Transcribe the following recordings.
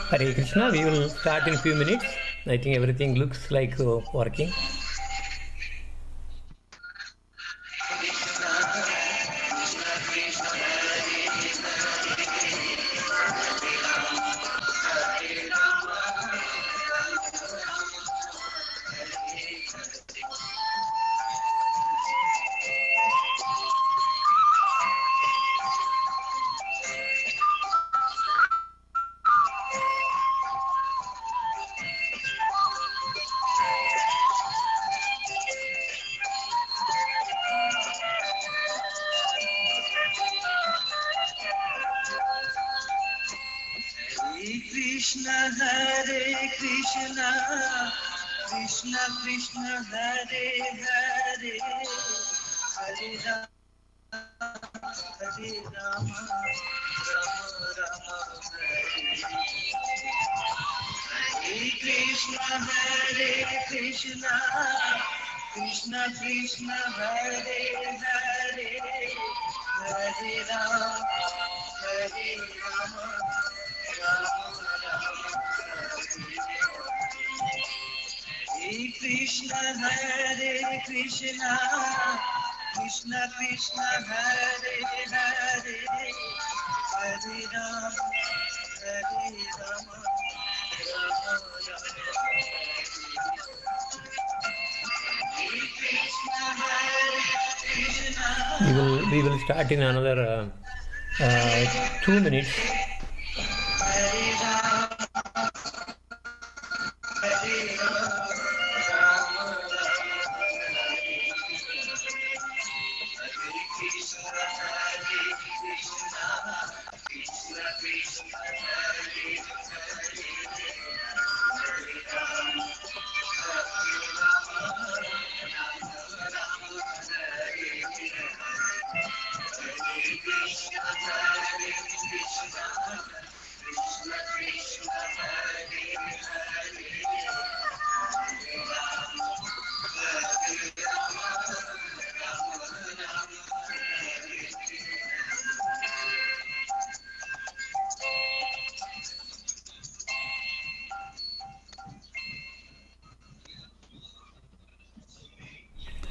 Hare Krishna, we will start in a few minutes. I think everything looks like working. Krishna Krishna Hare Hare Hare Rama Hare Rama Rama Rama Hare Krishna Krishna Krishna Hare Hare Hare Rama Rama Krishna Krishna Krishna Hare Hare Hare Rama Rama We will start in another 2 minutes.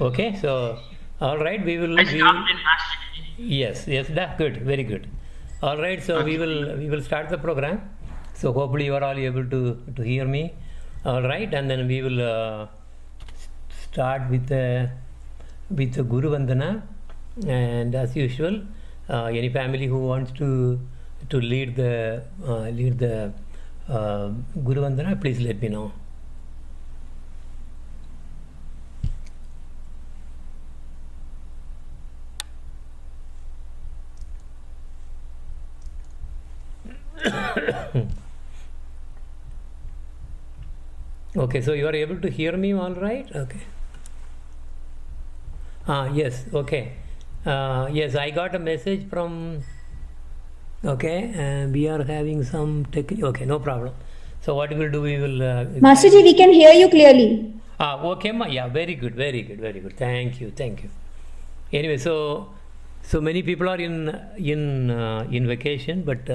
Okay, so all right, we will. Yes, that good, very good. All right, so we will start the program. So hopefully you are all able to hear me. All right, and then we will start with the Guru Vandana, and as usual, any family who wants to lead the Guru Vandana, please let me know. Okay, so you are able to hear me all right? Okay. Yes, okay. Yes, I got a message from, okay, we are having some okay, no problem. So what we will do, we will... Masterji, we can hear you clearly. Okay, yeah, very good. Thank you. Anyway, so many people are in vacation, but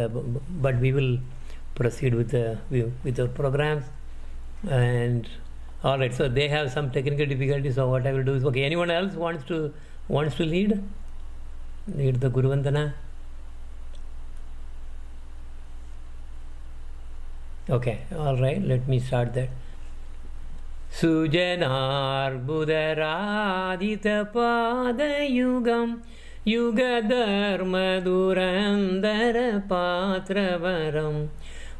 we will proceed with our programs. And all right, so they have some technical difficulties. So what I will do is, okay, anyone else wants to lead the Guru Vandana? Okay, all right, let me start that. Sujanar Budaradita Padayugam Yugadharma Durandara Patravaram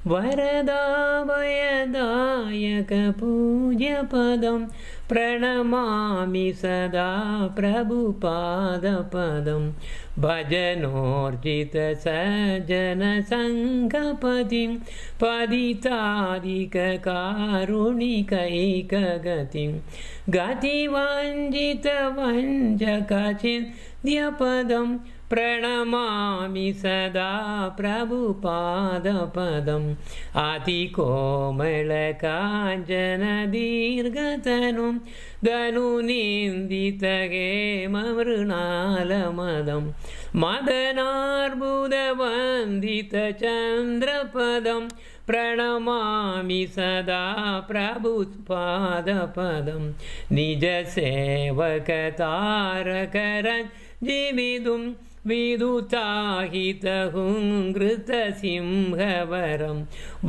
Varadabhayadayaka Puja Padam Pranamami Sada Prabhupada Padam Bhajanorjita Sajjana Sankapatim Paditadika Karunika Ekagatim Gati Vanjita Vanjakachin Dyapadam प्रणमामि सदा प्रभुपादपदम् अतिकोमलकाञ्चनदीर्घतनुं धनुनिन्दितहेममृणालमदं मदनार्बुदवन्दितचन्द्रपदं प्रणमामि सदा प्रभुपादपदं निजसेवकतारकरञ्जीविदुं विदुताहितहुङ्कृतसिंहवरं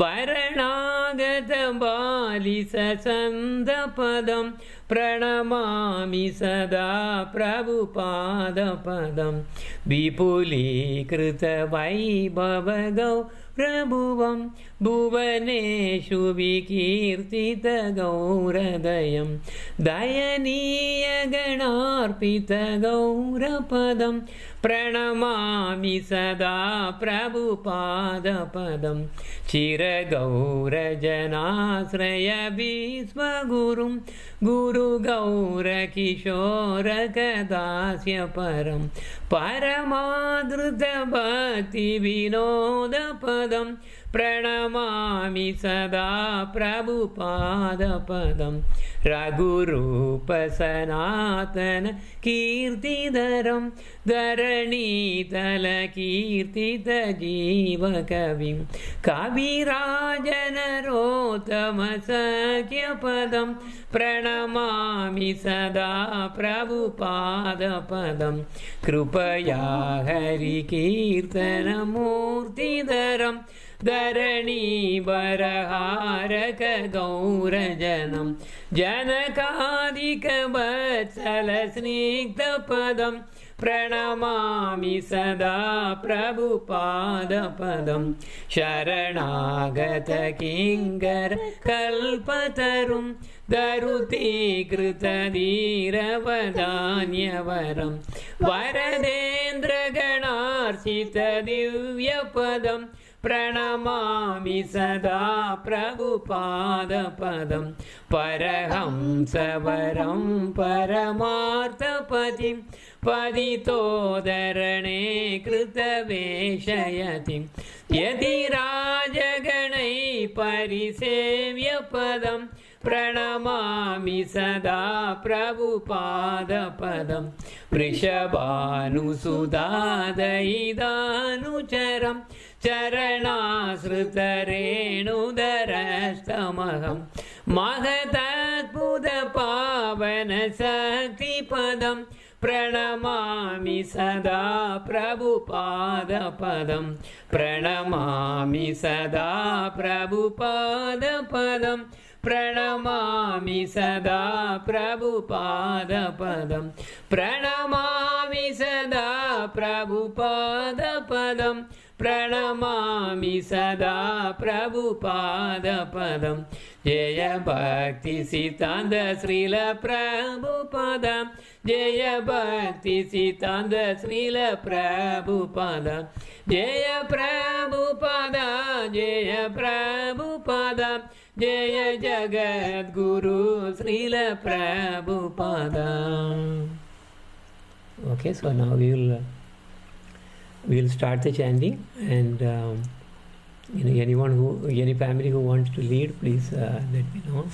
वरणागतबालिससन्दपदं प्रणमामि सदा प्रभुपादपदं विपुलीकृतवैभवगौरभुवं भुवनेषु विकीर्तितगौरदयं दयनीयगणार्पितगौरपदं प्रणमामि सदा प्रभुपादपदं चिरगौरजनाश्रयविश्वगुरुं गुरुगौरकिशोरकदास्यपरं परमादृतभक्तिविनोदपदं प्रणमामि सदा प्रभुपादपदं रघुरूपसनातनकीर्तिधरं धरणीतलकीर्तितजीवकविं कविराजनरोत्तमसख्यपदं प्रणमामि सदा प्रभुपादपदं कृपया हरिकीर्तनमूर्तिधरं धरणीबरहारकगौरजनं जनकादिकवत्सलस्निग्धपदं प्रणमामि सदा प्रभुपादपदं शरणागतकिङ्करकल्पतरुं दरुतीकृतधीरवदान्यवरं वरदेन्द्रगणार्चितदिव्यपदं प्रणमामि सदा प्रभुपादपदं परहंसवरं परमार्थपतिं पतितोदरणे कृतवेशयतिं यदि राजगणैः परिसेव्यपदं प्रणमामि सदा प्रभुपादपदं वृषभानुसुधादयिदानुचरं चरणाश्रितरेणुदरस्तमहं महदद्भुतपावनशक्तिपदं प्रणमामि सदा प्रभुपादपदं प्रणमामि सदा प्रभुपादपदं प्रणमामि सदा प्रभुपादपदं प्रणमामि सदा प्रभुपादपदं प्रणमामि सदा प्रभुपादपदं जय भक्तिसिद्धान्त श्रील प्रभुपादं जय भक्तिसिद्धान्त श्रील प्रभुपादं जय प्रभुपादा जय प्रभुपादा जय जगद्गुरु Srila Prabhupada. Okay, so now we will start the chanting, and any family who wants to lead, please let me know.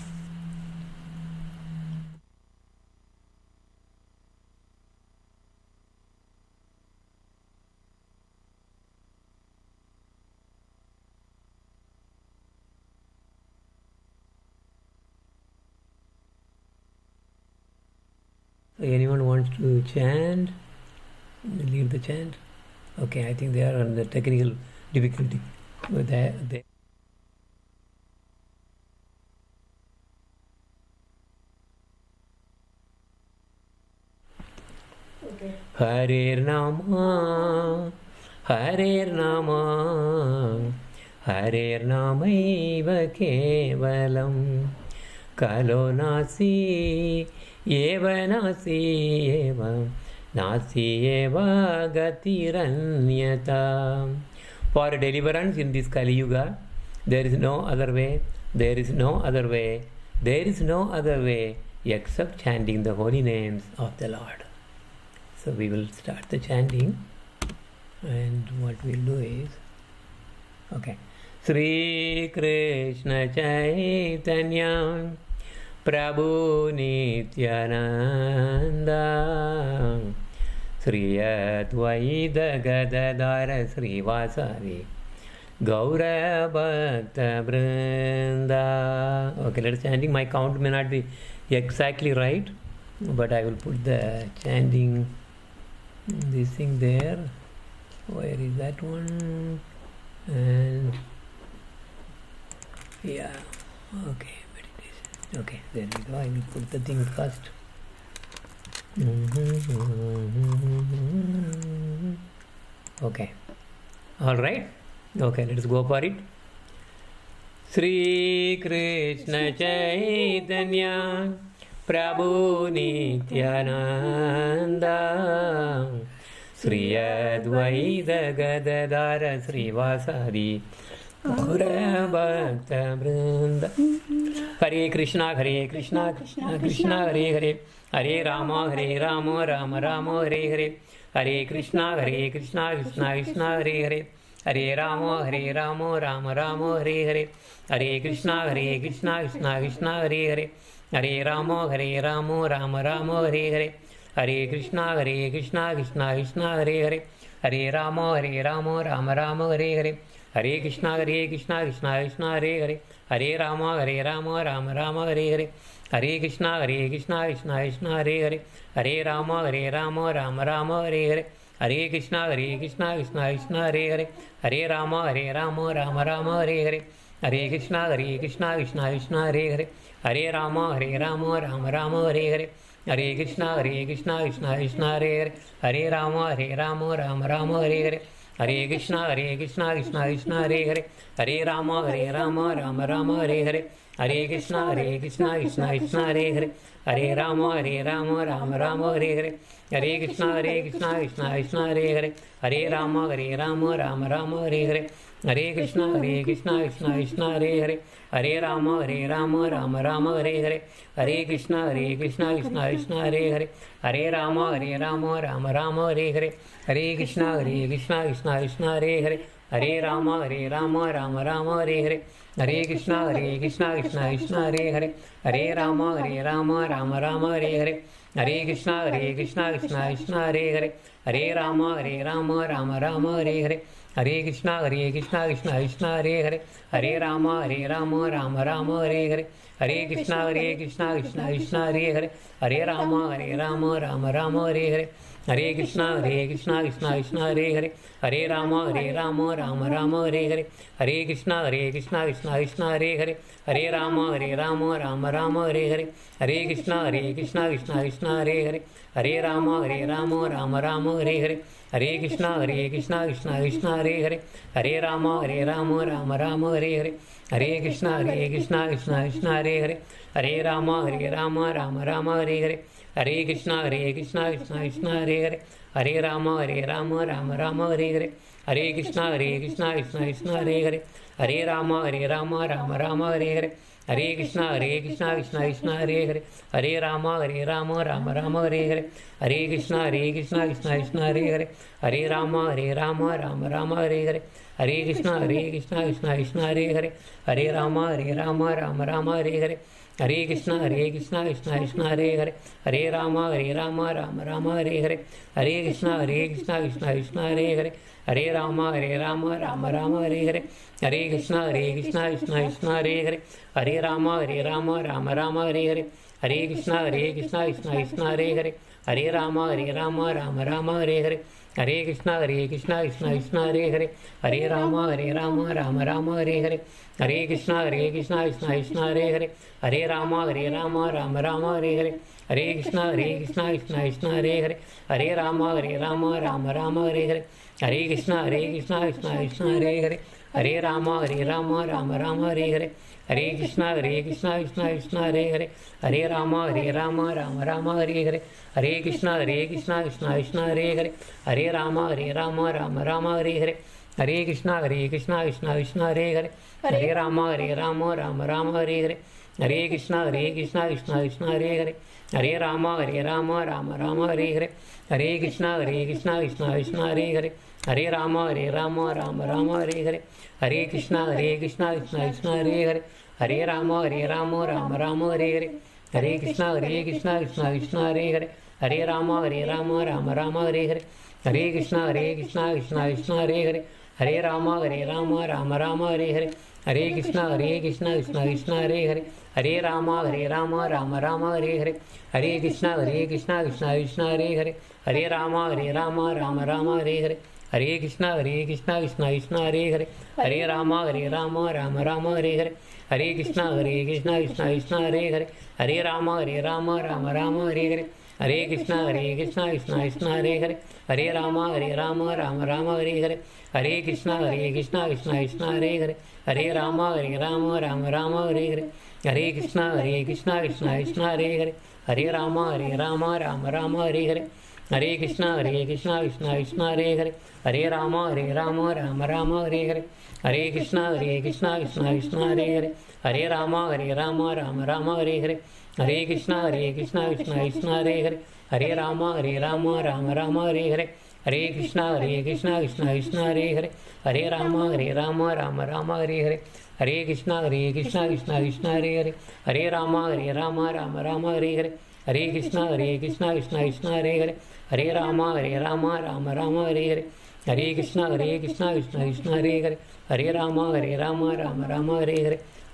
Anyone wants to chant, lead the chant? Okay, I think they are on the technical difficulty. They okay. Harer Nama, Harer Nama, Harer Namaiva Kevalam, Kalo Nasi, Eva Nasi, Eva. Nasiyeva gatiranyata. For deliverance in this Kali Yuga, there is no other way, there is no other way, there is no other way except chanting the holy names of the Lord. So we will start the chanting. And what we'll do is, okay, Sri Krishna Chaitanya Prabhu Nityananda Sri Advaita Gadadhara Sri Vasari Gaura Bhakta Vrinda. Okay, let's chanting. My count may not be exactly right, but I will put the chanting this thing there. Where is that one? And yeah, okay, meditation. Okay, there we go. I will put the thing first. Okay, all right. Okay, let's go for it. Sri Krishna Chaitanya Prabhu Nityananda Sri Advaita Gadadhara Sri Vasari Gaura Bhakta Vrinda. Hare Krishna Krishna Krishna Hare Hare Hare Rama Rama Rama Hare Hare Hare Krishna Krishna Krishna Hare Hare Hare Rama Rama Rama Hare Hare Hare Krishna Krishna Krishna Hare Hare Hare Rama Rama Rama Hare Hare Hare Krishna Krishna Krishna Hare Hare Hare Rama Rama Rama Hare Hare Hare Krishna Krishna Krishna Hare Hare Hare Rama Rama Rama Hare Hare Hare Krishna Krishna Krishna Hare Hare Hare Rama Rama Rama Hare Hare Hare Krishna Krishna Krishna Hare Hare Hare Rama Rama Rama Hare Hare Hare Krishna Krishna Krishna Hare Hare Hare Rama Rama Rama Hare Hare Hare Krishna Krishna Krishna Hare Hare Hare Rama Rama Rama Hare Hare Hare Krishna Krishna Krishna Hare Hare Hare Rama Rama Rama Hare Hare Hare Krishna Krishna Krishna Hare Hare Hare Rama Rama Rama Hare Hare Hare Krishna Krishna Krishna Hare Hare Hare Rama Rama Rama Hare Hare Hare Krishna Krishna Krishna Hare Hare Hare Rama Rama Rama Hare Hare Hare Krishna Krishna Krishna Hare Hare Hare Rama Rama Rama Hare Hare Hare Krishna Krishna Krishna Hare Hare Hare Rama Rama Rama Hare Hare Hare Krishna Krishna Krishna Hare Hare Hare Rama Rama Rama Hare Hare Hare Krishna Krishna Krishna Hare Hare Hare Rama Rama Rama Hare Hare Hare Krishna Krishna Krishna Hare Hare Hare Rama Rama Rama Hare Hare Hare Krishna Krishna Krishna Hare Hare Hare Rama Rama Rama Hare Hare Hare Krishna Krishna Krishna Hare Hare Hare Rama Rama Rama Hare Hare Hare Krishna Krishna Krishna Hare Hare Hare Rama Rama Rama Hare Hare Hare Krishna Krishna Krishna Hare Hare Hare Rama Rama Rama Hare Hare Hare Krishna Krishna Krishna Hare Hare Hare Rama Rama Rama Hare Hare Hare Krishna Krishna Krishna Hare Hare Hare Rama Rama Hare Hare Hare Krishna Krishna Krishna Hare Hare Hare Rama Rama Hare Hare Hare Krishna Krishna Krishna Hare Hare Hare Rama Rama Hare Hare Hare Krishna Krishna Krishna Hare Hare Hare Rama Rama Hare Hare Hare Krishna Krishna Krishna Hare Hare Hare Rama Rama Hare Hare Hare Krishna Krishna Krishna Hare Hare Hare Rama Rama Hare Hare Hare Krishna Krishna Krishna Hare Hare Hare Rama Rama Hare Hare Hare Krishna Krishna Krishna Hare Hare Hare Rama Rama Hare Hare Hare Krishna Krishna Krishna Hare Hare Hare Rama Rama Hare Hare Hare Krishna Krishna Krishna Hare Hare Hare Rama Rama Hare Hare Hare Krishna Krishna Krishna Hare Hare Hare Rama Hare Hare Hare Krishna Krishna Krishna Hare Hare Hare Rama Hare Hare Hare Krishna Krishna Krishna Hare Hare Hare Rama Hare Hare Hare Krishna Krishna Krishna Hare Hare Hare Rama Hare Hare Hare Krishna Krishna Krishna Hare Hare Hare Rama Hare Hare Hare Krishna Krishna Krishna Hare Hare Hare Rama Rama Hare Hare Hare Krishna Krishna Krishna Hare Hare, Hare Rama Rama Rama Hare Hare, Hare Krishna Krishna Krishna Hare Hare, Hare Rama Rama Rama Hare Hare, Hare Krishna Krishna Krishna Hare Hare, Hare Rama Rama Rama Hare Hare, Hare Krishna Krishna Krishna Hare Hare, Hare Rama Rama Rama Hare Hare, Hare Krishna Krishna Krishna Hare Hare, Hare Rama Rama Rama Hare Hare, Hare Krishna Krishna Krishna Hare Hare, Hare Rama Rama Rama Hare Hare, Hare Krishna Krishna Krishna Hare Hare, Hare Rama Rama Hare Hare, Hare Krishna Krishna Krishna Hare Hare, Hare Rama Rama Hare Hare, Hare Krishna Krishna Krishna Hare Hare, Hare Rama Rama Hare Hare, Hare Krishna Krishna Krishna Hare Hare, Hare Rama Rama Hare Hare, Hare Krishna Krishna Krishna Hare Hare, Hare Rama Rama Hare Hare, Hare Krishna Krishna Krishna Hare Hare, Hare Rama Rama Hare Hare, Hare Krishna Krishna Krishna Hare Hare, Hare Rama Rama Hare Hare, Hare Krishna Krishna Krishna Hare Hare, Hare Rama Rama Hare Hare, Hare Krishna Krishna Krishna Hare Hare, Hare Rama Rama Hare Hare, Hare Krishna Krishna Krishna Hare Hare, Hare Rama Rama Hare Hare, Hare Krishna Krishna Krishna Hare Hare, Hare Rama Rama Hare Hare, Hare Krishna Krishna Krishna Hare Hare, Hare Rama Rama Hare Hare, Hare Krishna Krishna Krishna Hare Hare, Hare Rama Rama Hare Hare, Hare Krishna Krishna Krishna Hare Hare, Hare Rama Rama Hare Hare, Hare Krishna Krishna Krishna Hare Hare, Hare Rama Rama Hare Hare, Hare Krishna Krishna Krishna Hare Hare, Hare Rama Rama Hare Hare,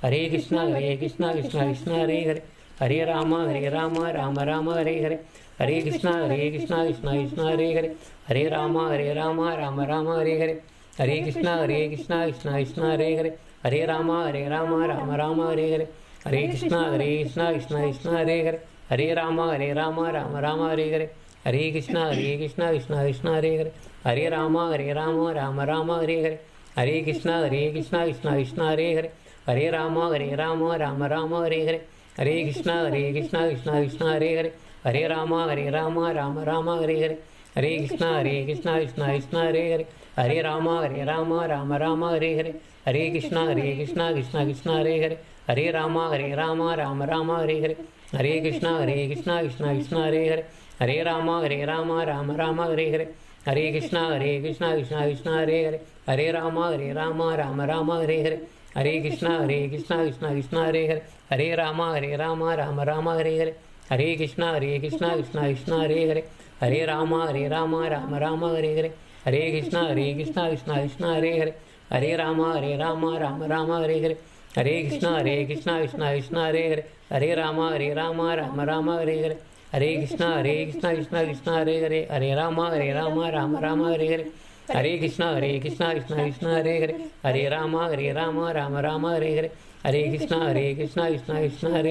Hare Krishna Krishna Krishna Hare Hare, Hare Rama Rama Hare Hare, Hare Krishna Krishna Krishna Hare Hare, Hare Rama Hare Hare, Hare Krishna Krishna Krishna Hare Hare, Hare Rama Hare Hare, Hare Krishna Krishna Krishna Hare Hare, Hare Rama Hare Hare, Hare Krishna Krishna Krishna Hare Hare, Hare Rama Hare Hare, Hare Krishna Krishna Krishna Hare Hare, Hare Rama Hare Hare, Hare Krishna Krishna Krishna Hare Hare, Hare Rama Hare Hare, Hare Krishna Krishna Krishna Hare Hare, Hare Rama Hare Hare, Hare Krishna Krishna Krishna Hare Hare, Hare Rama Hare Hare, Hare Krishna Krishna Krishna Hare Hare, Hare Rama Hare Hare, Hare Krishna Krishna Krishna Hare Hare, Hare Rama Hare Hare, Hare Krishna Krishna Krishna Hare Hare, Hare Rama Hare Hare, Hare Krishna Krishna Krishna Hare Hare, Hare Rama Hare Hare, Hare Krishna Krishna Krishna Hare Hare, Hare Rama Hare Hare, Hare Krishna Krishna Krishna Hare Hare, Hare Rama Hare Hare, Hare Krishna Krishna Krishna Hare Hare, Hare Rama Hare Hare, Hare Krishna Krishna Krishna Hare Hare,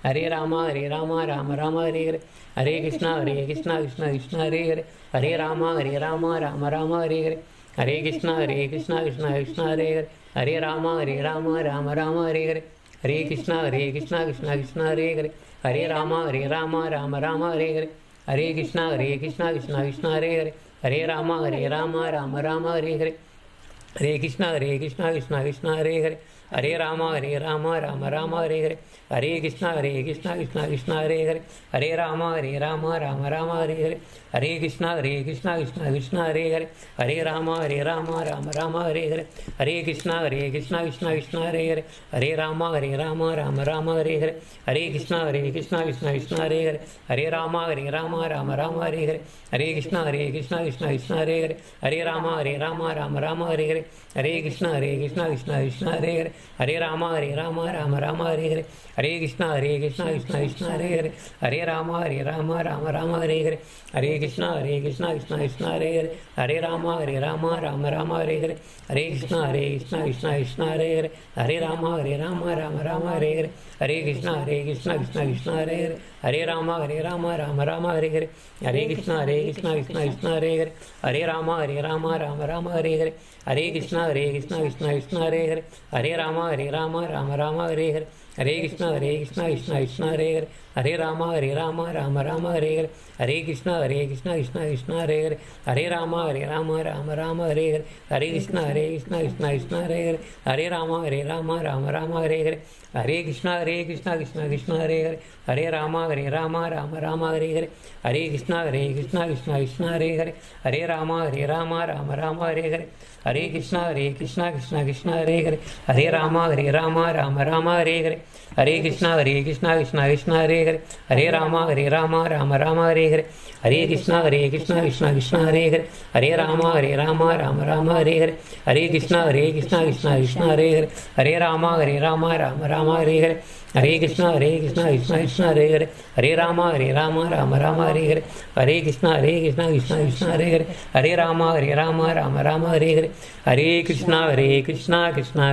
Hare Rama Hare Hare, Hare Krishna Krishna Krishna Hare Hare, Hare Rama Hare Hare, Hare Krishna Krishna Krishna Hare Hare, Hare Rama Hare Hare, Hare Krishna Krishna Krishna Hare Hare, Hare Rama Hare Hare, Hare Krishna Krishna Krishna Hare Hare, Hare Rama Rama Hare Hare, Hare Krishna Krishna Krishna Hare Hare, Hare Rama Rama Hare Hare, Hare Krishna Krishna Krishna Hare Hare, Hare Rama Rama Hare Hare, Hare Krishna Krishna Krishna Hare Hare, Hare Rama Rama Hare Hare, Hare Krishna Krishna Krishna Hare Hare, Hare Rama Rama Hare Hare, Hare Krishna Krishna Krishna Hare Hare, Hare Rama Rama Hare Hare, Hare Krishna Krishna Krishna Hare Hare, Hare Rama Rama Hare Hare, Hare Krishna Krishna Krishna Hare Hare, Hare Rama Rama Hare Hare, Hare Krishna Krishna Krishna Hare Hare, Hare Rama Rama Hare Hare, Hare Krishna Krishna Krishna Hare Hare, Hare Rama Rama Hare Hare, Hare Krishna Krishna Krishna Hare Hare, Hare Rama Rama Hare Hare, Hare Krishna Krishna Krishna Hare Hare, Hare Rama Rama Hare Hare, Hare Krishna Krishna Krishna Hare Hare, Hare Rama Rama Hare Hare, Hare Krishna Krishna Krishna Hare Hare, Hare Rama Rama Rama Hare Hare, Hare Krishna Krishna Krishna Hare Hare, Hare Rama Rama Rama Hare Hare, Hare Krishna Krishna Krishna Hare Hare, Hare Rama Rama Rama Hare Hare, Hare Krishna Krishna Krishna Hare Hare, Hare Rama Rama Rama Hare Hare, Hare Krishna Krishna Krishna Hare Hare, Hare Rama Rama Rama Hare Hare, Hare Krishna Krishna Krishna Hare Hare, Hare Rama Rama Rama Hare Hare, Hare Krishna Krishna Krishna Hare Hare, Hare Rama Rama Hare Hare, Hare Krishna Krishna Krishna Hare Hare, Hare Rama Rama Hare Hare, Hare Krishna Krishna Krishna Hare Hare, Hare Rama Rama Hare Hare, Hare Krishna Krishna Krishna Hare Hare, Hare Rama Rama Hare Hare, Hare Krishna Krishna Krishna Hare Hare, Hare Rama Rama Hare Hare, Hare Krishna Krishna Krishna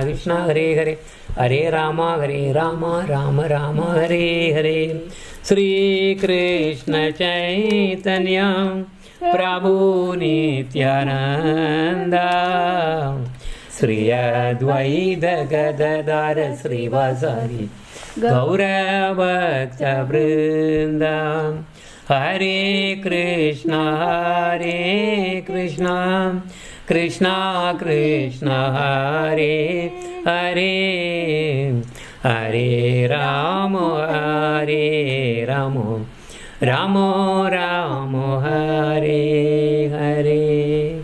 Hare Hare, Hare Rama Rama Hare Hare. Sri Krishna Chaitanya Prabhu Nityananda, Sri Advaita Gadadara Srivasari Gaura Bhakta Vrinda, Hare Krishna Krishna Krishna Hare Hare, Hare Rama Rama Rama Hare Hare.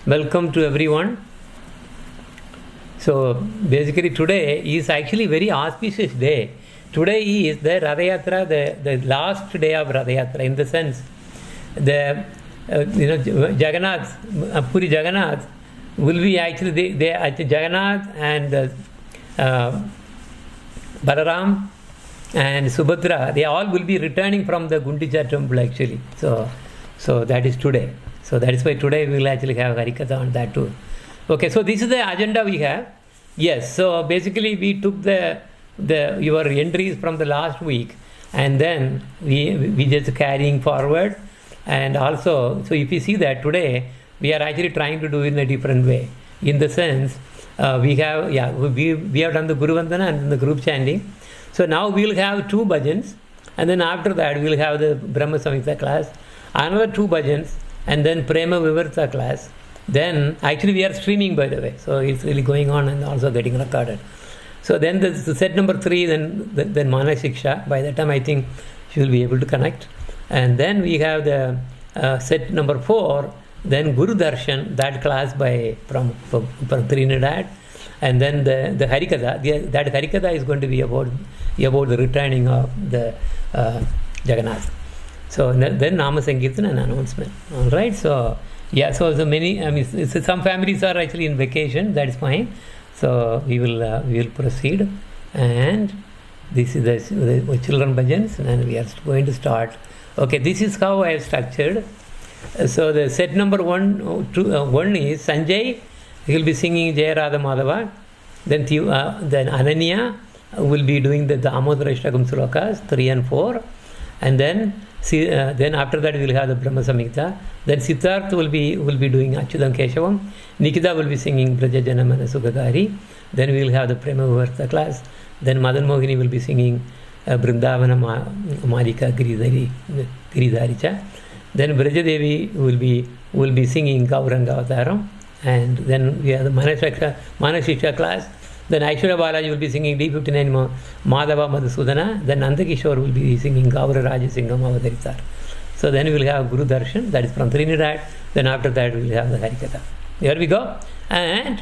Welcome to everyone. So basically today is actually very auspicious day. Today is the Ratha Yatra, the last day of Ratha Yatra, in the sense the Jagannath, Puri Jagannath will be actually Jagannath and Balaram and Subhadra, they all will be returning from the Gundicha temple actually. So that is today. So that is why today we will actually have Harikatha on that too. Okay, so this is the agenda we have. Yes, so basically we took your entries from the last week, and then we just carrying forward. And also, so if you see that today we are actually trying to do it in a different way, in the sense we have done the Guru Vandana and the group chanting. So now we will have 2 bhajans, and then after that we will have the Brahma Samhita class, another 2 bhajans, and then Prema Vivarta class. Then actually we are streaming, by the way, so it's really going on and also getting recorded. So then the set number 3, then Mana Shiksha. By that time I think she will be able to connect. And then we have the set number 4, then Guru Darshan, that class from Trinidad. And then the Harikatha, that Harikatha is going to be about the returning of the Jagannath. So then Nama Sankirtan and announcement. All right, so yeah, so many, some families are actually in vacation, that is fine. So we will proceed, and this is the children bhajans, and we are going to start. Okay, this is how I have structured. So the set number 1 is Sanjay. He will be singing Jaya Radha Madhava. Then Ananya will be doing the Damodara Ashtakam Slokas 3 and 4, and then after that we will have the Brahma Samhita. Then Siddharth will be doing Achyutam Keshavam. Nikita will be singing Braja Janamana Sugagari. Then we will have the Prema Vivarta class. Then Madan Mohini will be singing Brindavana Malika Giridharicha. Then Braja Devi will be singing Gauranga Avataram. And then we have the Manashiksha class. Then Aishwarya Balaji will be singing D59 Madhava Madhusudana. Then Nandakishore will be singing Gaura Rajasingam Avadaritar. So then we will have Guru Darshan, that is from Trinidad. Then after that we will have the Harikatha. Here we go. And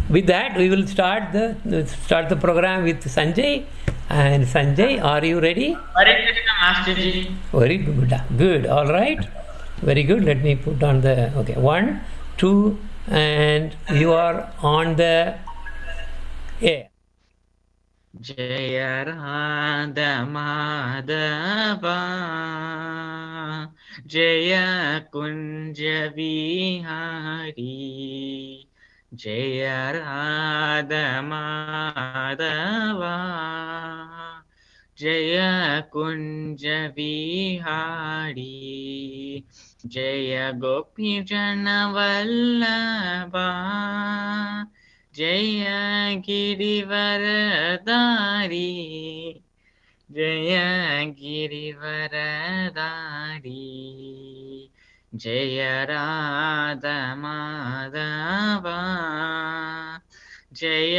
with that we will start the program with Sanjay. And Sanjay, are you ready? Hare Krishna, Masterji. Very good. Good. All right. Very good. Let me put on the 1, 2, and you are on the air. Jaya Radha Madhava, Jaya Kunja Vihari, Jaya Radha Madhava, Jaya Kunja Vihari, Jaya Gopi Jana Vallabha, जय गिरिवरदारी जय गिरिवरदारी जय राधा माधवा जय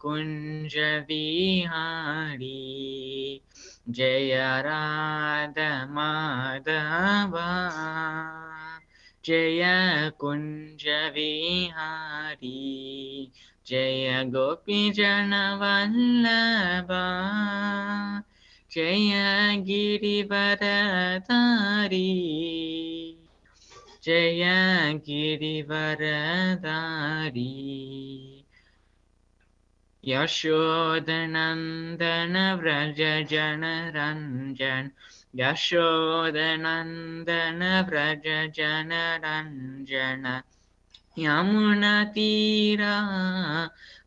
कुञ्ज विहारी जय राधा माधवा जय कुञ्ज विहारी जय गोपी जन वल्लभा जय गिरिवरधारी जय गिरिवरधारी यशोदनन्दन व्रज जन रञ्जन यशोदनन्दन व्रज जन रञ्जन यमुनातीरा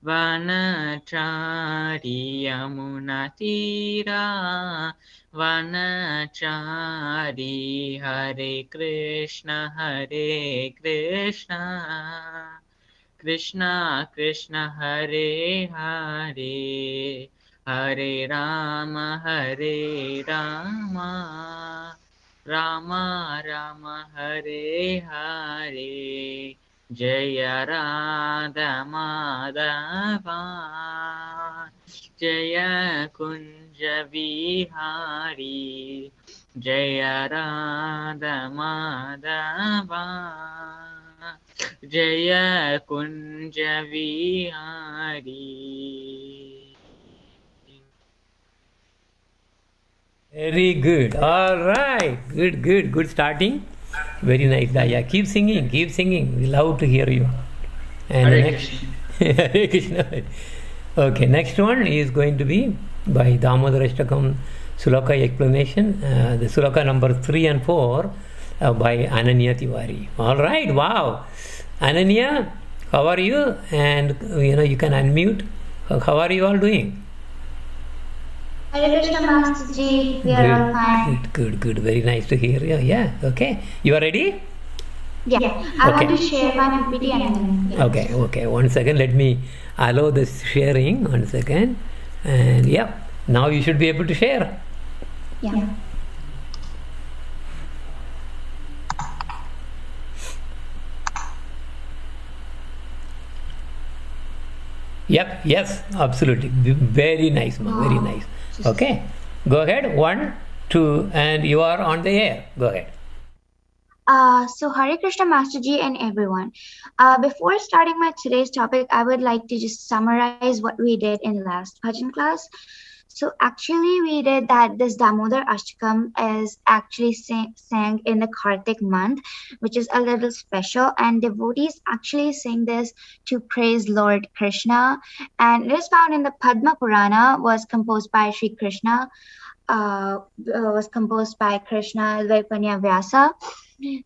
वनचारी यमुनातीरा वनचारी हरे कृष्ण कृष्ण कृष्ण हरे हरे हरे राम राम राम हरे हरे जय राधा माधवा जय कुञ्ज विहारी जय राधा माधवा जय Kunj Vihari Very good. All right. Good starting. Very nice. Yeah, keep singing. We love to hear you. And Hare next, Hare Krishna. Okay, next one is going to be by Damodar Ashtakam Suloka explanation. The Suloka number 3 and 4 by Ananya Tiwari. All right. Wow. Ananya, how are you? And you can unmute. How are you all doing? Hare Krishna Master Ji, we are all fine. Good. Very nice to hear you. Yeah, okay. You are ready? Yeah, I want to share my PPT and then. Okay. 1 second. Let me allow this sharing. 1 second. And yeah, now you should be able to share. Yeah. Yep, yes, absolutely. Very nice, ma. Very nice. Okay, go ahead. 1, 2, and you are on the air. Go ahead. So Hare Krishna Master Ji and everyone. Before starting my today's topic, I would like to just summarize what we did in last bhajan class. So actually we did that this Damodar Ashtakam is actually sang in the Kartik month, which is a little special, and devotees actually sing this to praise Lord Krishna, and it is found in the Padma Purana, was composed by Sri Krishna, was composed by Krishna Vaipanya Vyasa.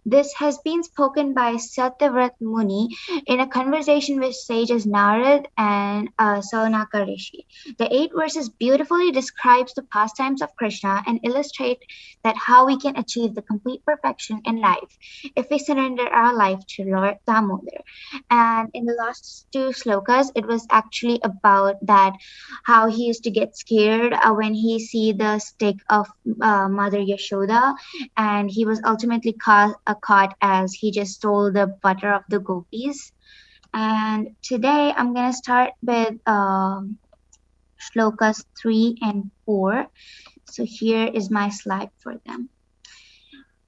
This has been spoken by Satyavrat Muni in a conversation with sages Narad and Saunaka Rishi. The 8 verses beautifully describes the pastimes of Krishna and illustrate that how we can achieve the complete perfection in life if we surrender our life to Lord Damodar. And in the last 2 slokas, it was actually about that how he used to get scared when he see the stick of Mother Yashoda, and he was ultimately caught as he just stole the butter of the gopis. And today I'm going to start with shlokas 3 and 4. So here is my slide for them.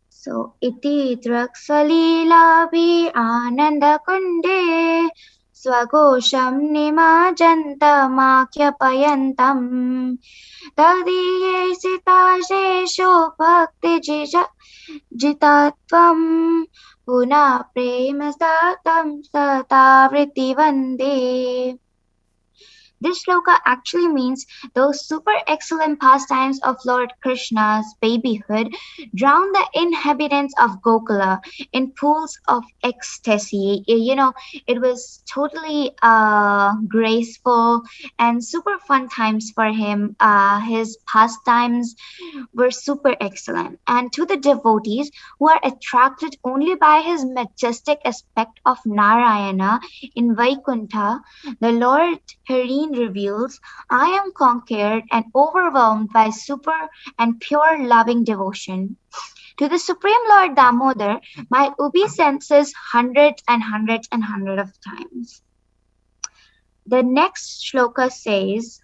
So iti traksalila ananda kunde swagosham nimajantamakhyapayantam tadiye sitasesho bhakti jitatvam puna prema satam satavriti vande. This shloka actually means those super excellent pastimes of Lord Krishna's babyhood drowned the inhabitants of Gokula in pools of ecstasy. It was totally graceful and super fun times for him. His pastimes were super excellent. And to the devotees who are attracted only by his majestic aspect of Narayana in Vaikuntha, the Lord Herein reveals, I am conquered and overwhelmed by super and pure loving devotion. To the Supreme Lord Damodar, my obeisances hundreds and hundreds and hundreds of times. The next shloka says,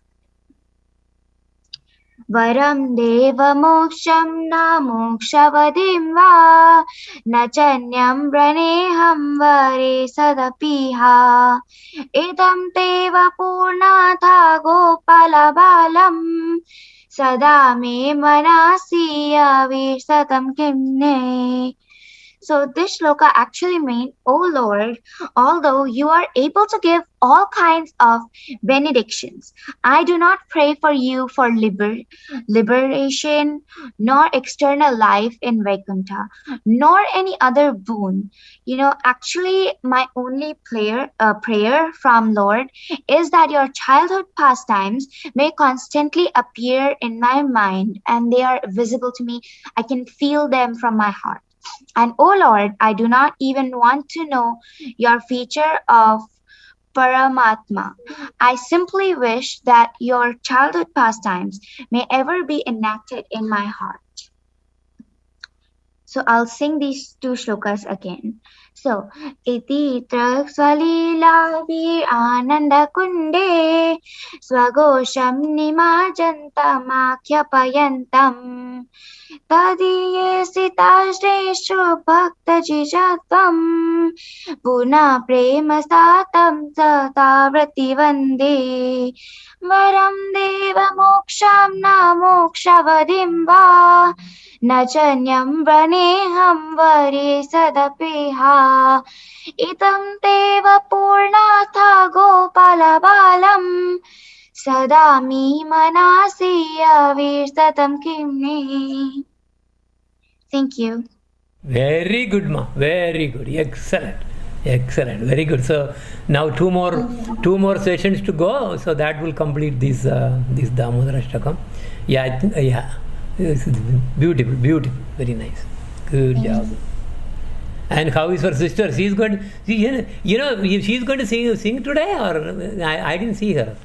Varam deva moksham na mokshavadim va na chanyam praneham vare sadapiha idam teva purnatha gopala balam sada me manasi avisatam kimne. So this shloka actually means, O Lord, although you are able to give all kinds of benedictions, I do not pray for you for liberation, nor external life in Vaikuntha, nor any other boon. Actually, my only prayer from Lord is that your childhood pastimes may constantly appear in my mind and they are visible to me. I can feel them from my heart. And O Lord, I do not even want to know your feature of Paramatma. I simply wish that your childhood pastimes may ever be enacted in my heart. So I'll sing these two shlokas again. So, iti traksvalila ananda kunde swagosham nimajantam akyapayantam tadiye sitashteshu bhaktajijatvam puna premastatam satavrati vande varam deva moksham na mokshavadim va Nachanyam praneham vari sadapiha itam teva purnatha gopala balam sadami manasi avirsatam kimne. Thank you. Very good, ma. Very good. Excellent. Excellent. Very good. So now two more sessions to go. So that will complete this Damodara Ashtakam. Yeah. It's beautiful. Very nice. Good job. And how is her sister? She's going. She's going to sing today, or I didn't see her.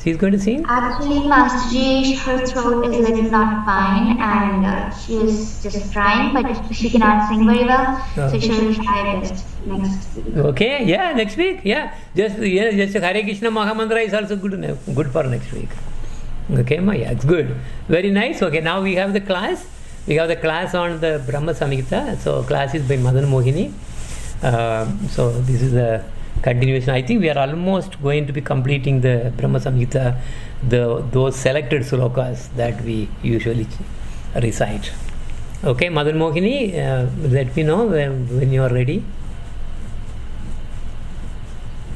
She's going to sing. Actually, Masterji, her throat is not fine, and she is just trying, but she cannot sing very well. So she'll try best next week. Okay. Yeah. Next week. Yeah. Just Hare Krishna Mahamantra is also good for next week. Okay, yeah, it's good. Very nice. Okay, now we have the class. We have the class on the Brahma Samhita. So class is by Madan Mohini. So this is a continuation. I think we are almost going to be completing the Brahma Samhita, those selected slokas that we usually recite. Okay, Madan Mohini, let me know when you are ready.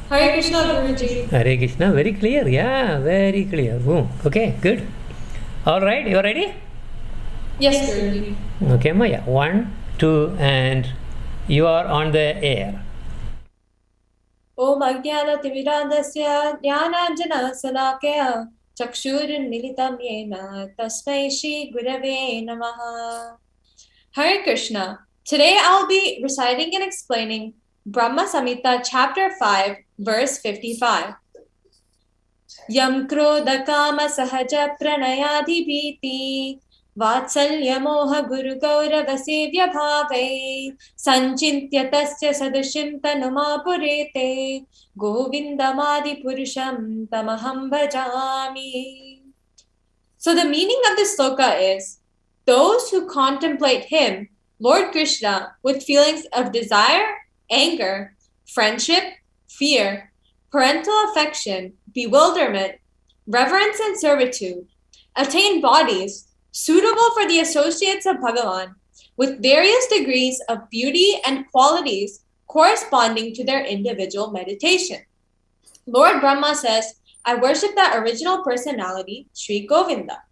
Hare Krishna, Guruji. Hare Krishna, very clear. Yeah, very clear. Boom. Okay, good. All right, you are ready? Yes, Guruji. Okay, Maya. 1, 2, and you are on the air. Om Ajnanatimirandasya Jnananjana Salakaya Chakshurunmilitam Yena Tasmai Shri Gurave Namaha. Hare Krishna. Today I'll be reciting and explaining Brahma Samhita chapter 5 verse 55. Yam krodha kama sahaja pranayadhi bhiti vatsalya moha guru gaurava sevya bhave sanchintya tasya sadushim tanuma purete govindamadi purusham tamaham bhajami. So the meaning of this sloka is, those who contemplate him, Lord Krishna, with feelings of desire, anger, friendship, fear, parental affection, bewilderment, reverence and servitude, attain bodies suitable for the associates of Bhagavan, with various degrees of beauty and qualities corresponding to their individual meditation. Lord Brahma says, I worship the original personality, Sri Govinda.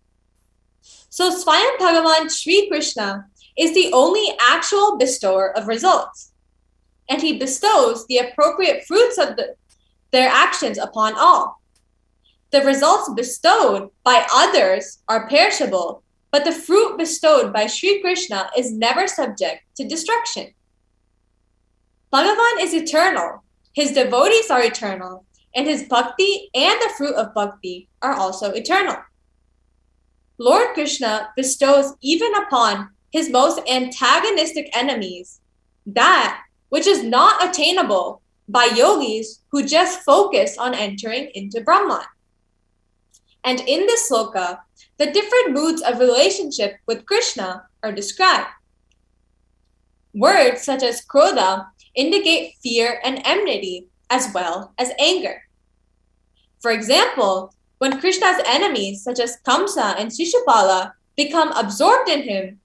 So Swayam Bhagavan Sri Krishna is the only actual bestower of results. And he bestows the appropriate fruits of their actions upon all. The results bestowed by others are perishable, but the fruit bestowed by Sri Krishna is never subject to destruction. Bhagavan is eternal, his devotees are eternal, and his bhakti and the fruit of bhakti are also eternal. Lord Krishna bestows even upon his most antagonistic enemies that which is not attainable by yogis who just focus on entering into Brahman. And in this sloka, the different moods of relationship with Krishna are described. Words such as krodha indicate fear and enmity as well as anger. For example, when Krishna's enemies such as Kamsa and Shishupala become absorbed in him,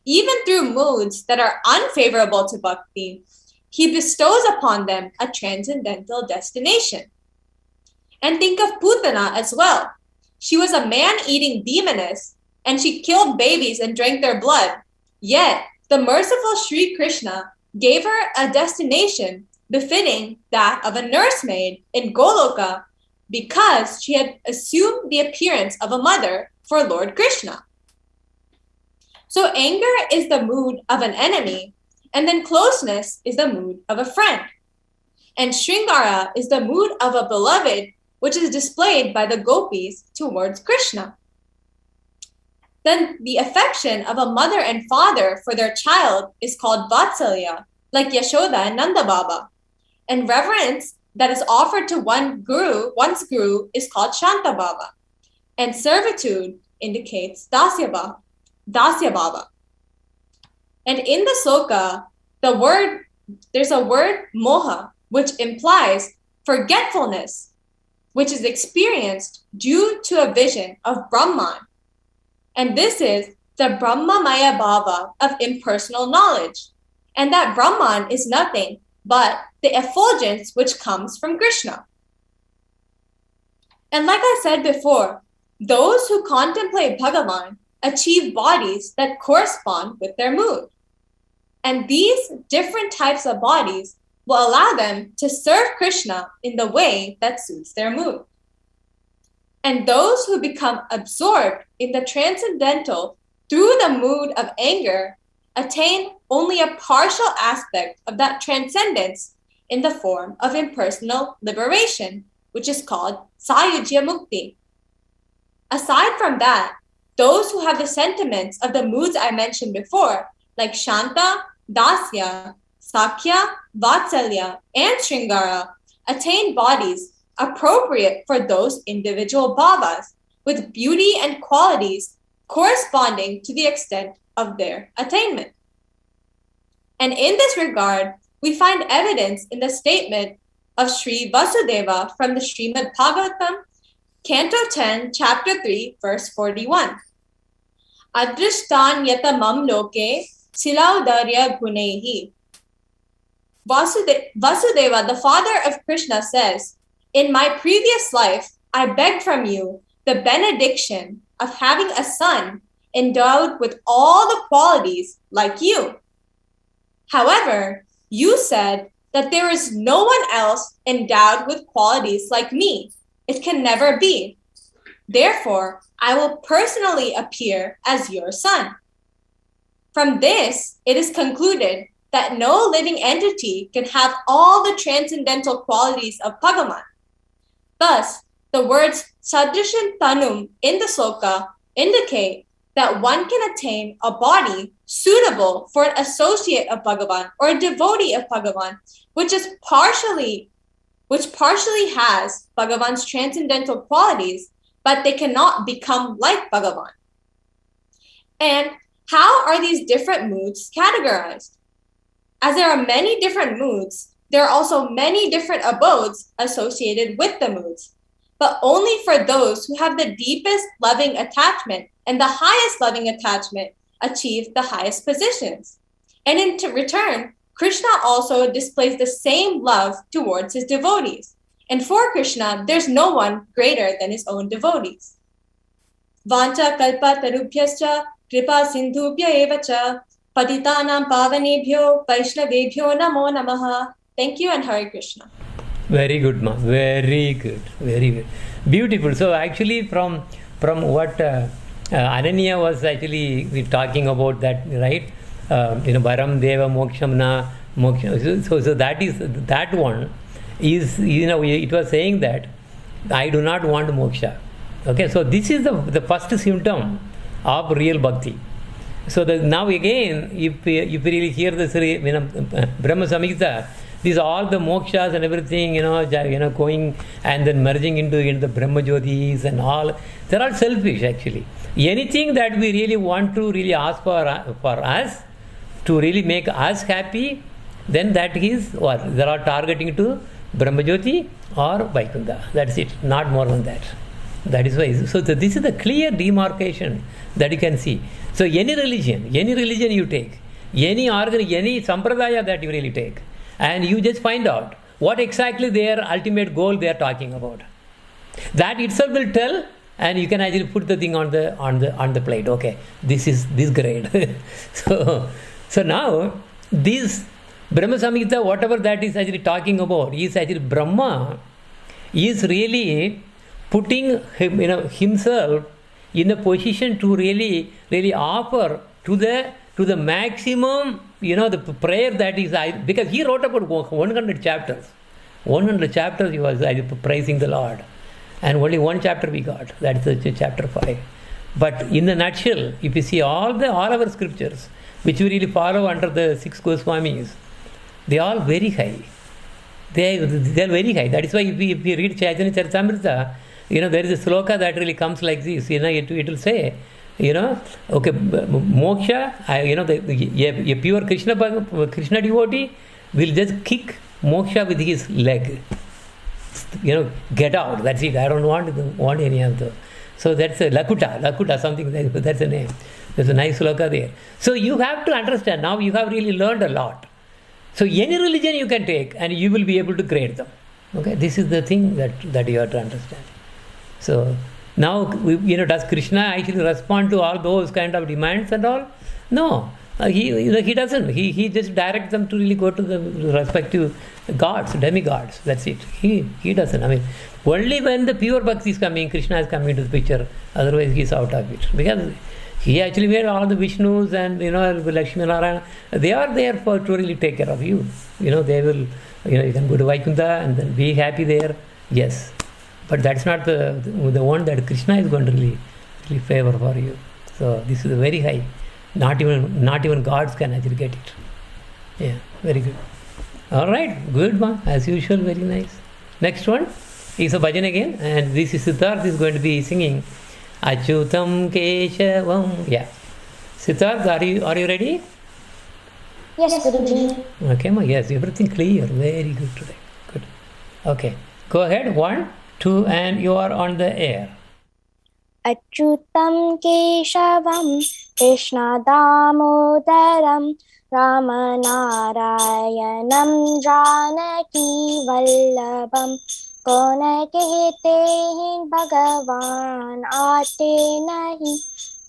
even through moods that are unfavorable to bhakti, he bestows upon them a transcendental destination. And think of Putana as well. She was a man-eating demoness, and she killed babies and drank their blood. Yet, the merciful Sri Krishna gave her a destination befitting that of a nursemaid in Goloka because she had assumed the appearance of a mother for Lord Krishna. So anger is the mood of an enemy, and then closeness is the mood of a friend. And Shringara is the mood of a beloved, which is displayed by the gopis towards Krishna. Then the affection of a mother and father for their child is called Vatsalya, like Yashoda and Nanda Baba. And reverence that is offered to one's guru is called Shanta Baba. And servitude indicates Dasya Baba. And in the sloka, there's a word moha, which implies forgetfulness, which is experienced due to a vision of Brahman. And this is the Brahmamaya Bhava of impersonal knowledge. And that Brahman is nothing but the effulgence which comes from Krishna. And like I said before, those who contemplate Bhagavan achieve bodies that correspond with their mood. And these different types of bodies will allow them to serve Krishna in the way that suits their mood. And those who become absorbed in the transcendental through the mood of anger attain only a partial aspect of that transcendence in the form of impersonal liberation, which is called Sayujya Mukti. Aside from that, those who have the sentiments of the moods I mentioned before, like Shanta, Dasya, Sakya, Vatsalya, and Shringara, attain bodies appropriate for those individual bhavas, with beauty and qualities corresponding to the extent of their attainment. And in this regard, we find evidence in the statement of Sri Vasudeva from the Srimad Bhagavatam, Canto 10, Chapter 3, verse 41. Adrishtan yatamam loke silaudarya gunehi. Vasudeva, the father of Krishna, says, "In my previous life, I begged from you the benediction of having a son endowed with all the qualities like you. However, you said that there is no one else endowed with qualities like me. It can never be. Therefore, I will personally appear as your son." From this, it is concluded that no living entity can have all the transcendental qualities of Bhagavan. Thus, the words Sadrishan Tanum in the sloka indicate that one can attain a body suitable for an associate of Bhagavan or a devotee of Bhagavan, which partially has Bhagavan's transcendental qualities, but they cannot become like Bhagavan. And how are these different moods categorized? As there are many different moods, there are also many different abodes associated with the moods, but only for those who have the deepest loving attachment and the highest loving attachment achieve the highest positions. And in return, Krishna also displays the same love towards his devotees. And for Krishna, there's no one greater than his own devotees. Vanta kalpa tarubhyascha kripa sindhubhya evacha patitanam pavanebhyo vaishnavebhyo namo namaha. Thank you and Hare Krishna. Very good, ma. Very good. Very good. Beautiful. So actually from what Ananya was actually talking about that, right? Varam Deva Mokshamna Moksha. So that one is, it was saying that I do not want moksha. Okay, so this is the first symptom of real bhakti. So now again, if you really hear this, Brahma Samhita, these all the mokshas and everything, going and then merging into the Brahma Jyotis and all, they're all selfish actually. Anything that we really want to really ask for us, to really make us happy, then that is what? They are targeting to Brahma Jyoti or Vaikuntha. That's it, not more than that. That is why. So this is the clear demarcation that you can see. So any religion you take, any sampradaya that you really take, and you just find out what exactly their ultimate goal they are talking about. That itself will tell, and you can actually put the thing on the plate. Okay, this is this grade. so now this Brahma Samhita, whatever that is actually talking about, is actually Brahma is really putting himself in a position to really offer to the maximum, the prayer that is, because he wrote about 100 chapters. 100 chapters he was praising the Lord, and only one chapter we got. That is chapter 5. But in a nutshell, if you see all our scriptures, which we really follow under the 6 Goswamis, they are all very high. They are very high. That is why if we read Chaitanya Charitamrita, there is a sloka that really comes like this. It will say, okay, moksha, a pure Krishna devotee will just kick moksha with his leg. Get out. That's it. I don't want any of those. So that's a Lakuta, something like that. That's a name. There's a nice sloka there. So you have to understand. Now you have really learned a lot. So any religion you can take, and you will be able to grade them. Okay, this is the thing that you have to understand. So now, does Krishna actually respond to all those kind of demands and all? No, he doesn't. He just directs them to really go to the respective gods, demigods. That's it. He doesn't. I mean, only when the pure bhakti is coming, Krishna is coming into the picture. Otherwise, he's out of it, because he actually made all the Vishnus and Lakshmi Narayana. They are there to really take care of you. They will. You can go to Vaikuntha and then be happy there. Yes. But that's not the one that Krishna is going to really favor for you. So this is very high. Not even gods can actually get it. Yeah, very good. All right, good one. As usual, very nice. Next one is a bhajan again, and this is Siddharth is going to be singing Achyutam Keshavam. Yeah. Siddharth, are you ready? Yes, Guruji. Okay, yes, everything clear. Very good today. Good. Okay, go ahead. 1, 2, and you are on the air. Achyutam Keshavam Krishna Damodaram Ramanarayanam Janaki Vallabham कौन कहते हैं भगवान आते नहीं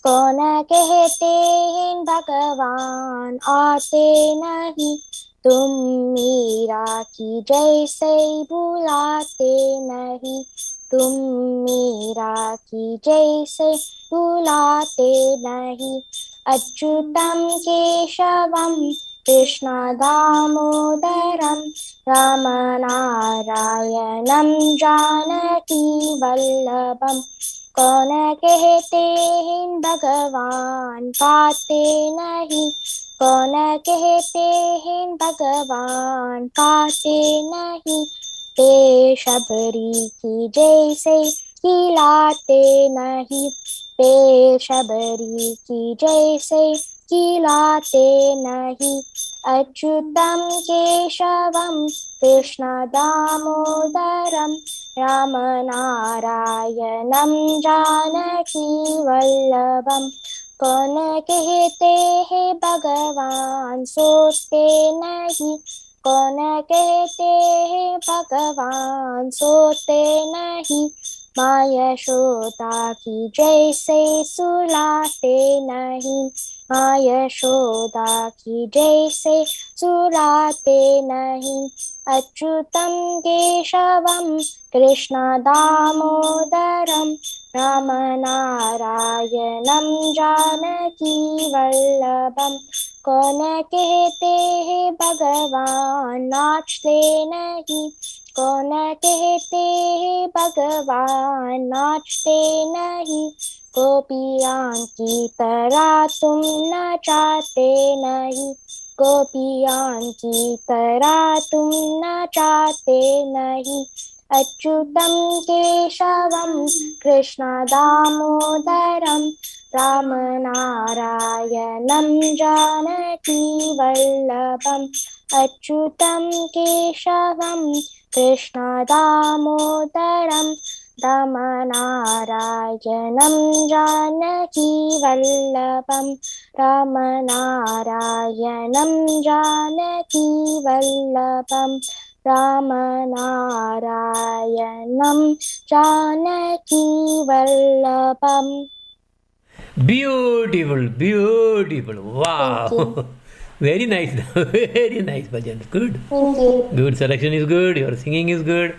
कौन कहते हैं भगवान आते नहीं तुम मीरा की जैसे बुलाते नहीं तुम मीरा की जैसे बुलाते नहीं अच्युतम केशवम कृष्ण दामोदरम रामनारायणं जानकी वल्लभम कौन कहते हैं भगवान पाते नहीं कौन कहते हैं भगवान पाते नहीं पेशबरी की जैसे खिलाते नहीं पेशबरी की जैसे खिलाते नहीं अच्युतम केशवम कृष्ण दामोदरम रामनारायणं जानकी वल्लभम कौन कहते हैं भगवान सोचते नहीं कौन कहते हैं भगवान सोते नहीं। माँ यशोदा की जैसे सुलाते नहीं। माँ यशोदा की जैसे सुलाते नहीं। अच्युतं केशवं कृष्ण दामोदरं रामनारायणं जानकी वल्लभं। कौन कहते हैं भगवान नाचते नहीं। कौन कहते हैं भगवान नाचते नहीं। गोपियाँ की तरह तुम नचाते नहीं। गोपियाँ की तरह तुम नचाते नहीं। अच्युतं केशवं कृष्ण दामोदरं रामनारायणं जानकी वल्लभम्। अच्युतं केशवं Krishna दामोदरं रामनारायणं Janaki वल्लभं। रामनारायणं Janaki वल्लभं। रामनारायणं Janaki वल्लभम्. Beautiful, beautiful. Wow. Thank you. Very nice, very nice bhajan. Good. Thank you. Good selection is good. Your singing is good.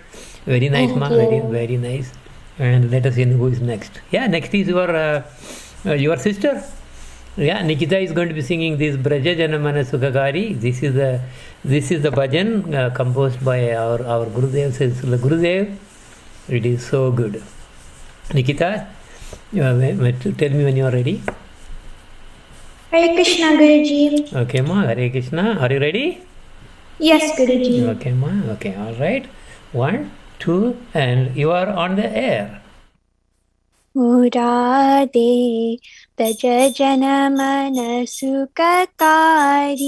Very nice, Thank ma. you. Very, very nice. And let us see who is next. Yeah, next is your sister. Yeah, Nikita is going to be singing this Braja Janamana Sukhakari. This is the bhajan composed by our Gurudev, says Gurudev. It is so good. Nikita, tell me when you are ready. Hare Krishna, Guruji. Okay, ma. Hare Krishna. Are you ready? Yes, Guruji. Okay, ma. Okay, all right. 1, 2, and you are on the air. Radhe Braja Janamana Sukhakari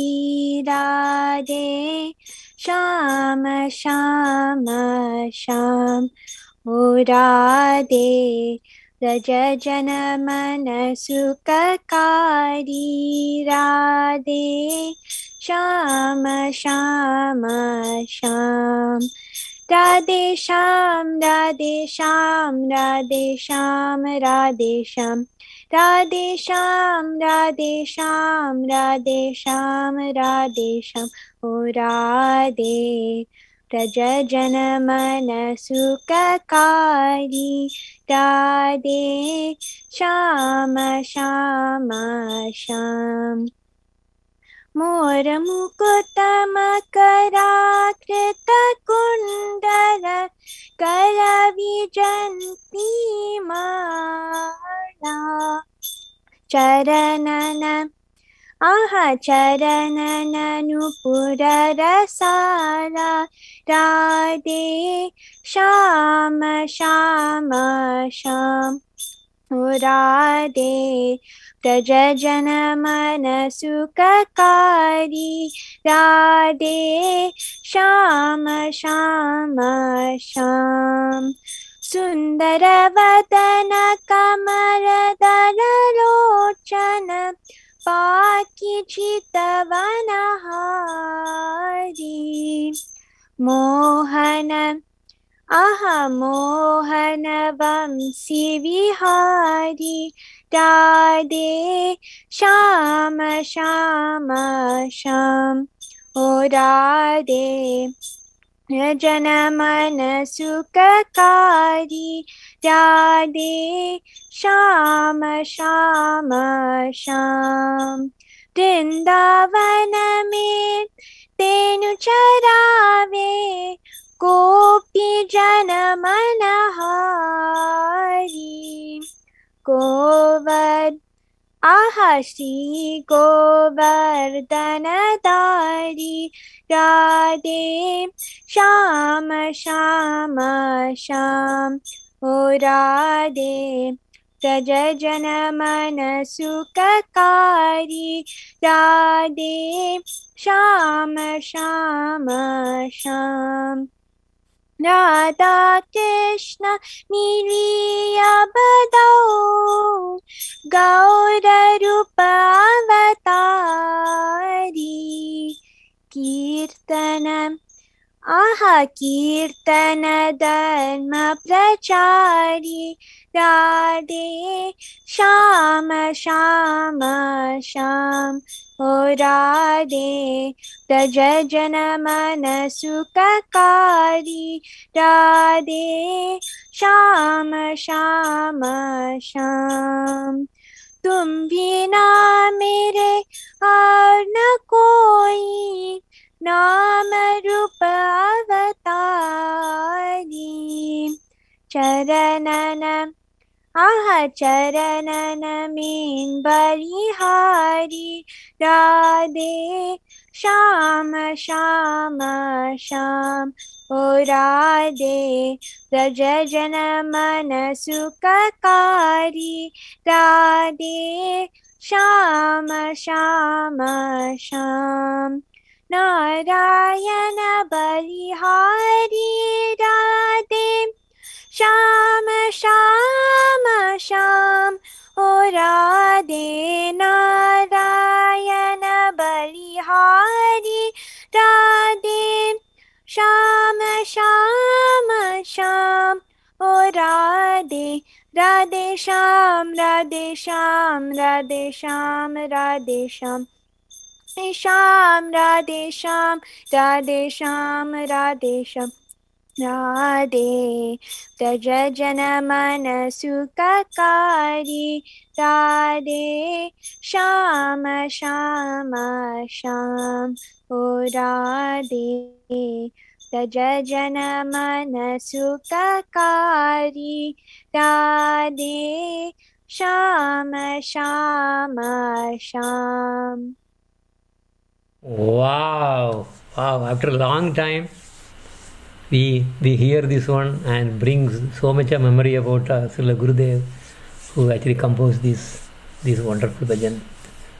Radhe Shama Shama Sham. Radhe Braja Janamana Sukhakari Radhe Shama Shama Sham. Radhe Sham, Radhe Sham, Radhe Sham, Radhe Sham. Radhe Sham, Radhe Sham, Radhe Sham, Radhe Sham. O Radhe Braja Janamana Sukhakari Radhe Shama Shama Sham. मोर मुकुट मकराकृत कुंडल कर विजंती माला चरणन चरणन Nupur रसाला Radhe Shyam Shyam Shyam. Radhe Braja Janamana Sukhakari Radhe Shama Shama Sham. Sundara Vadana Kamaradara Lochana Paki Chitavana Hari Mohana Mohan Vamsi Vihari Radhe Shama Shama Sham. O Radhe Janamana Sukhakari Radhe Shama Shama Sham. Vrindavana mein tenu charave Gopi Jana Manahari Govad Shri Govardhanadari Radhe Shama Shama Sham. O Radhe Braja Janamana Sukhakari Radhe Shama Shama Sham. Radha Krishna Miliya Badao Gaura Rupa Avatari Kirtana aha kirtana dharma prachari radhe shama shama sham o radhe taja jana mana sukakari radhe shama shama sham तुम बिना मेरे और न कोई नाम रूप अवतारी चरणन आह चरणन मीन बलिहारी राधे श्याम श्याम श्याम ओ राधे ब्रज जन मन सुखकारी राधे श्याम श्याम श्याम नारायण बलिहारी राधे श्याम श्याम श्याम ओ राधे नारायण बलिहारी राधे श्याम श्याम श्याम ओ राधे राधे श्याम राधे श्याम राधे श्याम राधे श्याम श्याम राधे श्याम राधे श्याम राधे श्याम राधे तज जन मन सुखकारी राधे श्याम श्याम श्याम ओ राधे तज जन मन सुखकारी Radhe Shyam Shyam Shyam. Wow, wow! After a long time, we hear this one and brings so much a memory about Srila Gurudev, who actually composed this wonderful bhajan.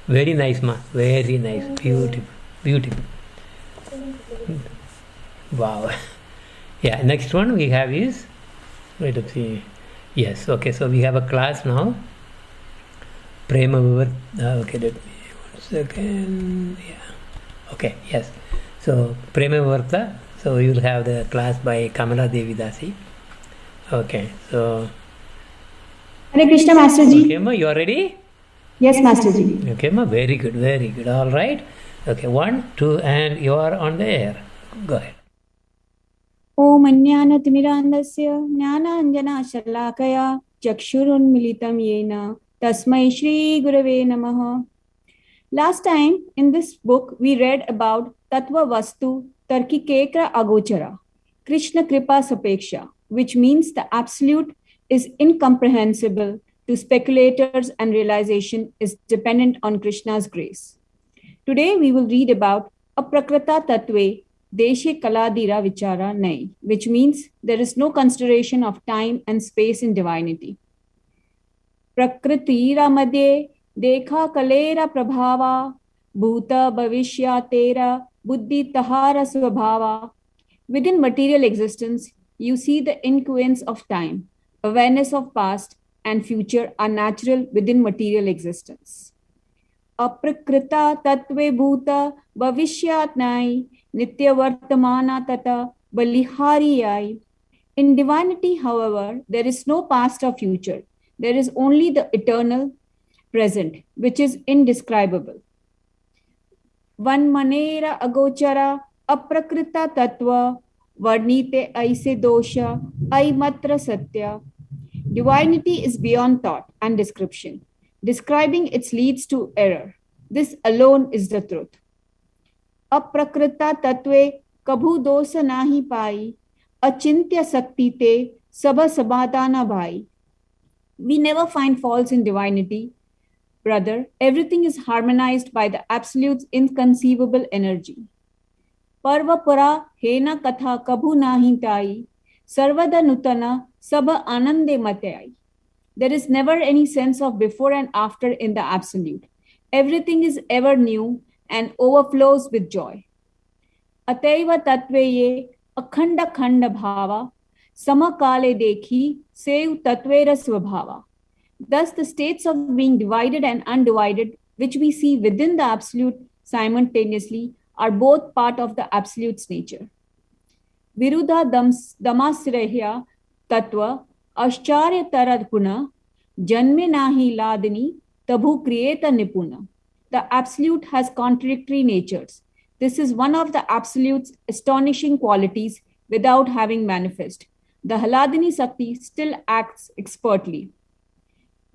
Very nice, ma. Very nice, beautiful, beautiful. Wow. Yeah. Next one we have is, wait to see. Yes. Okay. So we have a class now. Prema Vivar. Okay. Let me 1 second. Yeah. Okay, yes. So, Prema Varta, so you will have the class by Kamala Devi Dasi. Okay, so. Hare Krishna, Master Ji. Okay, ma, you are ready? Yes, Master Ji. Okay, ma, very good, very good. All right. Okay, 1, 2, and you are on the air. Go ahead. Om Ajnana-timirandasya Jnana-anjana-shalakaya Chakshurunmilitam yena Tasmai Shri Gurave Namaha. Last time in this book, we read about Tattva Vastu Tarkikekra Agochara, Krishna Kripa Sapeksha, which means the absolute is incomprehensible to speculators and realization is dependent on Krishna's grace. Today, we will read about Aprakrita Tattve Deshe Kaladira Vichara Nai, which means there is no consideration of time and space in divinity. Prakritira Madhye देखा cholera प्रभावा भूत भविष्य तेरा बुद्धि तहारा स्वभावा. Within material existence, you see the influence of time. Awareness of past and future are natural within material existence. Aprakrita tatve bhuta bhavishyatnai nitya vartamana tata balihariyai. In divinity, however, there is no past or future. There is only the eternal present, which is indescribable. Van manera agochara aprakrita tattva varnite aise dosha aimatra satya. Divinity is beyond thought and description. Describing it leads to error. This alone is the truth. Aprakrita tattve kabhu dosa nahi pai achintya sakti te sabha sabhatana bhai. We never find faults in divinity. Brother, everything is harmonized by the Absolute's inconceivable energy. Parva pura hena katha kabhu nahi tai, sarvada nutana sabha anande matayai. There is never any sense of before and after in the Absolute. Everything is ever new and overflows with joy. Ataiva tatveye akhanda khanda bhava, samakale dekhi sev tatvera svabhava. Thus, the states of being divided and undivided, which we see within the Absolute simultaneously, are both part of the Absolute's nature. विरुद्धा दमाश्रह्य तत्व आश्चर्य तरद पुनः जन्मे नाही लादनी तभु क्रिएत निपुण. The absolute has contradictory natures. This is one of the absolute's astonishing qualities without having manifest. The Hladini Sakti still acts expertly.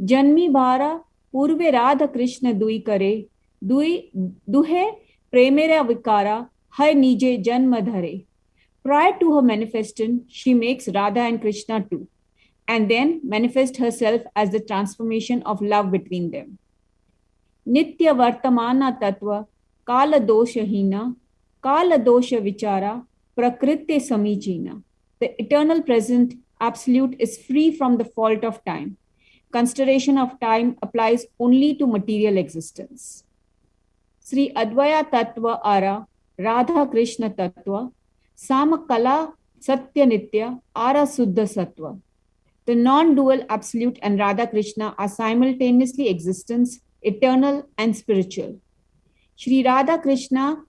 Janmi bhara purve Radha Krishna dui kare, duhe premera vikara hai nije janma dhare. Prior to her manifestation, she makes Radha and Krishna too, and then manifests herself as the transformation of love between them. Nitya Vartamana Tattva Kala Doshahina Kala Dosha Vichara Prakritya Samichina. The eternal present absolute is free from the fault of time. Consideration of time applies only to material existence. Sri Advaya Tattva Ara Radha Krishna Tattva Samakala Satya Nitya Ara Suddha Sattva. The non-dual absolute and Radha Krishna are simultaneously existence, eternal and spiritual. Shri Radha Krishna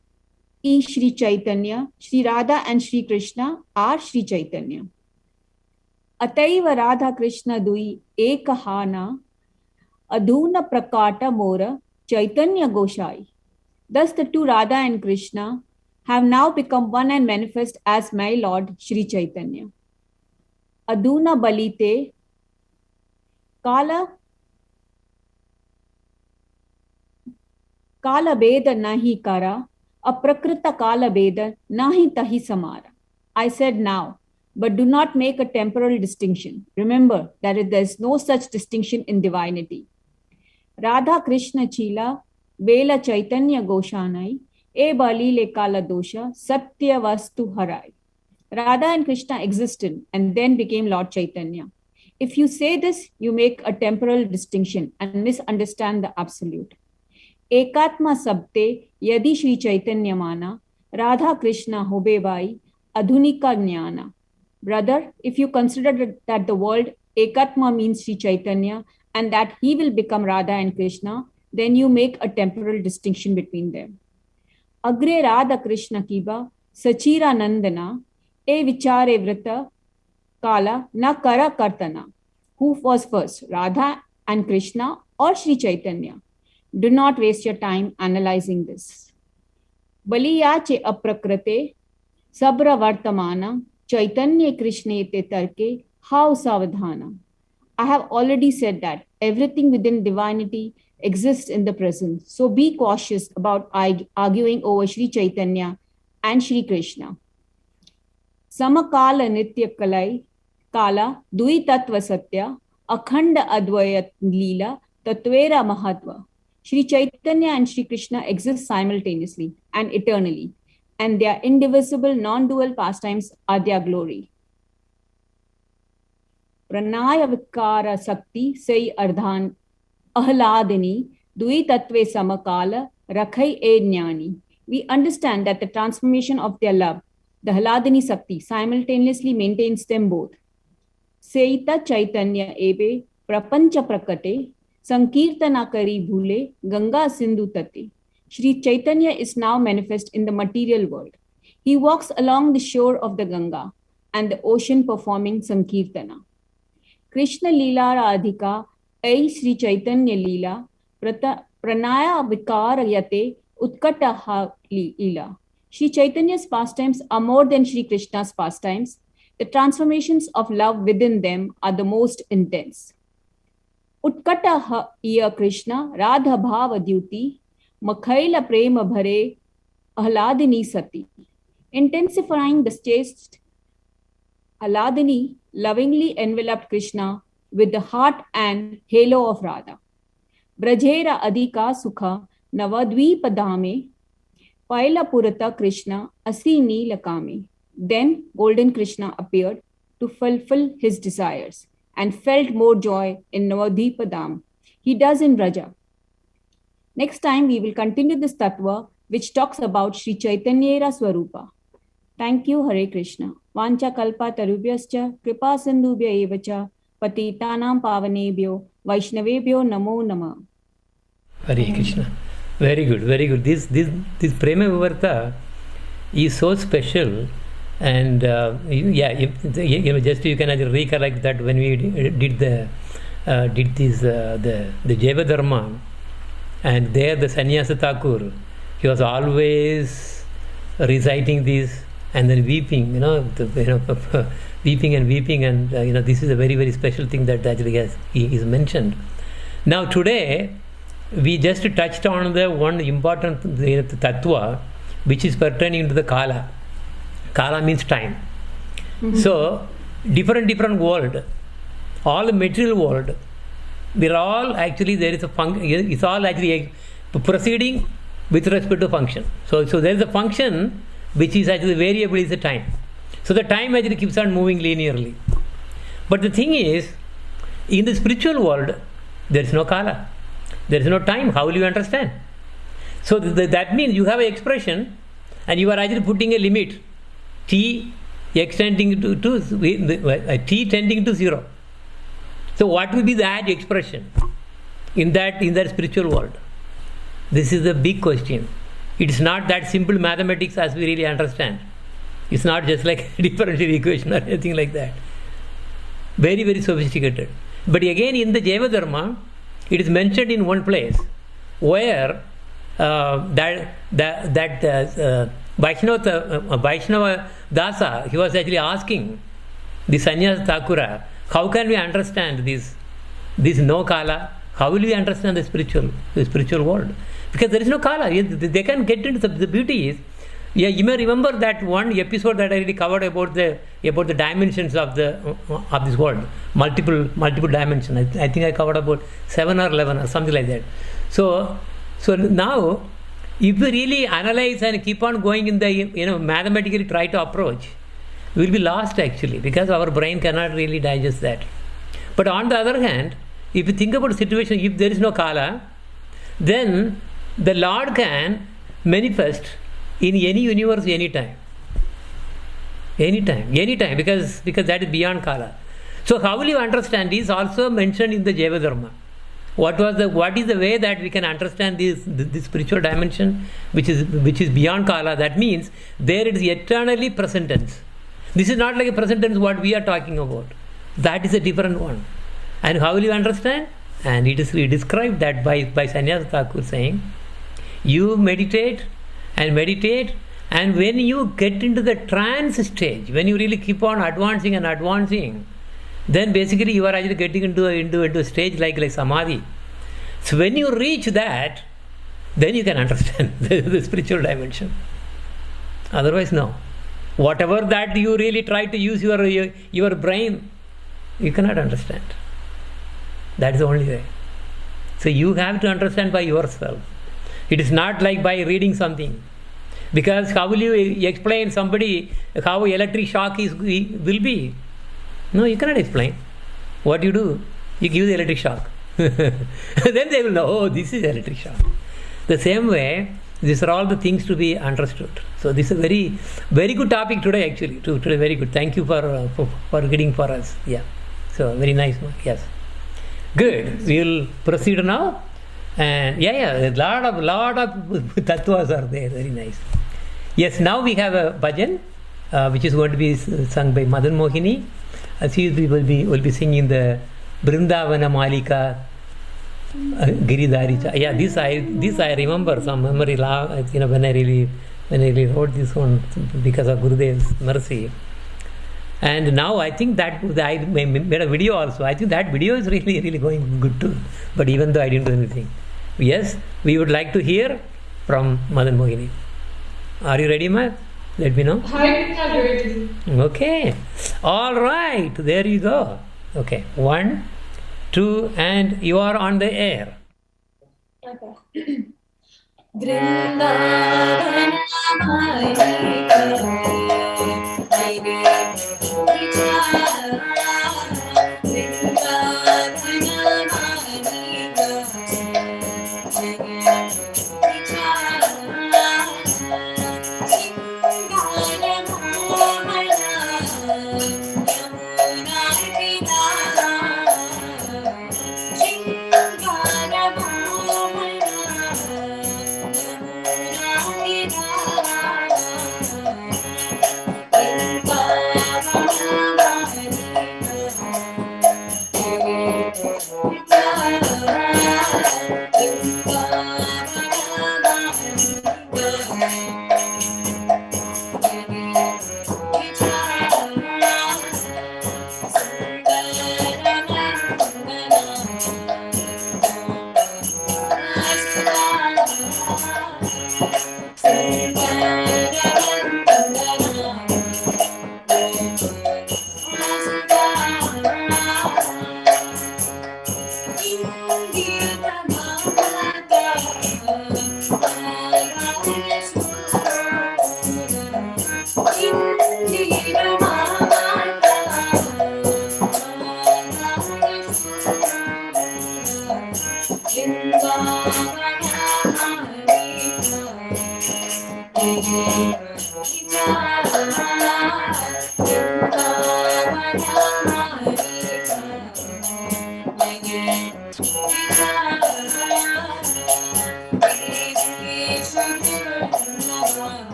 is Shri Chaitanya. Shri Radha and Shri Krishna are Shri Chaitanya. Ataiva Radha Krishna dui ekahana adhuna prakata mora Chaitanya Goshai. Thus the two Radha and Krishna have now become one and manifest as my Lord Shri Chaitanya. Aduna balite kala beda nahi kara, aprakrita kala beda nahi tahi samara. I said now, but do not make a temporal distinction. Remember that there is no such distinction in divinity. Radha Krishna Chila, Bela Chaitanya Goshanai, E Balile Kala Dosha, Satya Vastu Harai. Radha and Krishna existed and then became Lord Chaitanya. If you say this, you make a temporal distinction and misunderstand the absolute. Ekatma sabte yadi Shri Chaitanya mana, Radha Krishna hobe vai, adhunika jnana. Brother, if you consider that the word Ekatma means Shri Chaitanya and that he will become Radha and Krishna, then you make a temporal distinction between them. Agre Radha Krishna kiba, Sachira Nandana, E vichare vrita kala na kara kartana. Who was first, Radha and Krishna or Shri Chaitanya? Do not waste your time analyzing this. Baliyache aprakrate sabra vartamana Chaitanya Krishnete tarke how savadhana. I have already said that everything within divinity exists in the present. So be cautious about arguing over Shri Chaitanya and Shri Krishna. Samakala nitya kalai kala dui tattva satya akhanda advayat leela tatvera mahatva. Shri Chaitanya and Shri Krishna exist simultaneously and eternally, and their indivisible non-dual pastimes are their glory. Pranaya vikara sakti sei ardhan ahladini dui tattve samakala rakhai e jnani. We understand that the transformation of their love, the Hladini Sakti, simultaneously maintains them both. Seita Chaitanya ebe prapancha prakate sankirtana kari bhule Ganga Sindhu tate. Shri Chaitanya is now manifest in the material world. He walks along the shore of the Ganga and the ocean performing sankirtana. Krishna Leela Radhika Ai Shri Chaitanya Leela Pranaya Vikara Yate Utkata Leela. Shri Chaitanya's pastimes are more than Shri Krishna's pastimes. The transformations of love within them are the most intense. Utkata iya Krishna Radha Bhava Dyuti Makhaila Prema Bhare Ahladini Sati. Intensifying the chaste, Ahladini lovingly enveloped Krishna with the heart and halo of Radha. Brajera Adhika Sukha Navadvipadame Paila Purata Krishna Asini Lakame. Then Golden Krishna appeared to fulfill his desires and felt more joy in Navadvipadam. He does in Braja. Next time we will continue this tattva which talks about Sri Chaitanyera Swarupa. Thank you, Hare Krishna. Vancha kalpa tarubhyascha kripa sindhubhya evacha patitanam pavanebhyo vaishnavebhyo namo nama. Hare Krishna. Very good, very good. This Prema Vivarta is so special And just you can recollect that when we did the Jeva Dharma, and there the Sannyasa Thakur, he was always reciting this and then weeping, weeping and weeping, and this is a very, very special thing that actually is mentioned. Now today we just touched on the one important tattva which is pertaining to the Kala. Kala means time. So different world, all the material world, we're all actually, there is a function, it's all actually proceeding with respect to function. So there is a function which is actually variable, is the time. So the time actually keeps on moving linearly. But the thing is, in the spiritual world, there is no Kala. There is no time. How will you understand? So that means you have an expression and you are actually putting a limit, t extending to t tending to 0. So what will be that expression in that spiritual world? This is the big question. It is not that simple mathematics as we really understand. It's not just like a differential equation or anything like that. Very, very sophisticated. But again, in the Jeva Dharma, it is mentioned in one place where Vaishnava Dasa, he was actually asking the Sannyasa Thakura, how can we understand this no Kala? How will we understand the spiritual world? Because there is no Kala. They can get into the beauty is, you may remember that one episode that I really covered about the dimensions of this world, multiple dimensions. I think I covered about 7 or 11 or something like that. So now, if we really analyze and keep on going in the mathematically try to approach, we will be lost actually, because our brain cannot really digest that. But on the other hand, if you think about the situation, if there is no Kala, then the Lord can manifest in any universe anytime, because that is beyond Kala. So how will you understand this? Also mentioned in the Jeva Dharma. What is the way that we can understand this spiritual dimension which is beyond Kala? That means there it is eternally present tense. This is not like a present tense what we are talking about. That is a different one. And how will you understand? And it is described that by Sannyasa Thakur saying, you meditate, and when you get into the trance stage, when you really keep on advancing, then basically you are actually getting into a stage like samadhi. So when you reach that, then you can understand the spiritual dimension. Otherwise, no. Whatever that you really try to use your brain, you cannot understand. That is the only way. So you have to understand by yourself. It is not like by reading something. Because how will you explain somebody how electric shock will be? No, you cannot explain. What you do? You give the electric shock. Then they will know, oh, this is electric shock. The same way, these are all the things to be understood. So this is a very, very good topic today actually. Today very good. Thank you for getting for us. Yeah. So very nice one. Yes. Good. We will proceed now. And a lot of tattvas are there. Very nice. Yes, now we have a bhajan which is going to be sung by Madan Mohini. She will be singing the Brindavana Malika Giridhari. Yeah, this I remember some memory. When I really wrote this one because of Gurudev's mercy. And now I think that I made a video also. I think that video is really, really going good too. But even though I didn't do anything. Yes, we would like to hear from Madan Mohini. Are you ready, ma'am? Let me know. Okay. All right. There you go. Okay. 1, 2, and you are on the air. Okay. Vrindavana Malika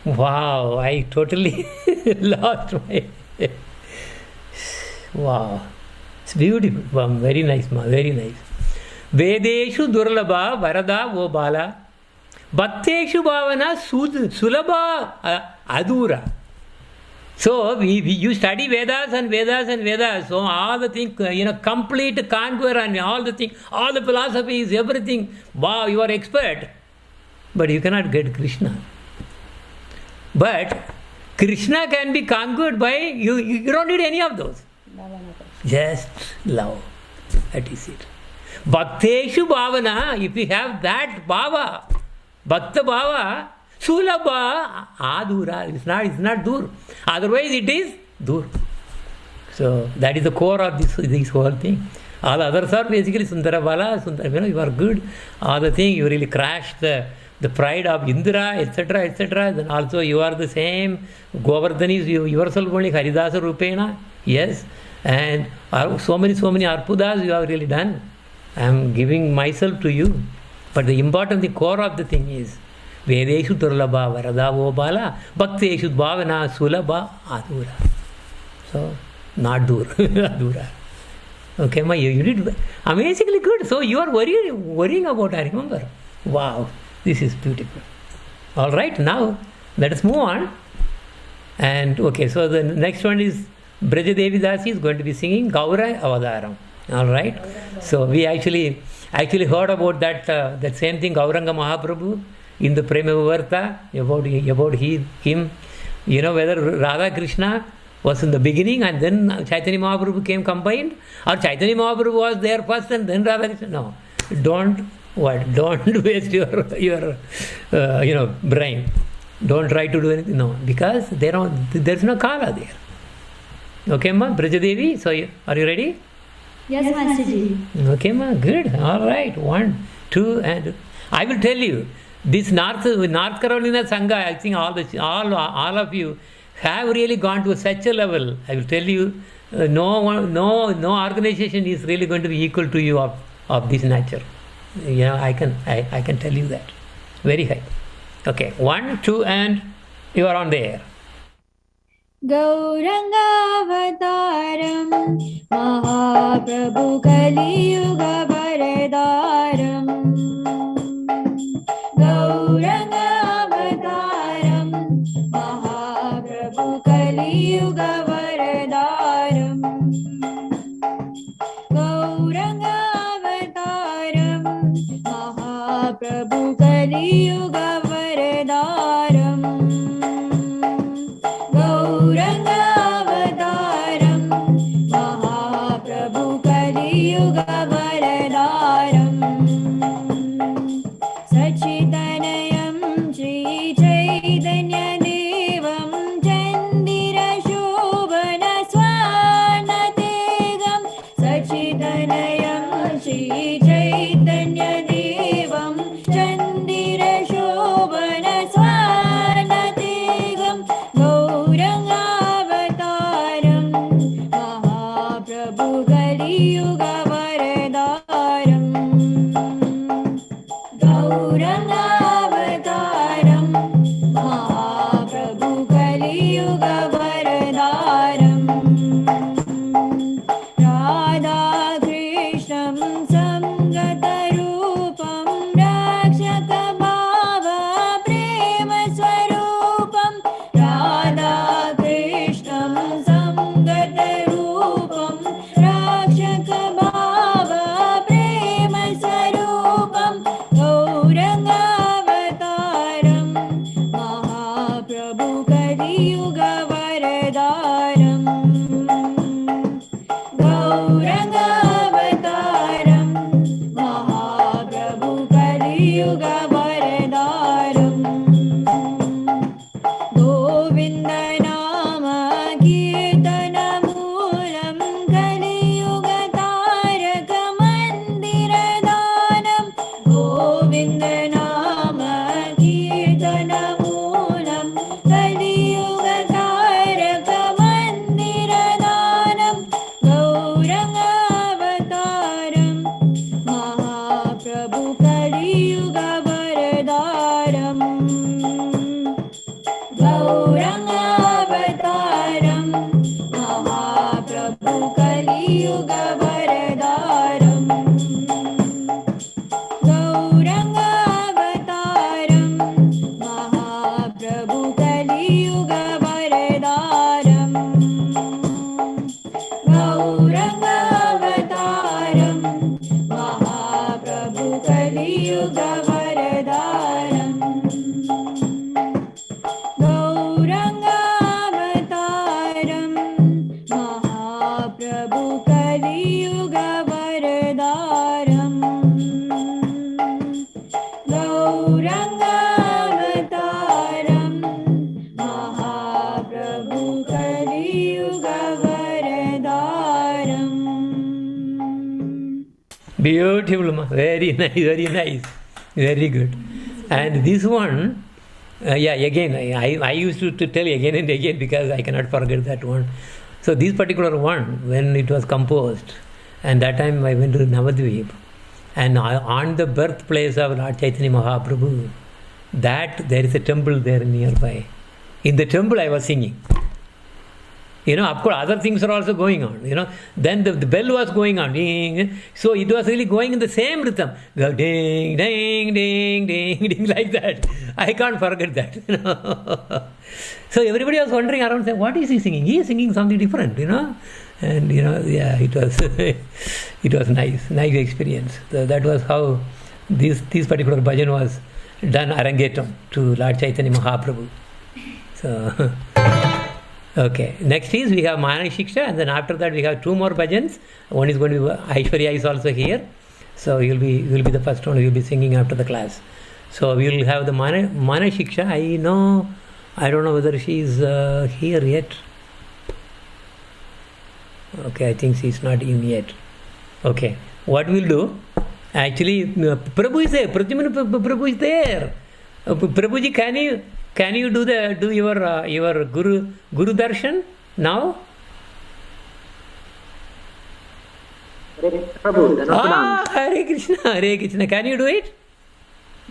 Wow, I totally lost my. Wow, it's beautiful. Wow, very nice, ma, very nice. Vedeshu durlabha varada wo bala. Bhakteshu bhavana sulabha adura. So you study Vedas and Vedas and Vedas. So all the things, complete conquer and all the things, all the philosophies, everything. Wow, you are expert. But you cannot get Krishna. But Krishna can be conquered by, you don't need any of those. Just love. That is it. Bhakteshu bhavana, if you have that bhava, bhakta bhava, sulabha adura. It's not dur. Otherwise it is dur. So that is the core of this whole thing. All others are basically Sundara Bala, you are good. All the thing, you really crash the pride of Indra, etc., etc. Then also you are the same. Govardhan is yourself only Haridasa Rupena. Yes. And so many Arpudas you have really done. I am giving myself to you. But the important, the core of the thing is Vedeshu Turlabha Varada Vobala Bhakteshu Bhavana Sulabha Adura. So, not Dur. Adura. Okay, you did amazingly good. So you are worrying about, I remember. Wow. This is beautiful. All right, now let us move on. And okay, so the next one is Braja Devi Dasi is going to be singing Gaura Avadaram. All right. So we actually heard about that same thing, Gauranga Mahaprabhu in the Prema Vivarta about him. Whether Radha Krishna was in the beginning and then Chaitanya Mahaprabhu came combined, or Chaitanya Mahaprabhu was there first and then Radha Krishna. No, don't waste your brain. Don't try to do anything. No, because there's no kala there. Okay, ma, Brajadevi. So are you ready? Yes, Masterji. Okay, ma, good. All right, 1, 2, and I will tell you. This North Carolina Sangha, I think all of you have really gone to such a level, I will tell you, no organization is really going to be equal to you of this nature. I can tell you that. Very high. Okay, 1, 2, and you are on the air. गौरङ्गावतारं Mahaprabhu कलियुगवरदारं गौरङ्गावतारं Mahaprabhu कलियुगवरदारं गौरङ्गावतारं Mahaprabhu कलियुगवरदारं गौरङ्गावतारं Mahaprabhu कलियुगवरदारं सच्चिदनयं श्रीचैतन्यदेवं चन्दिरशोभनस्वानतेगं सच्चिदनयं श्रीचैतन्यदेवं चन्दिरशोभनस्वानतेगं गौरङ्गावतारं Mahaprabhu कलियुगवरदारं गौरङ्गावतारं Mahaprabhu कलियुगवरदारं राधाकृष्णं संगतरूपं रक्षकभावप्रेमस्वरूपं राधाकृष्णं संगतरूपं रक्षकभावप्रेमस्वरूपं गौरङ्गावतारं Mahaprabhu कलियुगवरदारं गौरङ्गावतारं Mahaprabhu कलियुगवरदारं गोविन्दनाम कीर्तनमूलं कलियुगतारकमन्दिरदानं गोविन्दनाम कीर्तनमूलं कलियुगतारकमन्दिरदानं गौरङ्गावतारं Mahaprabhu कलियुगवरदारं गौरङ्गावतारं Mahaprabhu कलियुगवरदारं गौरङ्गावतारं Mahaprabhu कलियुगवरदारं गौरङ्गावतारं Mahaprabhu कलियुगवरदारं गौरङ्गावतारं Mahaprabhu कलियुगवरदारं गौरङ्गावतारं Mahaprabhu कलियुगवरदारं Beautiful, very nice, very nice, very good. And this one, again, I used to tell again and again because I cannot forget that one. So this particular one, when it was composed, and that time I went to Navadvip, and on the birthplace of Lord Chaitanya Mahaprabhu, that there is a temple there nearby. In the temple I was singing. Of course, other things are also going on. Then the bell was going on. Ding. So it was really going in the same rhythm. Go ding, ding, ding, ding, ding, like that. I can't forget that. So everybody was wondering around, saying, what is he singing? He is singing something different, And, it was it was nice experience. So that was how this particular bhajan was done arangetam to Lord Chaitanya Mahaprabhu. So... Okay, next is we have Mana Shiksha, and then after that we have 2 more bhajans. One is going to be Aishwarya is also here, so you will be the first one who will be singing after the class. So we will have the Mana Shiksha. I don't know whether she is here yet. Okay, I think she is not in yet. Okay, what we'll do? Actually, Prabhu is there. Pradyumna Prabhu is there. Prabhuji, can you do your Guru Darshan now? Hare Krishna, Hare Krishna. Can you do it?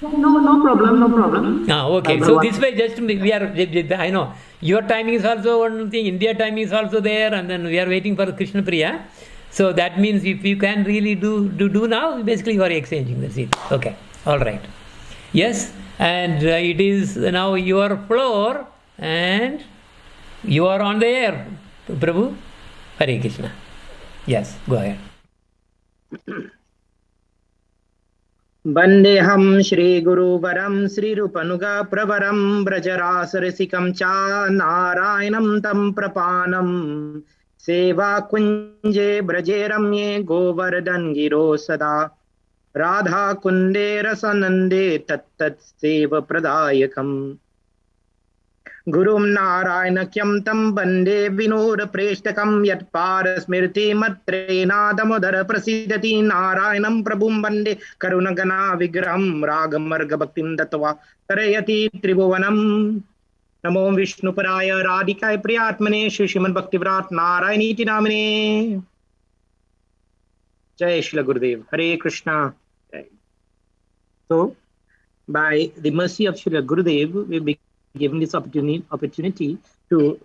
No problem, no problem. Okay. So this way, just we are. I know your timing is also one thing. India timing is also there, and then we are waiting for Krishna Priya. So that means if you can really do now, basically you are exchanging. That's it. Okay. All right. Yes, and it is now your floor, and you are on the air, Prabhu. Hare Krishna. Yes. Go ahead. Vandeham Shri Guru Varam Sri Rupanuga Pravaram Brajarasaresikam Cha Narayanam Tam Prapanam Seva Kunje Brajeramye Govardhan Giro Sada Radha Kunde Rasanande Tattat Seva Pradayakam Gurum Narayanakyam Tam Bande Vinoda Preshtakam Yat Parasmirti Matre Nadamodara Prasidati Narayanam Prabhum Bande Karunagana Vigraham Ragamarga Bhaktim Datva Tarayati Tribhuvanam Namo Vishnu Paraya Radhikai Priyatmane Shriman Bhaktivrat Narayaniti Namane Jai Shila Gurudev Hare Krishna. So, by the mercy of Shila Gurudev, we be given this opportunity to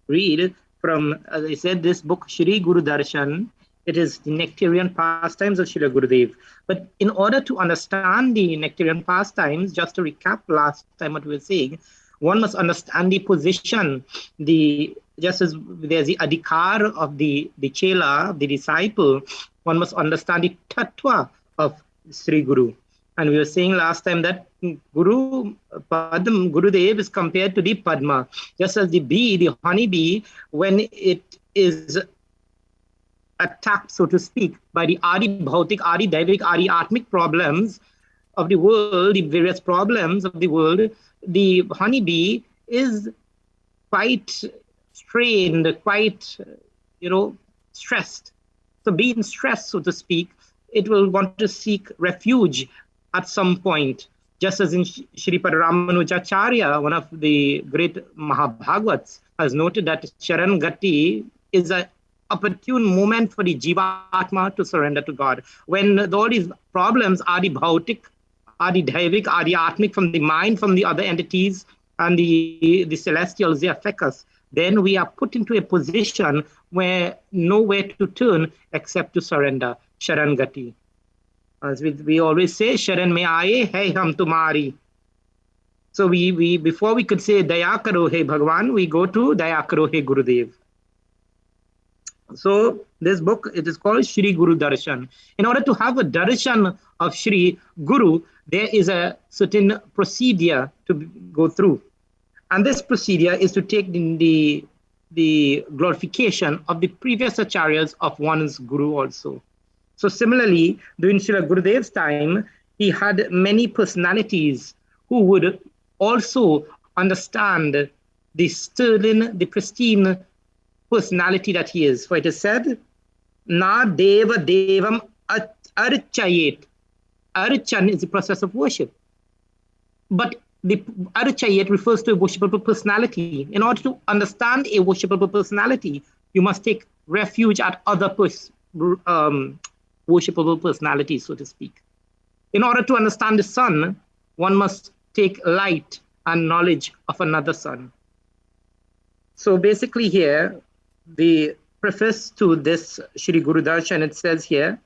read from, as I said, this book, Shri Guru Darshan. It is the nectarian pastimes of Srila Gurudev. But in order to understand the nectarian pastimes, just to recap last time what we were saying, one must understand the position, just as there's the adhikar of the chela, the disciple, one must understand the tattva of Sri Guru. And we were saying last time that Gurudev is compared to the Padma. Just as the bee, the honeybee, when it is attacked, so to speak, by the Adi Bhautik, Adi Daivik, Adi Atmic problems of the world, the various problems of the world, the honeybee is quite strained, quite, stressed. So being stressed, so to speak, it will want to seek refuge at some point, just as in Shripad Ramanujacharya, one of the great Mahabhagavats, has noted that Sharan Gati is an opportune moment for the Jivatma to surrender to God. When all these problems are the Bhautik, are the Daivik, are the Atmic from the mind, from the other entities, and the celestials, they affect us, then we are put into a position where nowhere to turn except to surrender, Sharan Gati. As we always say, Sharan mein aaye hai hum tumhari. So we before we could say Daya karo hai Bhagwan, we go to Daya karo hai Gurudev. So this book, it is called Shri Guru Darshan. In order to have a darshan of Shri Guru, there is a certain procedure to go through. And this procedure is to take the glorification of the previous acharyas of one's Guru also. So similarly, during Srila Gurudev's time, he had many personalities who would also understand the sterling, the pristine personality that he is. For it is said, Na Deva Devam Archayet. Archan is the process of worship. But the Archayet refers to a worshipable personality. In order to understand a worshipable personality, you must take refuge at other worshipable personalities, so to speak. In order to understand the sun, one must take light and knowledge of another sun. So basically here, the preface to this Shri Guru Darshan, it says here,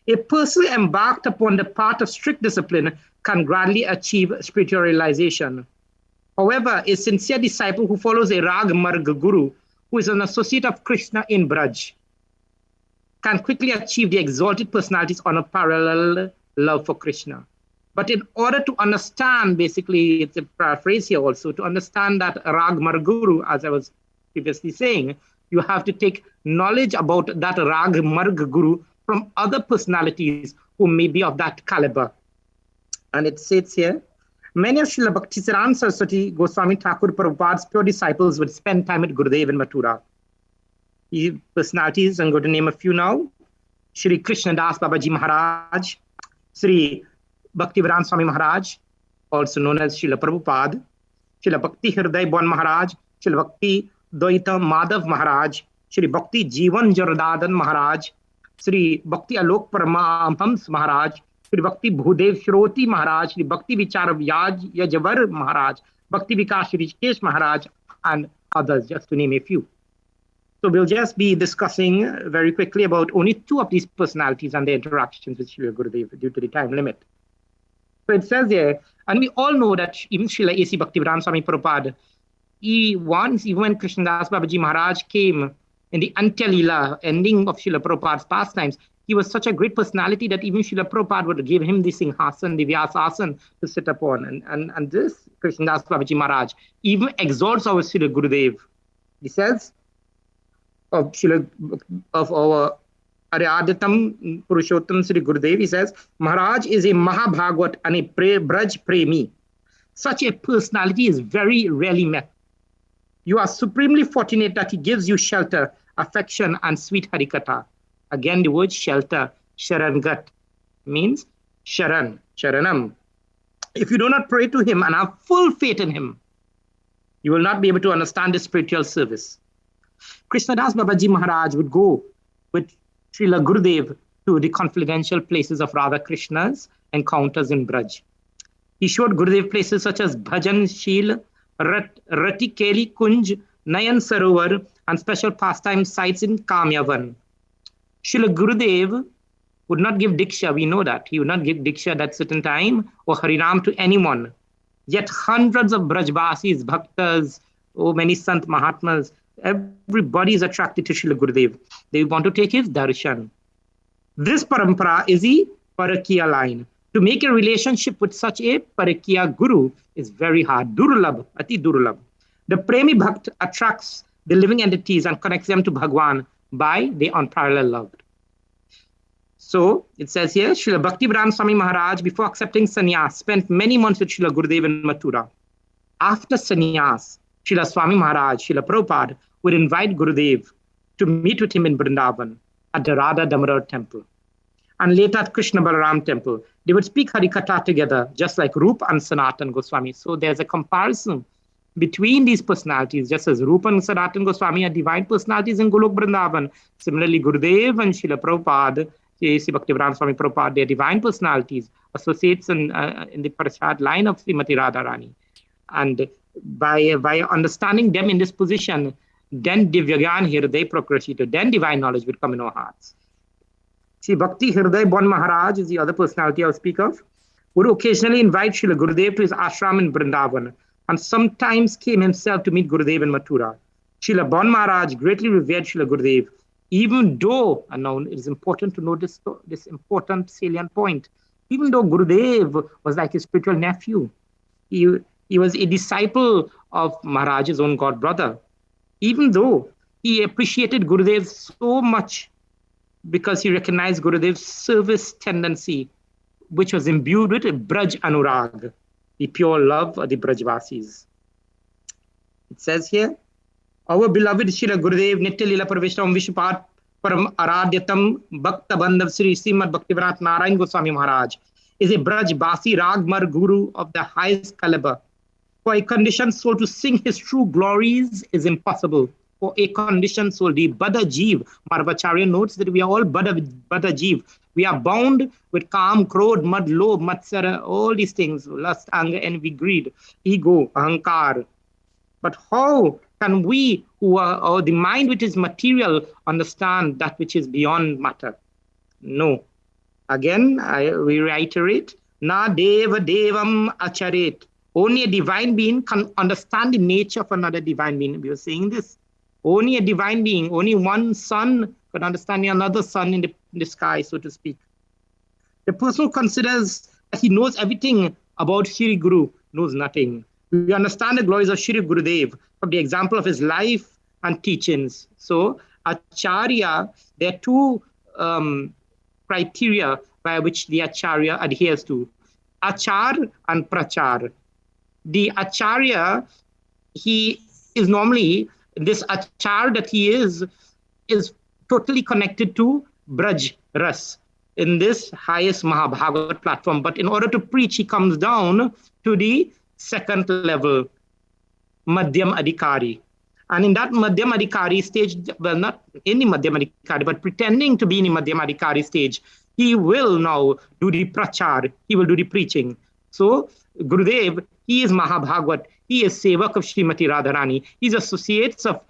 a person embarked upon the path of strict discipline can gradually achieve spiritual realization. However, a sincere disciple who follows a Rag Marg Guru, who is an associate of Krishna in Braj, can quickly achieve the exalted personality's unparalleled love for Krishna. But in order to understand, basically, it's a paraphrase here also, to understand that Rag Marg Guru, as I was previously saying, you have to take knowledge about that Rag Marg Guru from other personalities who may be of that caliber. And it says here, many of Srila Bhaktisiddhanta Saraswati Goswami Thakur Prabhupada's pure disciples would spend time at Gurudev in Mathura. Personalities, I'm going to name a few now. Shri Krishna Das Babaji Maharaj, Sri Bhaktivedanta Swami Maharaj, also known as Srila Prabhupada, Srila Bhakti Hriday Bon Maharaj, Srila Bhakti Dvaita Madhav Maharaj, Sri Bhakti Jivan Jardadan Maharaj, Sri Bhakti Alok Paramahams Maharaj, Sri Bhakti Bhudev Shroti Maharaj, Sri Bhakti Vichar Vyaj Yajavar Maharaj, Bhakti Vikas Rishikesh Maharaj, and others, just to name a few. So we'll just be discussing very quickly about only two of these personalities and their interactions with Srila Gurudev due to the time limit. So it says here, and we all know that even Srila A.C. Bhaktivedanta Swami Prabhupada, even when Krishnadas Babaji Maharaj came in the Antya-lila, ending of Srila Prabhupada's pastimes, he was such a great personality that even Srila Prabhupada would give him the Singhasan, the Vyasasan to sit upon. And this Krishnadas Babaji Maharaj even exalts our Srila Gurudev. He says of our Aryadyatam Purushottam Sri Gurudev, he says, Maharaj is a Mahabhagwat and a Braj Premi. Such a personality is very rarely met. You are supremely fortunate that he gives you shelter, affection, and sweet Harikatha. Again, the word shelter, Sharangat, means Sharan, Sharanam. If you do not pray to him and have full faith in him, you will not be able to understand the spiritual service. Krishnadas Babaji Maharaj would go with Srila Gurudev to the confidential places of Radha Krishna's encounters in Braj. He showed Gurudev places such as Bhajan Sheel, Ratikeli Kunj, Nayan Sarovar, and special pastime sites in Kamyavan. Srila Gurudev would not give Diksha, we know that. He would not give Diksha at that certain time or Harinam to anyone. Yet hundreds of Brajvasis, Bhaktas, many Sant Mahatmas, everybody is attracted to Srila Gurudev. They want to take his darshan. This parampara is the Parakiya line. To make a relationship with such a Parakiya Guru is very hard. Durlabh, Ati Durlabh. The Premi Bhakt attracts the living entities and connects them to Bhagwan by the unparalleled love. So it says here, Srila Bhaktivedanta Swami Maharaj, before accepting sannyas, spent many months with Srila Gurudev in Mathura. After sannyas, Srila Swami Maharaj, Srila Prabhupada, would invite Gurudev to meet with him in Vrindavan at the Radha Damodar temple. And later at Krishna Balaram temple, they would speak Harikatha together, just like Rupa and Sanatan Goswami. So there's a comparison between these personalities, just as Rupa and Sanatan Goswami are divine personalities in Golok Vrindavan. Similarly, Gurudev and Srila Prabhupada, Sri Bhaktivedanta Swami Prabhupada, they're divine personalities, associates in the Parashad line of Srimati Radharani. And by understanding them in this position, then Divyagyan Hriday Prakrashita, then divine knowledge will come in our hearts. Sri Bhakti Hriday Bon Maharaj is the other personality I'll speak of, would occasionally invite Srila Gurudev to his ashram in Vrindavan, and sometimes came himself to meet Gurudev in Mathura. Srila Bon Maharaj greatly revered Srila Gurudev, even though, and now it is important to note this important salient point, even though Gurudev was like his spiritual nephew, he was a disciple of Maharaj's own god brother. Even though he appreciated Gurudev so much because he recognized Gurudev's service tendency, which was imbued with a Braj Anurag, the pure love of the Brajvasis. It says here, our beloved Srila Gurudev Nitya Lila Parvishtam Vishpat Param Aradyatam Bhakta Bandhav Sri Srimad Bhaktivedanta Narayan Goswami Maharaj is a Brajvasi Ragmar Guru of the highest caliber. For a conditioned soul to sing his true glories is impossible. For a conditioned soul, the Bada Jeev, Madhvacharya notes that we are all Bada Jeev. We are bound with Kam, Krodh, Mad, Lobh, Matsara, all these things, lust, anger, envy, greed, ego, ahankar. But how can we, who are, or the mind which is material, understand that which is beyond matter? No. Again, we reiterate, Na Deva Devam Acharet. Only a divine being can understand the nature of another divine being. We were saying this. Only a divine being, only one sun can understand another sun in the sky, so to speak. The person who considers that he knows everything about Shri Guru knows nothing. We understand the glories of Shri Gurudev from the example of his life and teachings. So, Acharya, there are two criteria by which the Acharya adheres to. Achar and Prachar. The Acharya, he is normally, this Achar that he is totally connected to Braj Ras in this highest Mahabhagavat platform. But in order to preach, he comes down to the second level, Madhyam Adhikari. And in that Madhyam Adhikari stage, well, not any Madhyam Adhikari, but pretending to be in the Madhyam Adhikari stage, he will now do the prachar, he will do the preaching. So Gurudev, he is Mahabhagwat, he is Sevak of Srimati Radharani, he's associates of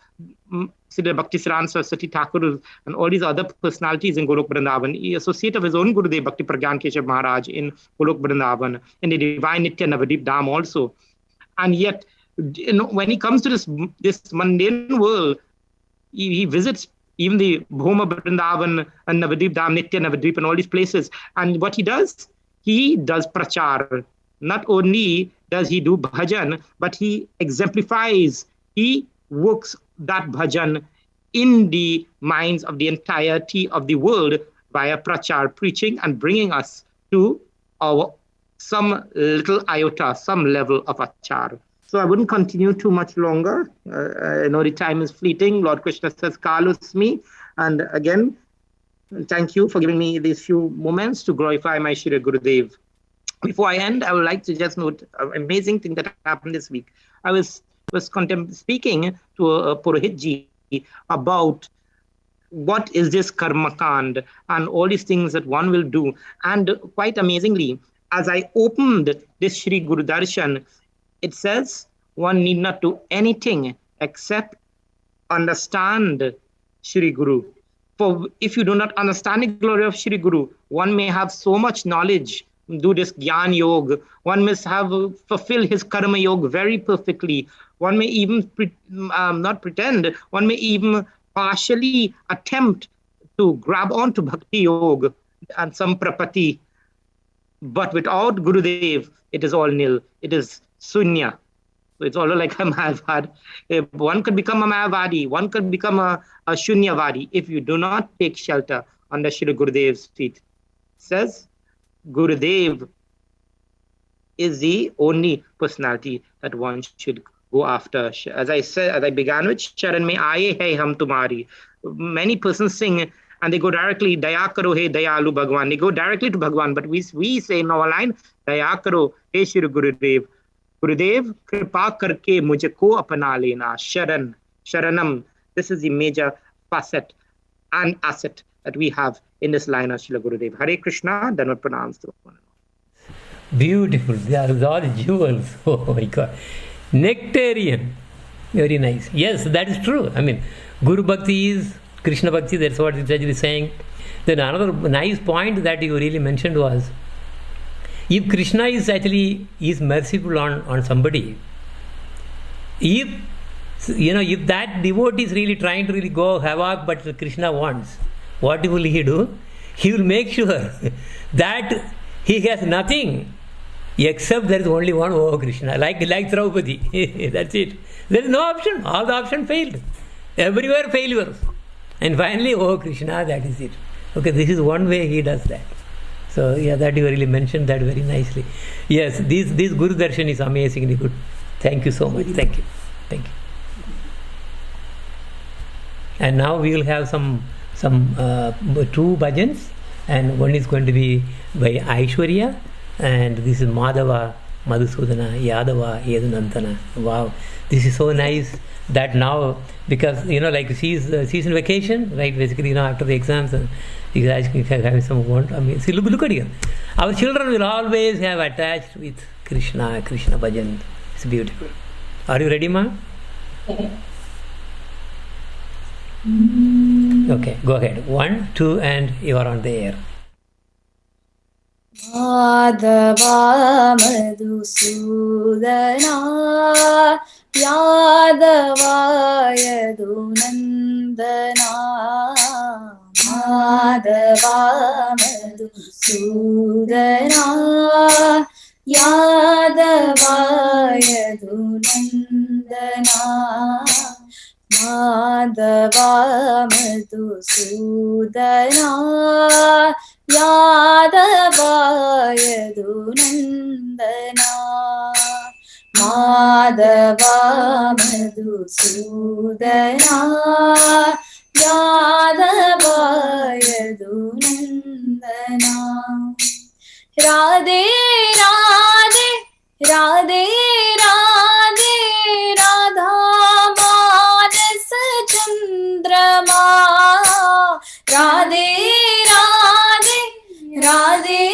Siddha Bhaktisarana Saraswati Thakur and all these other personalities in Golok Vrindavan. He is associate of his own Gurudev Bhakti Pragyan Keshav Maharaj in Golok Vrindavan, in the divine Nitya Navadip Dham also. And yet, when he comes to this mundane world, he visits even the Bhoma Vrindavan and Navadip Dham, Nitya Navadip and all these places. And what he does prachar. Not only does he do bhajan, but he exemplifies, he works that bhajan in the minds of the entirety of the world via prachar, preaching and bringing us to some little iota, some level of achar. So I wouldn't continue too much longer. I know the time is fleeting. Lord Krishna says, Kalus me. And again, thank you for giving me these few moments to glorify my Shri Gurudev. Before I end, I would like to just note an amazing thing that happened this week. I was speaking to a Purohit ji about what is this karma kand and all these things that one will do. And quite amazingly, as I opened this Shri Guru Darshan, it says one need not do anything except understand Shri Guru. For if you do not understand the glory of Shri Guru, one may have so much knowledge, do this Gyan Yoga, one must have fulfill his Karma Yoga very perfectly. One may even not pretend, one may even partially attempt to grab onto Bhakti Yoga and some prapati. But without Gurudev, it is all nil. It is sunya. So it's all like a Mayavad. One could become a Mayavadi, one could become a Shunyavadi if you do not take shelter under Shri Gurudev's feet. It says, Gurudev is the only personality that one should go after. As I said, as I began with, Sharan mein aaye hai hum tumhari. Many persons sing and they go directly, Daya karo he Dayalu Bhagwan. They go directly to Bhagwan, but we say in our line, Daya karo he Shri Gurudev. Gurudev, kripa karke mujhko apna lena. Sharanam. This is the major facet and asset that we have in this line of Srila Gurudev. Hare Krishna, Dhanvat Pranams to one. Beautiful. They are all jewels. Oh my God. Nectarian. Very nice. Yes, that is true. I mean, Guru Bhakti is Krishna Bhakti. That's what Vijay is saying. Then another nice point that you really mentioned was, if Krishna is actually merciful on somebody, if that devotee is really trying to really go havoc, but Krishna wants, what will he do? He will make sure that he has nothing except there is only one Oh Krishna, like Draupadi. That's it. There is no option. All the options failed. Everywhere failures. And finally, Oh Krishna, that is it. Okay, this is one way he does that. So yeah, that you really mentioned that very nicely. Yes, this Guru Darshan is amazingly good. Thank you so much. Thank you. And now we will have some 2 bhajans, and one is going to be by Aishwarya, and this is Madhava, Madhusudana, Yadava, Yadunantana. Wow, this is so nice that now, because like she's in vacation, right? Basically, after the exams, she's asking having some want. I mean, see, look at here. Our children will always have attached with Krishna bhajan. It's beautiful. Are you ready, ma? Okay, go ahead. 1, 2, and you are on the air. Madhava Madhusudana Yadava Yadunandana Madhava Madhusudana Yadava Yadunandana Madhava Madhusudana Yadava Yadunandana Madhava Madhusudana Yadava Yadunandana Radhe Radhe Radhe Radhe Radhe चंद्रमा राधे राधे राधे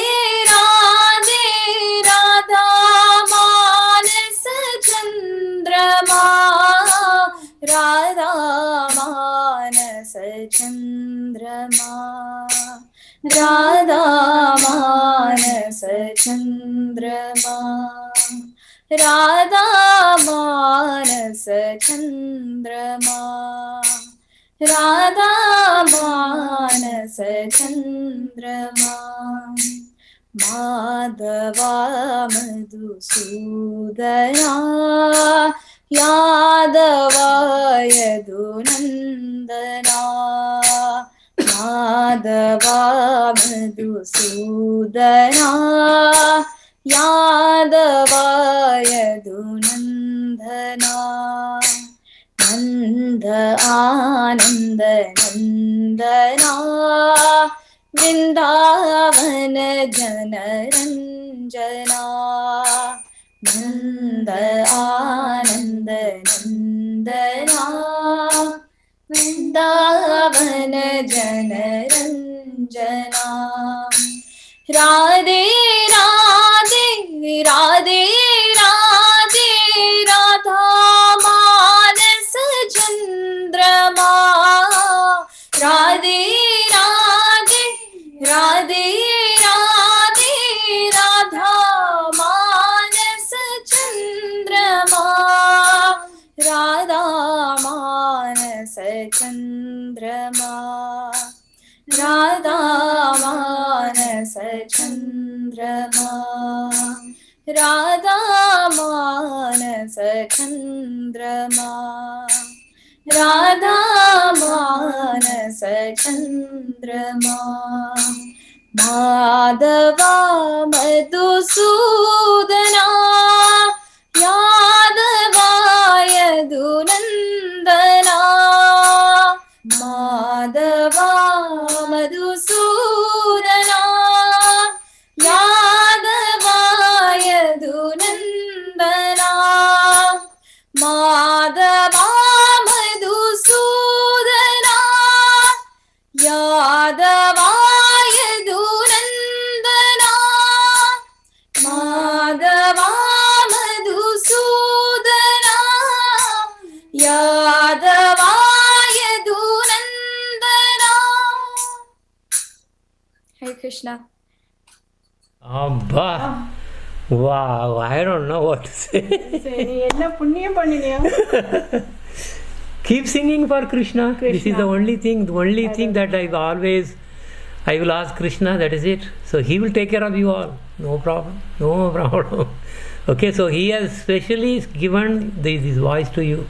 राधे राधा मानस चंद्रमा राधा मानस चंद्रमा राधा मानस चंद्रमा राधा मानस चंद्रमा राधा मानस चंद्रमा माधवा मधुसूदना यादवा यदुनन्दना माधवा मधुसूदना यादवा यदुनन्दना नन्द आनन्द नन्दना वृन्दावन जनरञ्जना नन्द आनन्द नन्दना वृन्दावन जनरञ्जना राधे राधे राधे राधे राधा मानस चंद्रमा राधे राधे राधे राधे राधा मानस चंद्रमा राधा मानस चंद्रमा राधा मानस चंद्रमा राधा मानस चंद्रमा राधा मानस चंद्रमा माधवा मधुसूदना यादवा यदुनन्दना माधवा मधुसूदना यादवा यदुनन्दना माधवा मधुसूदना यादवा यदुनन्दना माधवा मधुसूदना यादवा Yadunandana Hare Krishna. Abba. Wow, I don't know what to say. Keep singing for Krishna. This is the only thing that I will ask Krishna, that is it. So he will take care of you all. No problem. No problem. Okay, so he has specially given this voice to you.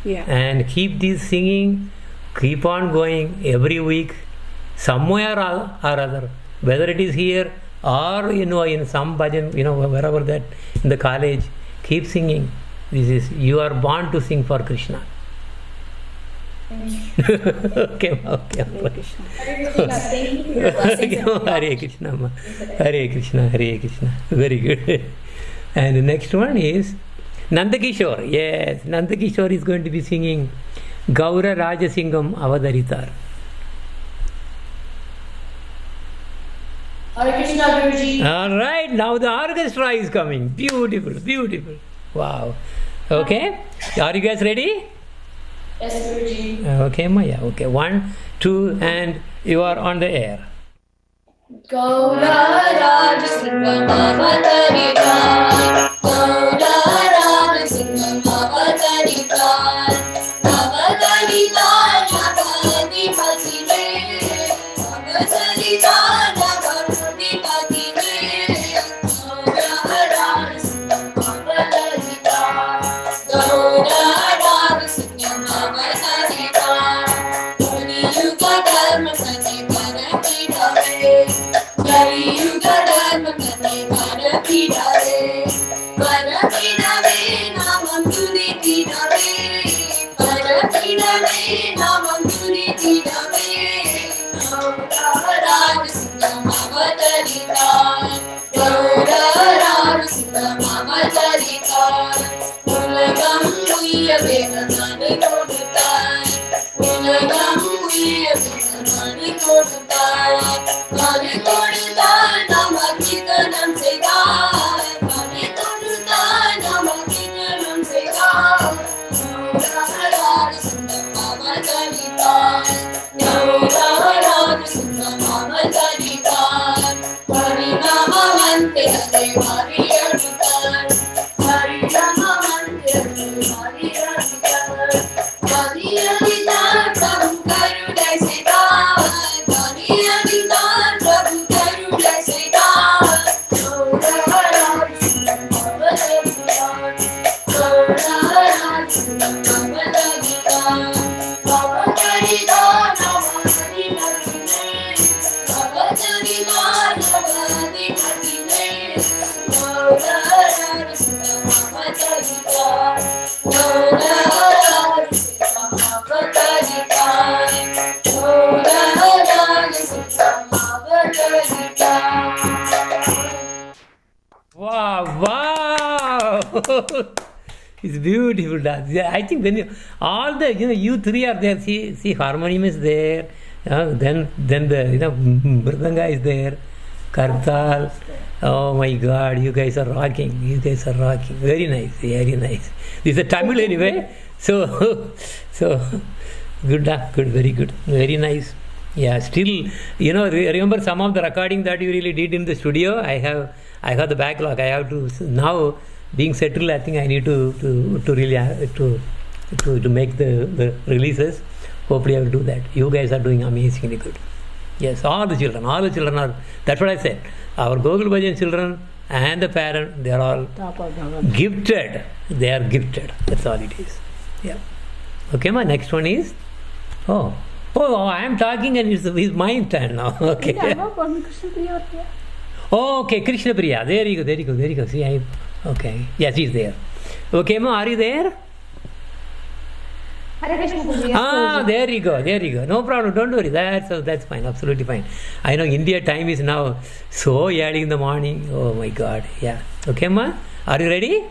Yeah. And keep this singing, keep on going every week, somewhere or other, whether it is here or in some bhajan, wherever that, in the college, keep singing. You are born to sing for Krishna. Okay. Hare Krishna. Thank you for your blessings. Hare Krishna. Hare Krishna. Hare Krishna. Very good. And the next one is Nandakishore. Yes, Nandakishore is going to be singing Gaura Rajasingam Avadaritar. Hare Krishna, Guruji. All right, now the orchestra is coming. Beautiful. Wow. Okay, are you guys ready? Yes, Guruji. Okay, Maya. Okay, 1, 2, and you are on the air. Gaura Rajasingam Avadaritar, Gaura Rajasingam Avadaritar, Avadaritar Jagadipati Re, Avadaritar Jagadipati Re, Gaura Rajasingam Avadaritar, Gaura Rajasingam Avadaritar, Kali Yuga Dharma Sanjivana Pidare, Kali Yuga Dharma Sanjivana Pidare, Parapidare Namam Turi Pidare, Parapidare Namam Turi Pidare, Gaura Rajasingam Avadaritar, Gaura Rajasingam Avadaritar, Ulagam Uya Vedanani Kodutai, Ulagam mani todutar, mani todutar, namakithanam segar, mani todutar, namakithanam segar. Gaurahara Sundar Mama Dalita, Gaurahara Sundar Mama Dalita, Harinama Mantra Devari Adutar, Harinama Mantra Devari Adutar, Hari Adutar Prabhu Karunai Siddhar, Hari Adutar Prabhu Karunai Siddhar, Gaurahara Sundar Mama Dalita, Gaurahara Sundar Mama Dalita, Mama Dalita Namadi Madine, Mama Dalita Namadi Madine, Gaurahara Sundar Mama Dalita, Gaurahara Sundar Mama Dalita, Gaurahara Sundar Mama Dalita. Wow, wow! It's beautiful dance. Yeah, I think when you, all the, you three are there. See, harmonium is there. Then the, mridanga is there. Kartal. Oh my God, you guys are rocking. You guys are rocking. Very nice, very nice. This is a Tamil anyway. So good, good, very good, very nice. Yeah, still, remember some of the recording that you really did in the studio. I have the backlog. I have to now being settled. I think I need to really to make the releases. Hopefully, I will do that. You guys are doing amazingly good. Yes, all the children are. That's what I said. Our Gokul Bhajan children and the parents, they are all gifted. They are gifted. That's all it is. Yeah. Okay, my next one is. Oh, I am talking and it's my turn now. Okay. Oh, okay, Krishna Priya. There you go. See, okay. Yes, he's there. Okay, ma, are you there? There you go. No problem. Don't worry. That's fine. Absolutely fine. I know India time is now so early in the morning. Oh my God. Yeah. Okay, ma. Are you ready?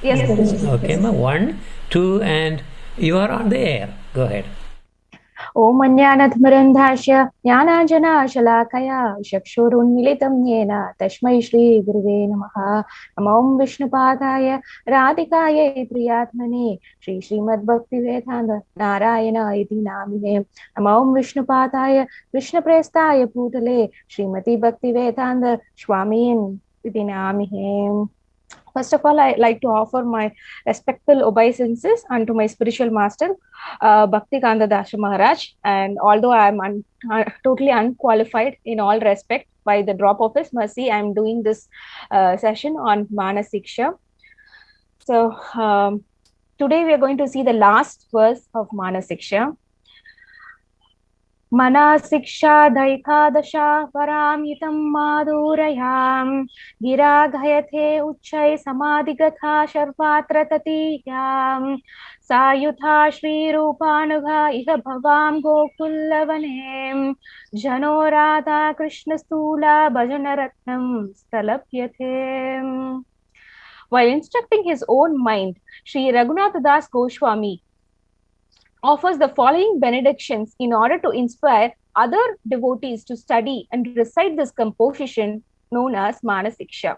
Yes. Okay, ma. 1, 2, and you are on the air. Go ahead. Om Manyanathmarandhasya Jnananjana Shalakaya Chakshurunmilitam Yena Tashmai Shri Guruve Namaha Namam Vishnupadaya Radhikaya Priyatmane Shri Srimad Bhaktivedanta Narayana Iti Namine Namam Vishnupadaya Krishna Prestaya Putale Srimati Bhaktivedanta Swamiin Iti Namine. First of all, I like to offer my respectful obeisances unto my spiritual master, Bhakti Kanda Dasha Maharaj. And although I am totally unqualified in all respect, by the drop of his mercy, I am doing this session on Manasiksha. So today we are going to see the last verse of Manasiksha. Manasiksha daikadasha paramitam madurayam giragayate uchai samadhigatha sharpatra tatiyam sayutha shri rupanugha iha bhavam gokullavanem jano radha krishna stula bhajanaratnam stalapyate. While instructing his own mind, Sri Raghunath Das Goswami offers the following benedictions in order to inspire other devotees to study and recite this composition known as Manasiksha.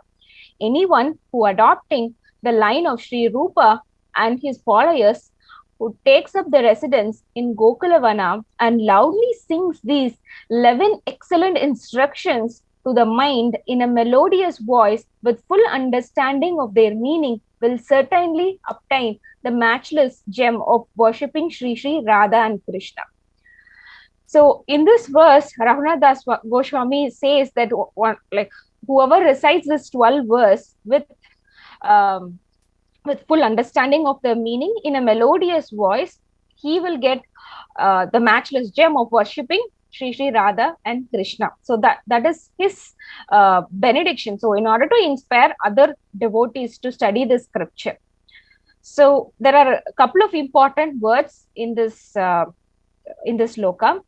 Anyone who adopting the line of Sri Rupa and his followers who takes up the residence in Gokulavana and loudly sings these 11 excellent instructions to the mind in a melodious voice with full understanding of their meaning will certainly obtain the matchless gem of worshipping Sri Radha and Krishna. So in this verse, Raghunath Das Goswami says that whoever recites this 12 verse with full understanding of the meaning in a melodious voice, he will get the matchless gem of worshipping Sri Radha and Krishna. So that is his benediction. So in order to inspire other devotees to study this scripture. So there are a couple of important words in this loka.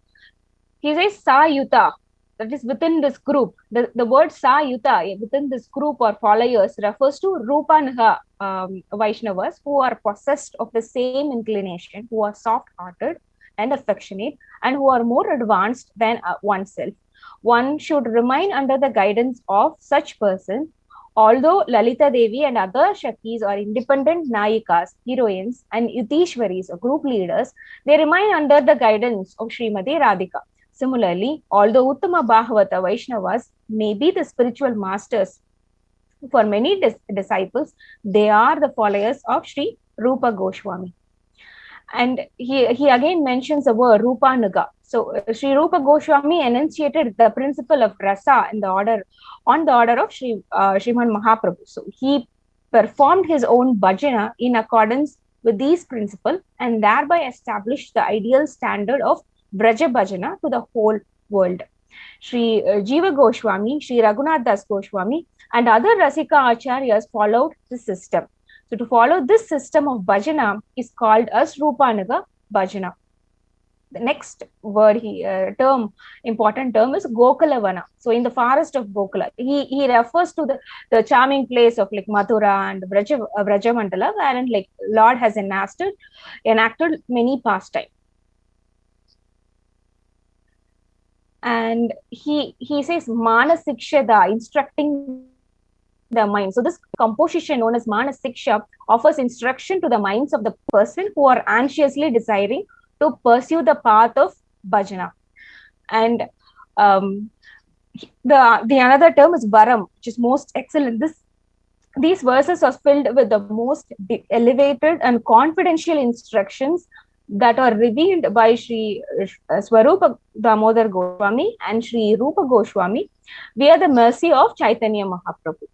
He says Sayuta, that is within this group. The word Sayuta within this group or followers refers to Rupanha Vaishnavas who are possessed of the same inclination, who are soft-hearted, and affectionate, and who are more advanced than oneself. One should remain under the guidance of such persons. Although Lalita Devi and other Shaktis are independent Nayikas, heroines, and Yutishwaris, or group leaders, they remain under the guidance of Srimati Radhika. Similarly, although Uttama Bhagavata Vaishnavas may be the spiritual masters for many disciples, they are the followers of Sri Rupa Goswami. And he again mentions the word Rupanuga. So Sri Rupa Goswami enunciated the principle of rasa in the order of Sriman Mahaprabhu. So he performed his own bhajana in accordance with these principles and thereby established the ideal standard of Braja Bhajana to the whole world. Sri Jiva Goswami, Sri Raghunath Das Goswami, and other Rasika Acharyas followed this system. So to follow this system of bhajana is called as Rupanuga Bhajana. The next word important term is Gokulavana. So in the forest of Gokula, he refers to the charming place of like Mathura and Braja Mandala, wherein like Lord has enacted many pastimes. And he says Manasikshada, instructing the mind. So this composition known as Manasiksha offers instruction to the minds of the person who are anxiously desiring to pursue the path of bhajana. And the another term is Varam, which is most excellent. These verses are filled with the most elevated and confidential instructions that are revealed by Sri Swarupa Damodar Goswami and Sri Rupa Goswami via the mercy of Chaitanya Mahaprabhu.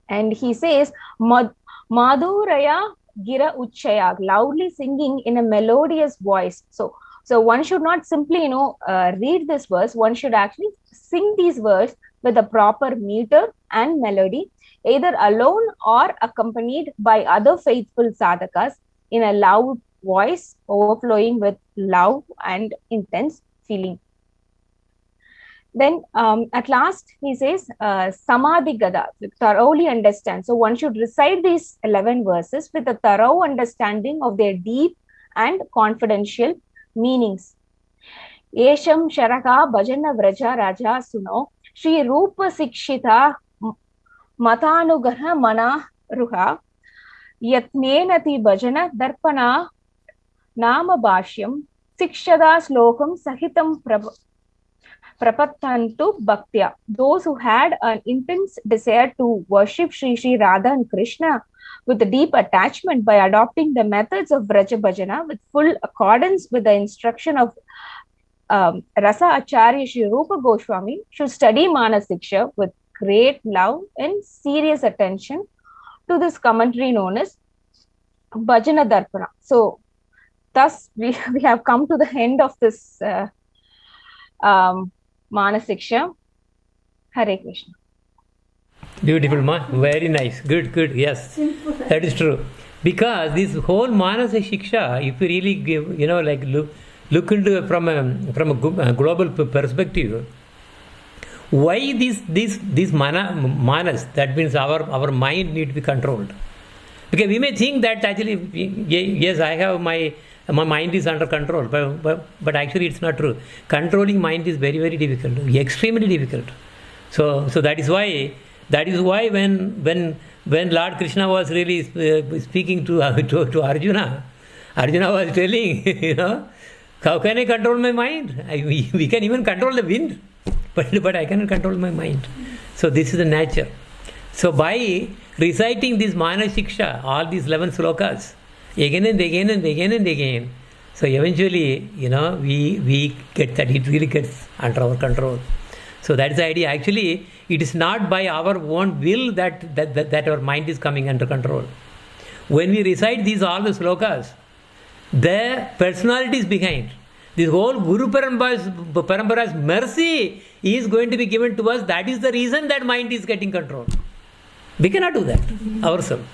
And he says, Madhuraya Gira Uchaya, loudly singing in a melodious voice. So one should not simply, read this verse. One should actually sing these words with a proper meter and melody, either alone or accompanied by other faithful sadhakas in a loud voice overflowing with love and intense feeling. Then at last he says Samadhi Gada, thoroughly understand. So one should recite these 11 verses with a thorough understanding of their deep and confidential meanings. Esham Sharaka Bhajana Vraja Raja Suno Shri Rupa Sikshita Matanugaha Mana Ruha Yatnenati Bhajana Darpana Nama Bhashyam Sikshada Slokam Sahitam Prapattantu Bhaktya. Those who had an intense desire to worship Sri Radha and Krishna with a deep attachment by adopting the methods of Braja Bhajana with full accordance with the instruction of Rasa Acharya Sri Rupa Goswami should study Manasiksha with great love and serious attention to this commentary known as Bhajana Darpana. So thus we have come to the end of this Manasiksha. Hare Krishna. Beautiful, ma. Very nice. Good. Yes, that is true. Because this whole Manasiksha, if you really give, look into it from a global perspective, why this manas? That means our mind need to be controlled. Because we may think that actually, yes, I have my mind is under control, but actually it's not true. Controlling mind is very, very difficult, extremely difficult. So that is why when Lord Krishna was really speaking to Arjuna was telling, how can I control my mind? We can even control the wind, but I cannot control my mind. So this is the nature. So by reciting this Manasiksha, all these 11 slokas, again and again and again and again, so eventually, we get that it really gets under our control. So that is the idea. Actually, it is not by our own will that our mind is coming under control. When we recite all the slokas, the personality is behind. This whole Guru Parampara's mercy is going to be given to us. That is the reason that mind is getting control. We cannot do that ourselves.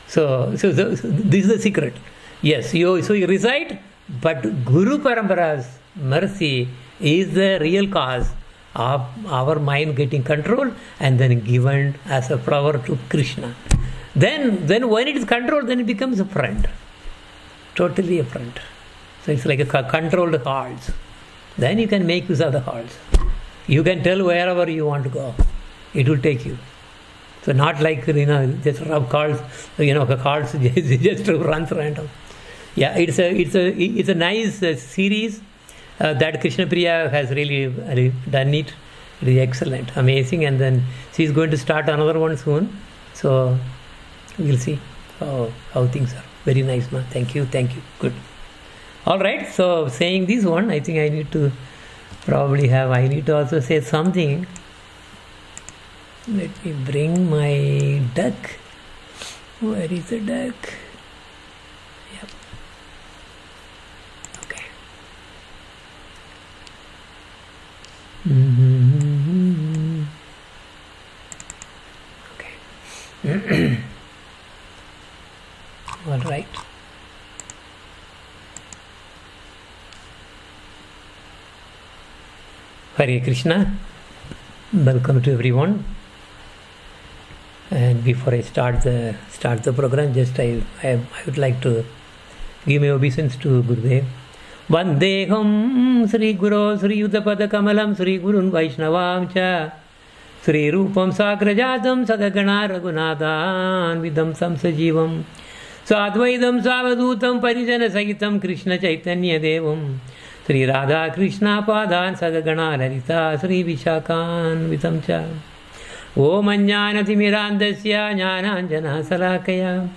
So this is the secret. Yes, you recite, but Guru Parampara's mercy is the real cause of our mind getting control and then given as a flower to Krishna. Then when it is controlled, then it becomes a friend. Totally a friend. So it's like a controlled halts. Then you can make use of the halts. You can tell wherever you want to go. It will take you. So not like, just rub cards, cards just runs random. Yeah, it's a nice series that Krishna Priya has really done it. It is excellent, amazing, and then she's going to start another one soon. So we'll see how things are. Very nice, ma. Thank you. Good. All right. So saying this one, I think I need to also say something. Let me bring my duck. Where is the duck? Yep. Okay. Okay. All right. Hare Krishna. Welcome to everyone. And before I start the program, just I would like to give my obeisance to Gurudev. Vandeham Sri Guru Sri Yudapada Kamalam Sri Gurun Vaishnavam Cha Sri Rupam Sagrajatam Sadagana Raghunathan Vidam Samsajivam Sadvaidam Savadutam Parijana Sagitam Krishna Chaitanya Devam Sri Radha Krishna Padan Sadagana Lalita Sri Vishakan Vidam Cha Om Ajnanatimirandasya Jnananjana Salakaya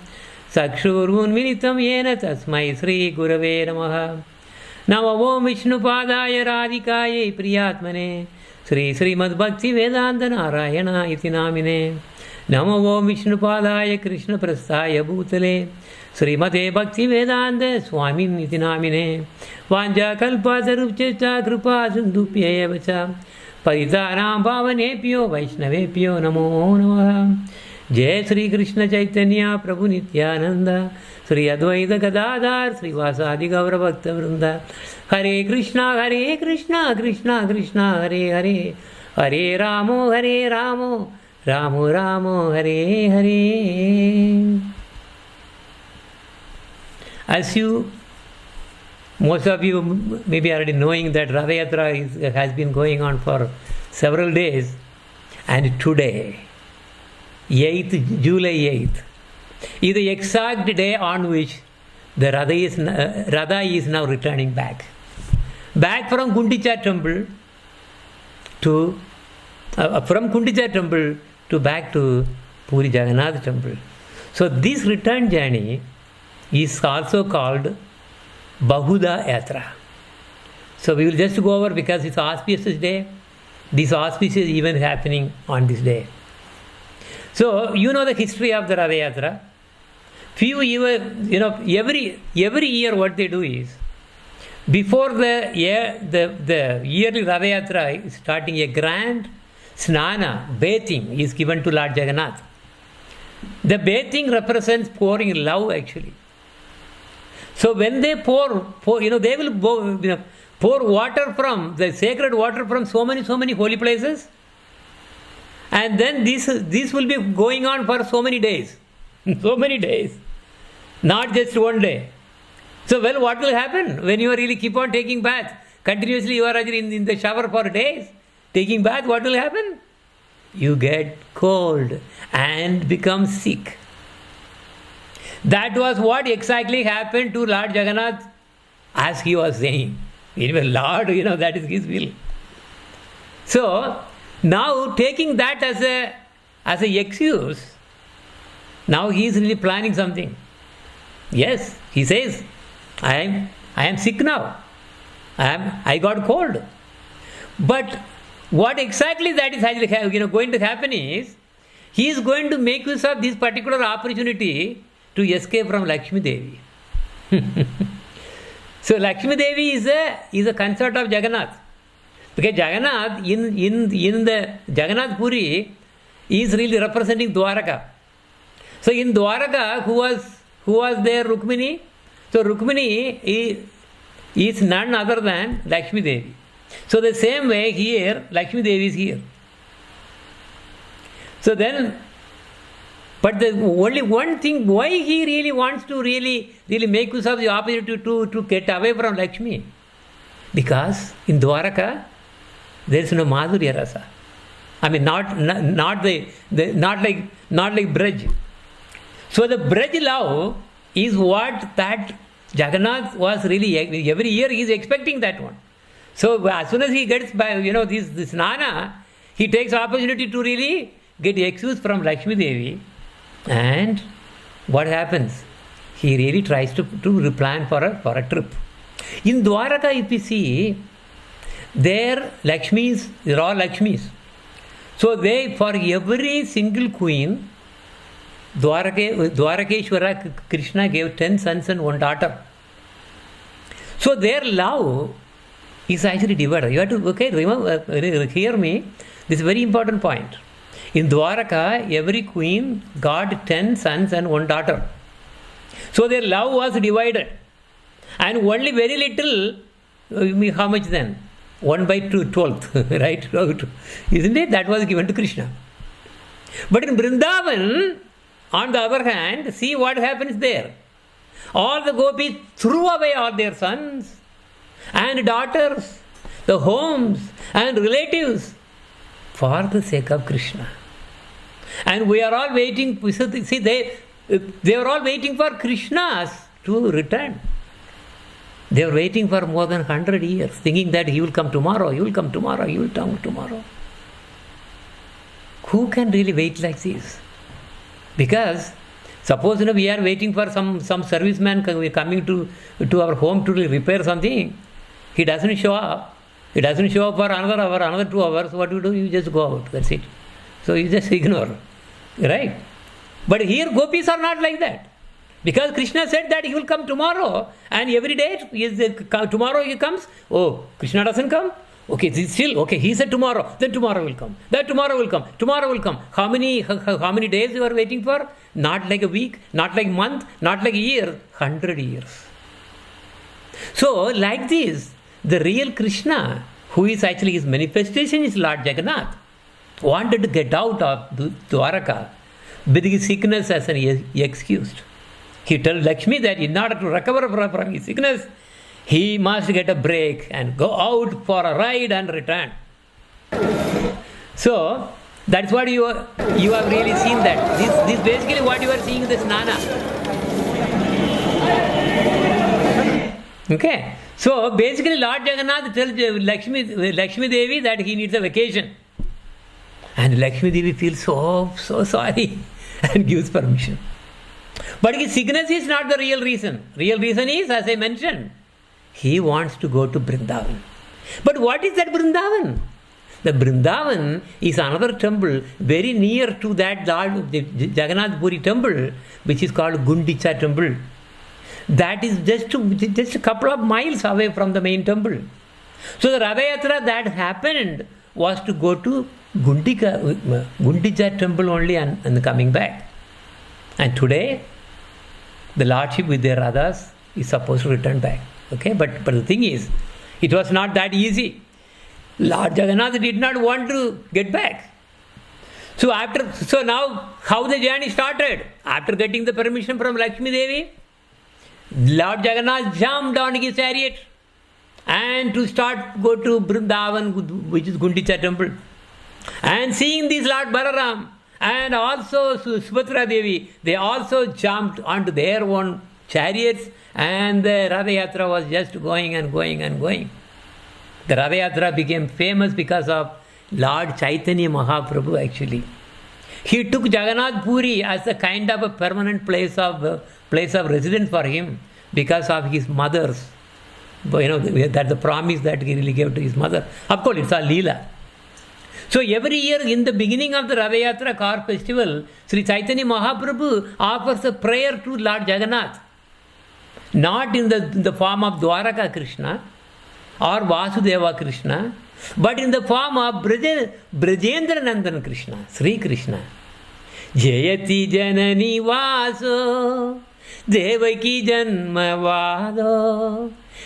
Sakshurunmilitam Yena Tasmai Sri Gurave Namaha Namo Om Vishnupadaya Radhikaye Priyatmane Sri Srimad Bhakti Vedanta Narayana Iti Namine Namo Om Vishnupadaya Krishna Prasthaya Bhutale Srimate Bhakti Vedanta Swamin Iti Namine Vanja Kalpatarupcheta Kripa Sindhupya Vacha Paritanam Pavanepyo Vaishnavepyo Namo Namaha Jai Sri Krishna Chaitanya Prabhu Nityananda Sri Advaita Gadadhar Sri Vasadi Gaura Bhakta Vrinda Hare Krishna Krishna Krishna Hare Hare Hare Ramo Ramo Ramo Hare Hare. As most of you maybe already knowing that Ratha Yatra has been going on for several days, and today, July 8th, is the exact day on which the Radha is now returning back from Gundicha temple to back to Puri Jagannath temple. So this return journey is also called Bahuda Yatra. So we will just go over because it's auspicious day. This auspicious event happening on this day. So you know the history of the Radha Yatra. Every year what they do is, before the yearly Radha Yatra is starting, a grand snana, bathing is given to Lord Jagannath. The bathing represents pouring love actually. So when they pour, they will pour water from the sacred water from so many holy places, and then this will be going on for so many days, not just one day. So what will happen when you really keep on taking bath continuously? You are in the shower for days, taking bath. What will happen? You get cold and become sick. That was what exactly happened to Lord Jagannath, as he was saying. Anyway, Lord, that is his will. So now taking that as a excuse, now he is really planning something. Yes, he says, I am sick now. I got cold. But what exactly that is going to happen is, he is going to make use of this particular opportunity to escape from Lakshmi Devi. So Lakshmi Devi is a consort of Jagannath. Because Jagannath in the Jagannath Puri is really representing Dwaraka. So in Dwaraka, who was there? Rukmini. So Rukmini is none other than Lakshmi Devi. So the same way here, Lakshmi Devi is here. So then But the only one thing, why he really wants to really make use of the opportunity to get away from Lakshmi? Because in Dwaraka, there is no Madhurya Rasa. I mean, not like Braj. So the Braj love is what that Jagannath was really, every year he is expecting that one. So as soon as he gets by, this Nana, he takes opportunity to really get excused from Lakshmi Devi. And what happens? He really tries to plan for a trip. In Dwaraka, if you see, they're all Lakshmis. So for every single queen, Dwarakeshwara Krishna gave 10 sons and 1 daughter. So their love is actually divided. You have to, remember, hear me, this is a very important point. In Dwaraka, every queen got 10 sons and 1 daughter. So their love was divided. And only very little, how much then? 1/12, right? Isn't it? That was given to Krishna. But in Vrindavan, on the other hand, see what happens there. All the gopis threw away all their sons and daughters, the homes and relatives for the sake of Krishna. And we are all waiting, see, they were all waiting for Krishna to return. They were waiting for more than 100 years, thinking that he will come tomorrow, he will come tomorrow, he will come tomorrow. Who can really wait like this? Because suppose we are waiting for some serviceman coming to our home to repair something. He doesn't show up. He doesn't show up for another hour, another 2 hours. What do? You just go out. That's it. So you just ignore. Right? But here gopis are not like that. Because Krishna said that he will come tomorrow. And every day, tomorrow he comes. Oh, Krishna doesn't come? Okay, he said tomorrow. Then tomorrow will come. Then tomorrow will come. Tomorrow will come. How many days you are waiting for? Not like a week, not like a month, not like a year. 100 years. So, like this, the real Krishna, who is actually his manifestation is Lord Jagannath, wanted to get out of Dwaraka with his sickness as an excuse. He tells Lakshmi that in order to recover from his sickness, he must get a break and go out for a ride and return. So, that's what you have really seen that. This basically what you are seeing is this Nana. Okay. So, basically Lord Jagannath tells Lakshmi Devi that he needs a vacation. And Lakshmi Devi feels so sorry and gives permission. But his sickness is not the real reason. Real reason is, as I mentioned, he wants to go to Vrindavan. But what is that Vrindavan? The Vrindavan is another temple very near to that Jagannath Puri temple, which is called Gundicha temple. That is just a couple of miles away from the main temple. So the Ratha Yatra that happened was to go to Gundicha temple only and coming back. And today, the Lordship with their Radhas is supposed to return back. Okay, but the thing is, it was not that easy. Lord Jagannath did not want to get back. So now, how the journey started? After getting the permission from Lakshmi Devi, Lord Jagannath jumped on his chariot and to go to Vrindavan, which is Gundicha temple. And seeing this Lord Balaram and also Subhadra Devi, they also jumped onto their own chariots, and the Ratha Yatra was just going and going and going. The Ratha Yatra became famous because of Lord Chaitanya Mahaprabhu actually. He took Jagannath Puri as a kind of a permanent place of residence for him because of his mother's, that the promise that he really gave to his mother. Of course, it's a Leela. So every year in the beginning of the Ratha Yatra car festival, Sri Chaitanya Mahaprabhu offers a prayer to Lord Jagannath. Not in the form of Dwaraka Krishna or Vasudeva Krishna, but in the form of Brajendra Nandan Krishna, Sri Krishna. Jayati Janani Vaso Devaki Janmavado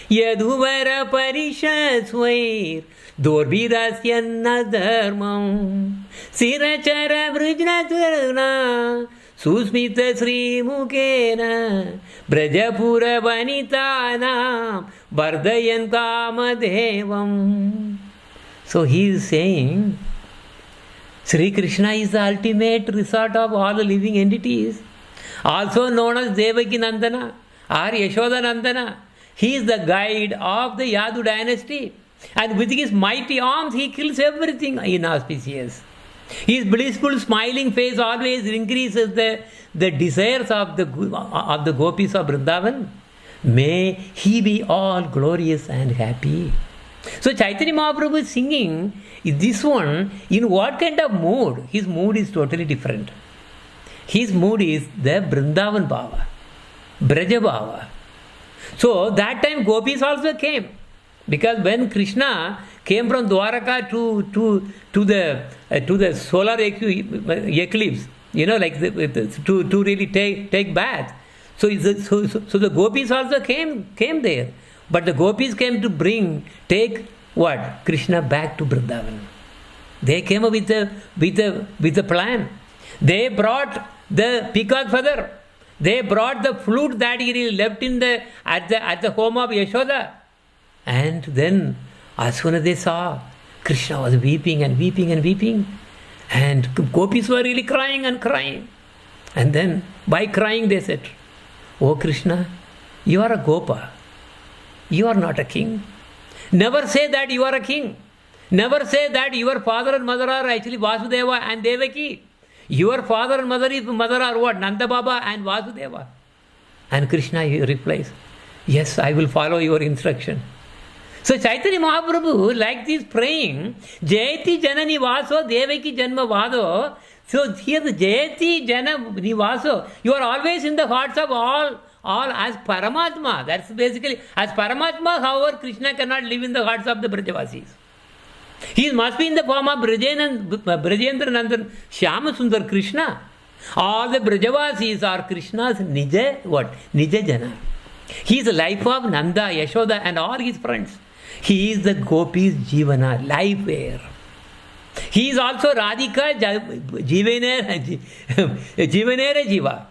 Yadhuvara Parishasvair Dorbirasyanna Dharmam Sirachara Vrujnaturna Susmita Sri Mukena Brajapura Vanitanam Vardayan Kamadevam. So he is saying Sri Krishna is the ultimate resort of all the living entities, also known as Devaki Nandana or Yashoda Nandana. He is the guide of the Yadu dynasty, and with his mighty arms he kills everything inauspicious. His blissful smiling face always increases the desires of the gopis of Vrindavan. May he be all glorious and happy. So Chaitanya Mahaprabhu is singing this one in what kind of mood? His mood is totally different. His mood is the Vrindavan Bhava, Braja Bhava. So that time gopis also came, because when Krishna came from Dwaraka to the solar eclipse, like to really take bath. So the gopis also came there, but the gopis came to take what? Krishna back to Vrindavan. They came up with a plan. They brought the peacock feather. They brought the flute that he left at the home of Yashoda. And then, as soon as they saw, Krishna was weeping and weeping and weeping. And gopis were really crying and crying. And then, by crying, they said, "Oh Krishna, you are a Gopa. You are not a king. Never say that you are a king. Never say that your father and mother are actually Vasudeva and Devaki. Your father and mother are what? Nanda Baba and Vasudeva." And Krishna replies, "Yes, I will follow your instruction." So Chaitanya Mahaprabhu, like this praying, Jayati Jana Nivaso Devaki Janma Vado. So here the Jayati Jana Nivaso, you are always in the hearts of all as Paramatma. That's basically, as Paramatma, however, Krishna cannot live in the hearts of the Brajavasis. He must be in the form of Brajendra Nandan Shyama Sundar Krishna. All the Brajavasis are Krishna's Nija Jana. He is the life of Nanda, Yashoda and all his friends. He is the Gopis Jivana, life air. He is also Radhika Jivanera Jiva.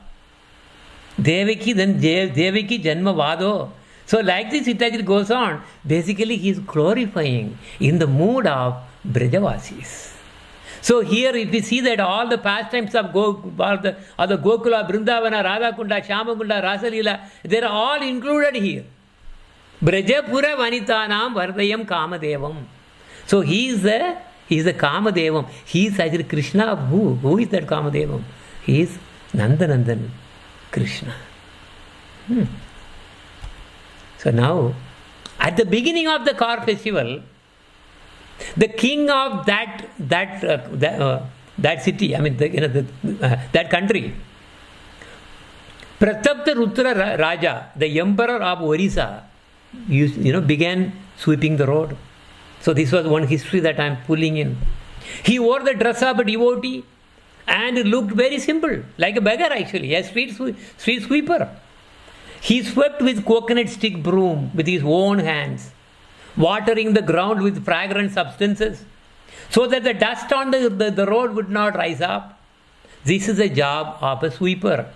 Devaki, then Devaki Janma Vado. So like this it goes on. Basically he is glorifying in the mood of Brajavasis. So here if we see that all the pastimes of the Gokula, Vrindavana, Radhakunda, Shyamagunda, Rasalila, they are all included here. Brajapura Vanitanam Vardayam Kamadevam. So he is the Kamadevam. He is actually Krishna. Who is that Kamadevam? He is Nandanandan Krishna. So now, at the beginning of the car festival, the king of that city, that country, Pratapta Rutra Raja, the emperor of Orissa, began sweeping the road. So this was one history that I am pulling in. He wore the dress of a devotee and looked very simple, like a beggar actually, a street sweeper. He swept with coconut stick broom with his own hands, watering the ground with fragrant substances, so that the dust on the road would not rise up. This is the job of a sweeper.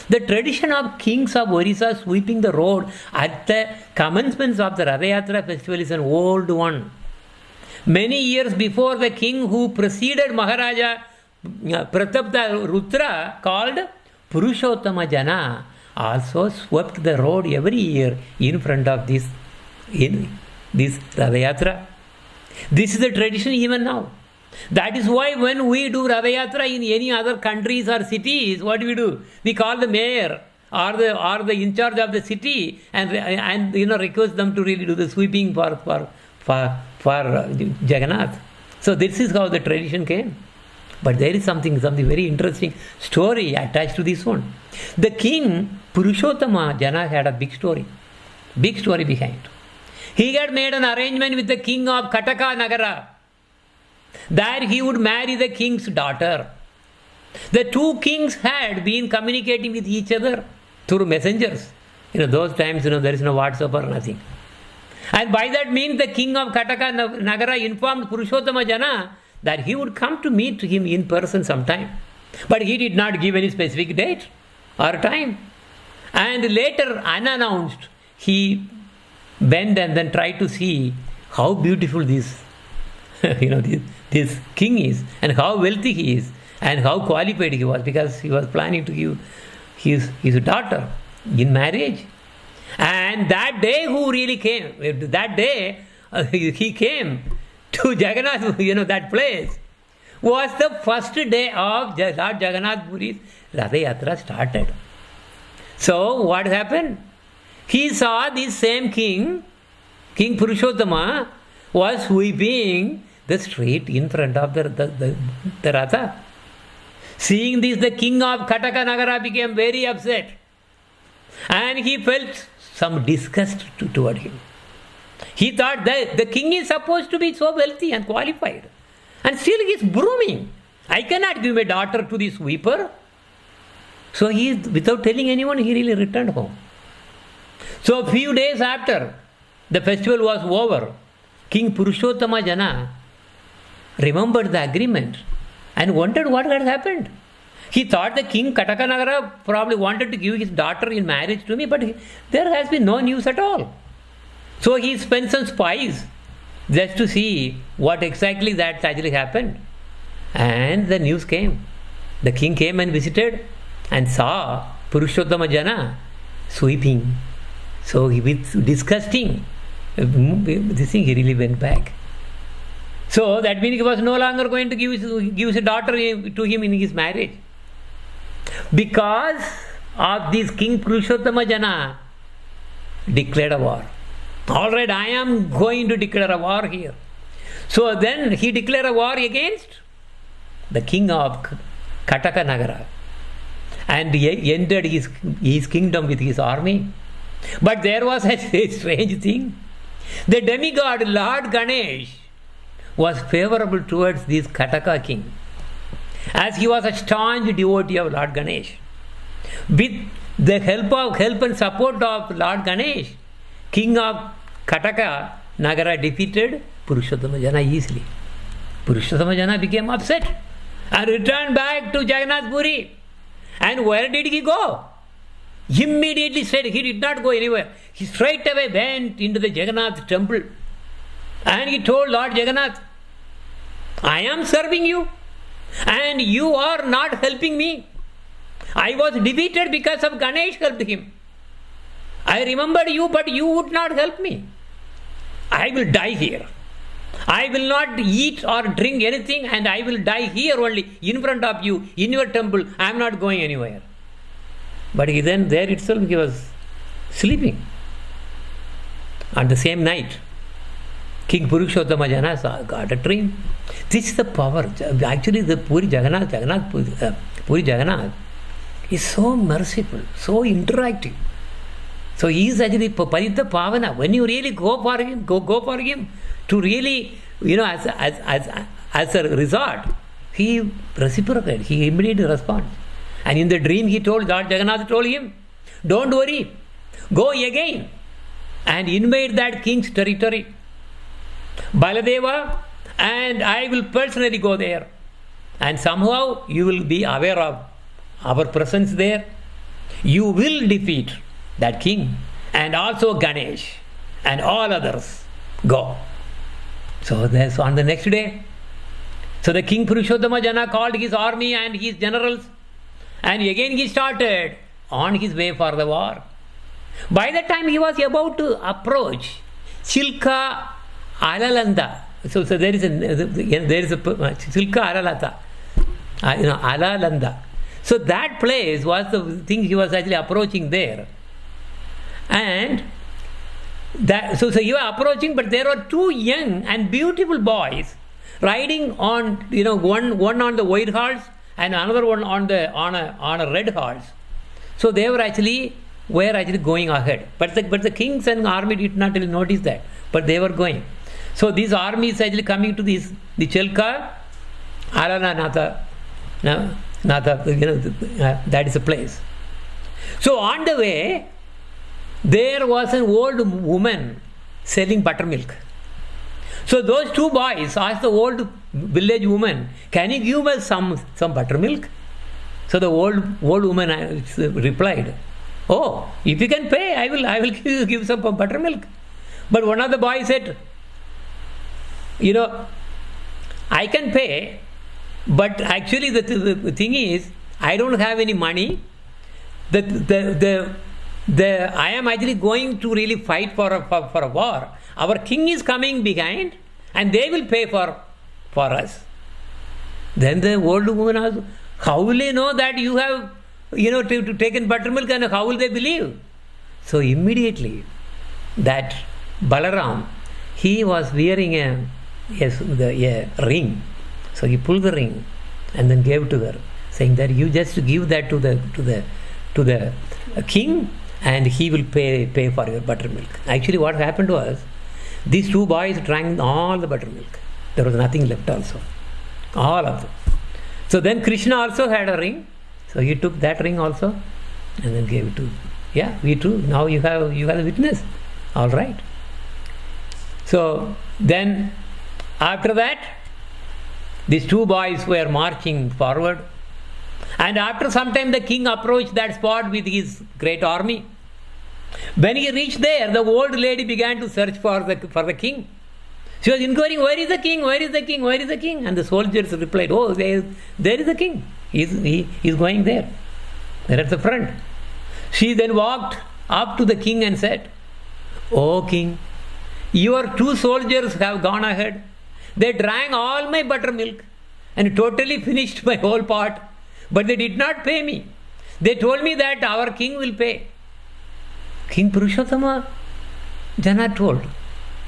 The tradition of kings of Orissa sweeping the road at the commencement of the Ratha Yatra festival is an old one. Many years before, the king who preceded Maharaja Pratapta Rutra, called Purushottama Jana, also swept the road every year in front of this Ratha Yatra. This is the tradition even now. That is why when we do Ratha Yatra in any other countries or cities, what do? We call the mayor or the in charge of the city and request them to really do the sweeping for Jagannath. So this is how the tradition came. But there is something very interesting story attached to this one. The king Purushottama Jana had a big story behind. He had made an arrangement with the king of Kataka Nagara that he would marry the king's daughter. The two kings had been communicating with each other through messengers. Those times, there is no WhatsApp or nothing. And by that means, the king of Kataka Nagara informed Purushottama Jana that he would come to meet him in person sometime. But he did not give any specific date or time. And later, unannounced, he went and then tried to see how beautiful this, this king is, and how wealthy he is, and how qualified he was, because he was planning to give his daughter in marriage. And that day, who really came? That day, he came to Jagannath, that place, was the first day of Lord Jagannath Puri's Ratha Yatra started. So, what happened? He saw this same king, King Purushottama, was sweeping the street in front of the Ratha. Seeing this, the king of Kataka Nagara became very upset. And he felt some disgust toward him. He thought that the king is supposed to be so wealthy and qualified. And still he is brooming. I cannot give my daughter to this sweeper. So he, without telling anyone, he really returned home. So a few days after the festival was over, King Purushottama Jana remembered the agreement and wondered what had happened. He thought the king Katakanagara probably wanted to give his daughter in marriage to me, but there has been no news at all. So he spent some spies just to see what exactly that actually happened. And the news came. The king came and visited and saw Purushottama Jana sweeping. So he, with disgusting this thing, he really went back. So that means he was no longer going to give his daughter to him in his marriage. Because of this, King Purushottama Jana declared a war. All right, I am going to declare a war here. So then he declared a war against the king of Kataka Nagara and he entered his kingdom with his army. But there was a strange thing. The demigod Lord Ganesh was favorable towards this Kataka king, as he was a staunch devotee of Lord Ganesh. With the help and support of Lord Ganesh, king of Kataka Nagara defeated Purushottama Jana easily. Purushottama Jana became upset and returned back to Jagannath Puri. And where did he go? Immediately said he did not go anywhere. He straight away went into the Jagannath temple and he told Lord Jagannath, I am serving you and you are not helping me. I was defeated because of Ganesh helped him. I remembered you, but you would not help me. I will die here. I will not eat or drink anything and I will die here only in front of you, in your temple. I am not going anywhere. But then there itself he was sleeping. On the same night, King Purushottama Jana got a dream. This is the power. Actually, the Puri Jagannath is so merciful, so interactive. So he is actually Parita Pavana. When you really go for him to really, as a resort, he reciprocated. He immediately responded. And in the dream he told, Lord Jagannath told him, don't worry, go again and invade that king's territory. Baladeva and I will personally go there. And somehow you will be aware of our presence there. You will defeat that king and also Ganesh and all others. Go. So that's on the next day. So the King Purushottama Jana called his army and his generals, and again he started on his way for the war. By the time he was about to approach Chilka Alalanda, so there is a Chilka Alalata, Alalanda. So that place was the thing he was actually approaching there. And that, so he was approaching, but there were two young and beautiful boys riding on, one on the white horse and another one on a red horse. So they were actually going ahead. But the kings and army did not really notice that, but they were going. So these armies actually coming to the Chelka, Alananatha, that is a place. So on the way, there was an old woman selling buttermilk. So those two boys asked the old village woman, can you give us some buttermilk? So the old woman replied, "Oh, if you can pay, I will give some buttermilk." But one of the boys said, I can pay, but actually the thing is, I don't have any money. I am actually going to really fight for a war. Our king is coming behind, and they will pay for us. Then the old woman asked, how will they know that you have taken buttermilk, and how will they believe? So immediately that Balaram, he was wearing a ring. So he pulled the ring and then gave to her, saying that you just give that to the king, and he will pay for your buttermilk. Actually, what happened was, these two boys drank all the buttermilk. There was nothing left also. All of them. So then Krishna also had a ring. So he took that ring also and then gave it to, we too. Now you have a witness. All right. So then after that, these two boys were marching forward. And after some time, the king approached that spot with his great army. When he reached there, the old lady began to search for the king. She was inquiring, where is the king? Where is the king? Where is the king? And the soldiers replied, oh, there is the king. He's going there. There at the front. She then walked up to the king and said, "Oh king, your two soldiers have gone ahead. They drank all my buttermilk and totally finished my whole pot. But they did not pay me. They told me that our king will pay." King Purushottama Jana told,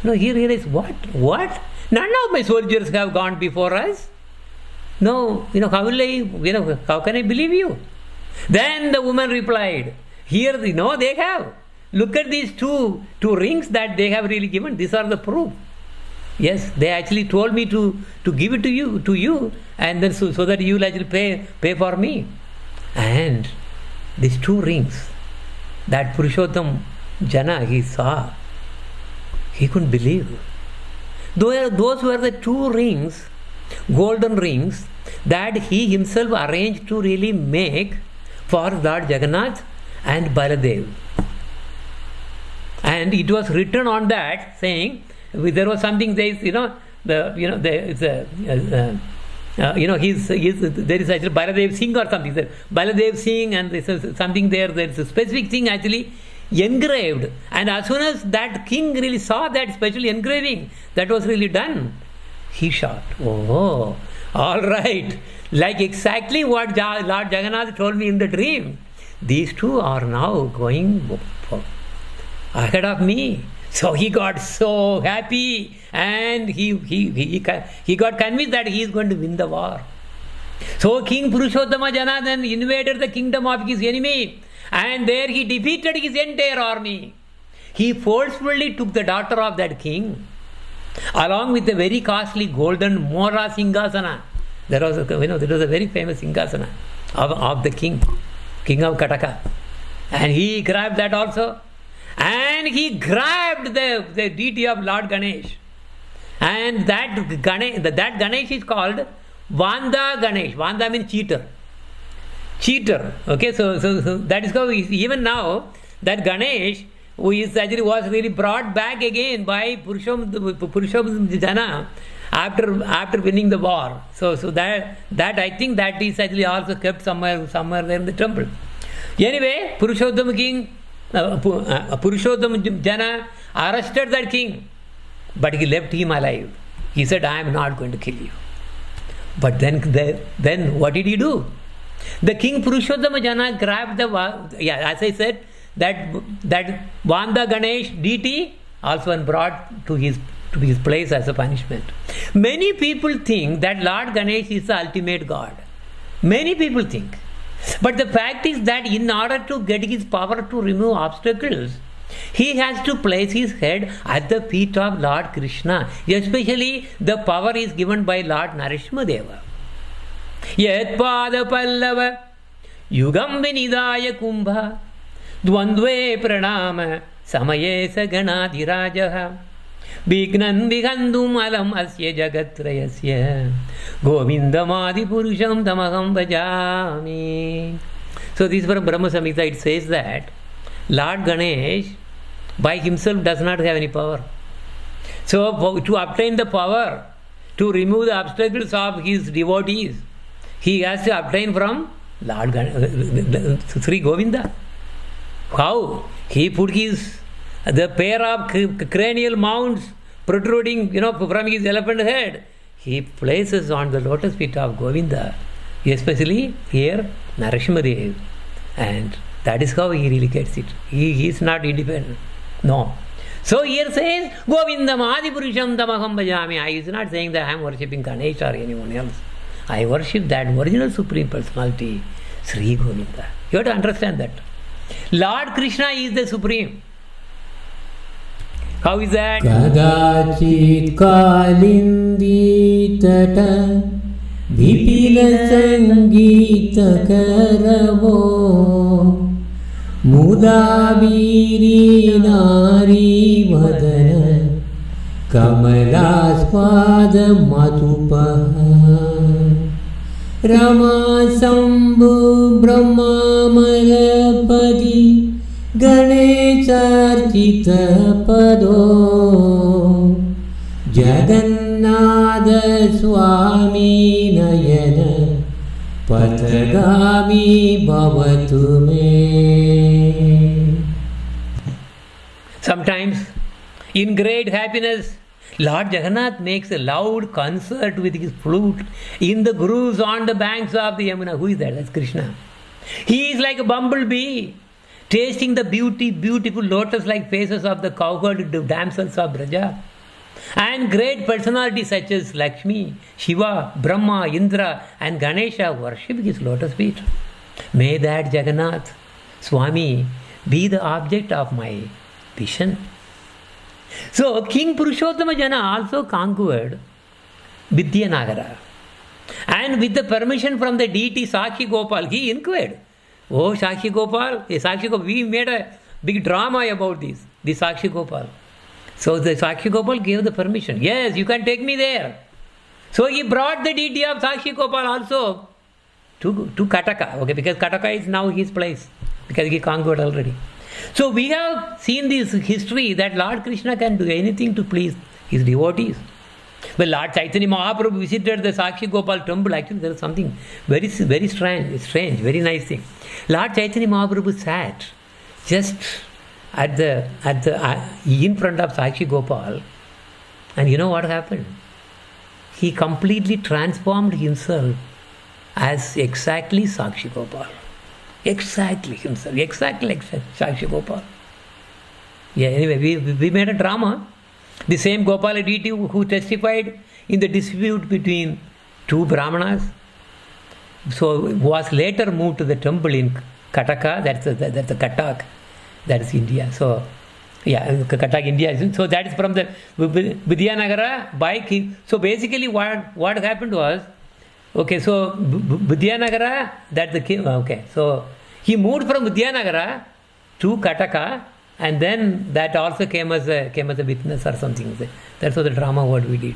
no, he realized, what? None of my soldiers have gone before us. No, how can I believe you? Then the woman replied, here, they have. Look at these two rings that they have really given. These are the proof. Yes, they actually told me to give it to you, and then so that you will actually pay for me. And these two rings that Purushottam Jana, he saw, he couldn't believe. Those were the two rings, golden rings, that he himself arranged to really make for Lord Jagannath and Baladev. And it was written on that, saying, there was something, there is, there is actually Baladev Singh or something. Baladev Singh, and there is something there is a specific thing actually engraved. And as soon as that king really saw that special engraving that was really done, he shot, oh, all right, like exactly what Lord Jagannath told me in the dream. These two are now going ahead of me. So he got so happy, and he got convinced that he is going to win the war. So King Purushottama Jana then invaded the kingdom of his enemy, and there he defeated his entire army. He forcefully took the daughter of that king, along with the very costly golden Mora Singgasana. There was a very famous Singgasana of the king of Kataka, and he grabbed that also. And he grabbed the deity of Lord Ganesh. And that Ganesh is called Vanda Ganesh. Vanda means cheater. Okay, so that is how even now that Ganesh, who is actually was really brought back again by Purushottam Jana after winning the war. So that I think that is actually also kept somewhere there in the temple. Anyway, Purushottam Jana arrested that king, but he left him alive. He said, I am not going to kill you. But then what did he do? The king Purushottama Jana grabbed as I said, that Vanda Ganesh deity also brought to his place as a punishment. Many people think that Lord Ganesh is the ultimate god. Many people think. But the fact is that in order to get his power to remove obstacles, he has to place his head at the feet of Lord Krishna. Especially the power is given by Lord Narasimha Deva. Yat pada pallava yugam vinidaya kumbha dvandve pranama samaye sa ganadhirajaha Vignan Vigandum Alam Asya Jagatrayasya Govindamadi Purusham Tamaham Bhajami. So this from Brahma Samhita, it says that Lord Ganesh by himself does not have any power. So to obtain the power, to remove the obstacles of his devotees, he has to obtain from Lord Sri Govinda. How? He put the pair of cranial mounts protruding, from his elephant head. He places on the lotus feet of Govinda, especially here Narasimhadev, and that is how he really gets it. He is not independent. No. So here says Govindam Adipurusham Tamaham Bhajami. I is not saying that I am worshipping Ganesh or anyone else. I worship that original Supreme Personality, Sri Govinda. You have to understand that. Lord Krishna is the Supreme. How is that? Kadachit Kalindi Tata Vipila Sangita Karavo Mudaviri Nari Vadana Kamalaspada Matupaha Rama Sambhu Brahma Malapadi Ganecharchita Pado Jagannatha Swami Nayana Patagami Bhavatu Me. Sometimes, in great happiness, Lord Jagannath makes a loud concert with his flute in the groves on the banks of the Yamuna. Who is that? That's Krishna. He is like a bumblebee, tasting the beautiful lotus-like faces of the cowherd damsels of Braja. And great personalities such as Lakshmi, Shiva, Brahma, Indra and Ganesha worship his lotus feet. May that Jagannath, Swami, be the object of my vision. So King Purushottama Jana also conquered Vidyanagara. And with the permission from the deity Sakshi Gopal, he inquired. Oh, Sakshi Gopal, we made a big drama about this Sakshi Gopal. So the Sakshi Gopal gave the permission. Yes, you can take me there. So he brought the deity of Sakshi Gopal also to Kataka. Okay, because Kataka is now his place, because he conquered already. So we have seen this history that Lord Krishna can do anything to please his devotees. When Lord Chaitanya Mahaprabhu visited the Sakshi Gopal temple, actually there is something very strange, very nice thing. Lord Chaitanya Mahaprabhu sat just at the in front of Sakshi Gopal, and you know what happened? He completely transformed himself as exactly Sakshi Gopal. Exactly himself, exactly like Sakshi Gopal. Yeah, anyway, we made a drama. The same Gopala deity who testified in the dispute between two Brahmanas, so was later moved to the temple in Kataka, that's the Katak, that is India. So, yeah, Katak, India. So that is from the Vidyanagara by King. So basically what happened was, okay, so Vidyanagara, that's the king, okay, so he moved from Vidyanagara to Kataka, and then that also came as a witness or something. That's what the drama what we did.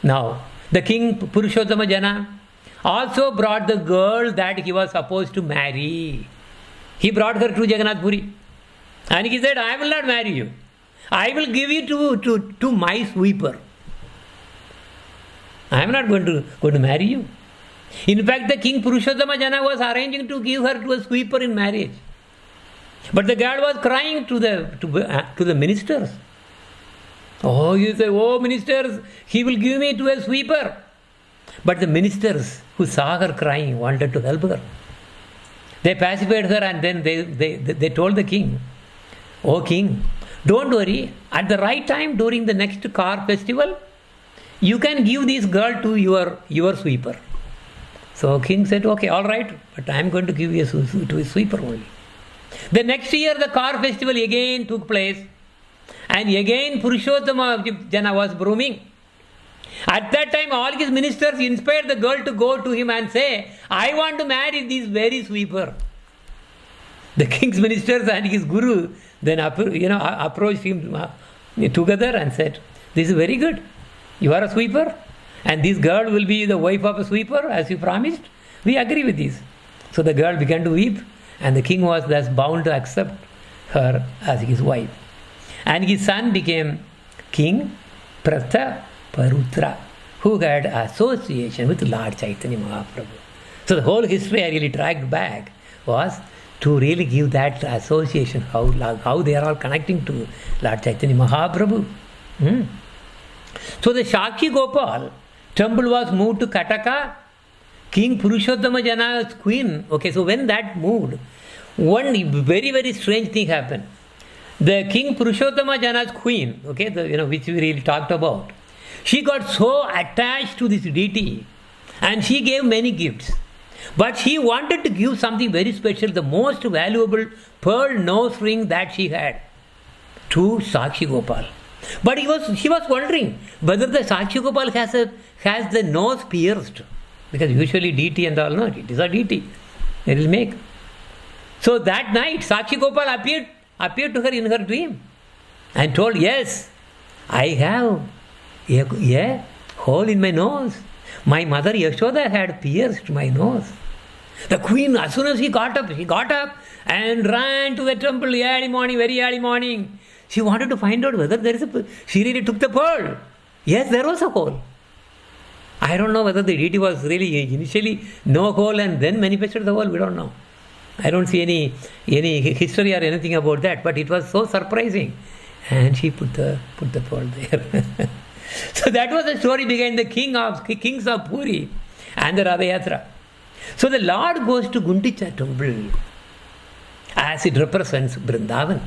Now, the king Purushottama Jana also brought the girl that he was supposed to marry. He brought her to Jagannath Puri. And he said, I will not marry you. I will give you to my sweeper. I am not going to marry you. In fact, the king Purushottama Jana was arranging to give her to a sweeper in marriage. But the girl was crying to the ministers. Oh, you say, oh ministers, he will give me to a sweeper. But the ministers who saw her crying wanted to help her. They pacified her, and then they told the king, oh king, don't worry, at the right time during the next car festival, you can give this girl to your sweeper. So king said, okay, all right, but I am going to give you to a sweeper only. The next year the car festival again took place, and again Purushottama Jana was brooming. At that time all his ministers inspired the girl to go to him and say, I want to marry this very sweeper. The king's ministers and his guru then approached him together and said, "This is very good. You are a sweeper, and this girl will be the wife of a sweeper, as you promised. We agree with this." So the girl began to weep, and the king was thus bound to accept her as his wife. And his son became King Prataparutra, who had association with Lord Chaitanya Mahaprabhu. So the whole history I really dragged back was to really give that association, how they are all connecting to Lord Chaitanya Mahaprabhu. So the Shakshi Gopal temple was moved to Kataka. King Purushottama Jana's queen. Okay, so when that moved, one very, very strange thing happened. The King Purushottama Jana's queen, okay, which we really talked about, she got so attached to this deity and she gave many gifts. But she wanted to give something very special, the most valuable pearl nose ring that she had, to Sakshi Gopal. But she was wondering whether the Sakshi Gopal has the nose pierced. Because usually deity and all, no, it is a deity. They will make. So that night, Sakshi Gopal appeared to her in her dream and told, "Yes, I have a hole in my nose. My mother Yashoda had pierced my nose." The queen, as soon as she got up and ran to the temple very early morning. She wanted to find out whether she really took the pearl. Yes, there was a hole. I don't know whether the deity was really initially no hole and then manifested the hole. We don't know. I don't see any history or anything about that. But it was so surprising, and she put the pearl there. So that was the story behind the kings of Puri and the Radha Yatra. So the Lord goes to Gundicha temple as it represents Vrindavan.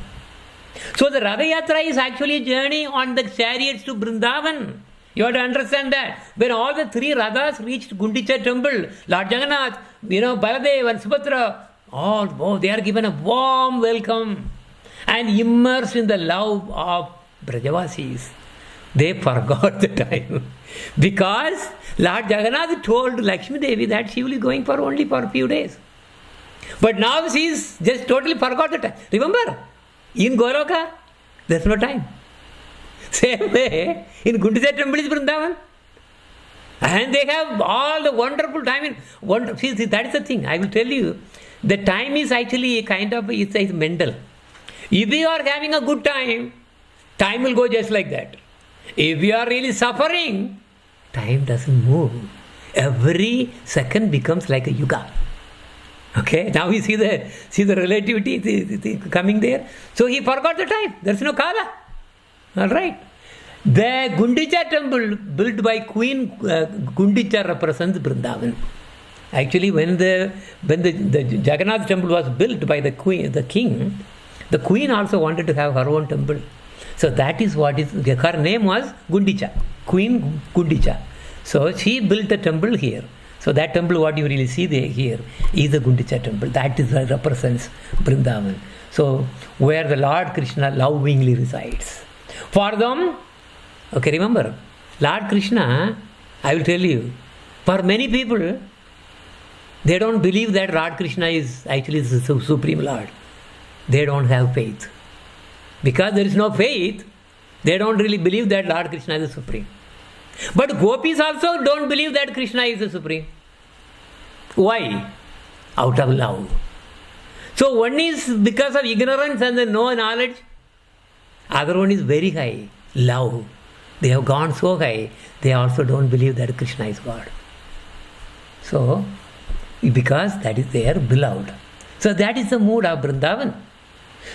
So the Radha Yatra is actually a journey on the chariots to Vrindavan. You have to understand that. When all the three Radhas reached Gundicha temple, Lord Jagannath, Baladev and Subhadra, they are given a warm welcome and immersed in the love of Brajavasis. They forgot the time. Because Lord Jagannath told Lakshmi Devi that she will be going only for a few days. But now she is just totally forgot the time. Remember, in Goloka, there's no time. Same way, in Gundicha temple is Vrindavan. And they have all the wonderful time. See, that is the thing. I will tell you, the time is actually it's mental. If you are having a good time, time will go just like that. If you are really suffering, time doesn't move. Every second becomes like a yuga. Okay, now we see the relativity coming there. So he forgot the time. There's no kala. All right. The Gundicha temple built by Queen Gundicha represents Vrindavan. Actually, when the Jagannath temple was built by the king, the queen also wanted to have her own temple. So that is her name was Gundicha, Queen Gundicha. So she built a temple here. So that temple, what you really see here, is the Gundicha temple. That represents Vrindavan. So where the Lord Krishna lovingly resides. For them, okay, remember, Lord Krishna, I will tell you, for many people, they don't believe that Lord Krishna is actually the Supreme Lord. They don't have faith. Because there is no faith, they don't really believe that Lord Krishna is the Supreme. But gopis also don't believe that Krishna is the Supreme. Why? Out of love. So one is because of ignorance and no knowledge. Other one is very high, love. They have gone so high, they also don't believe that Krishna is God. So, because that is their beloved. So that is the mood of Vrindavan.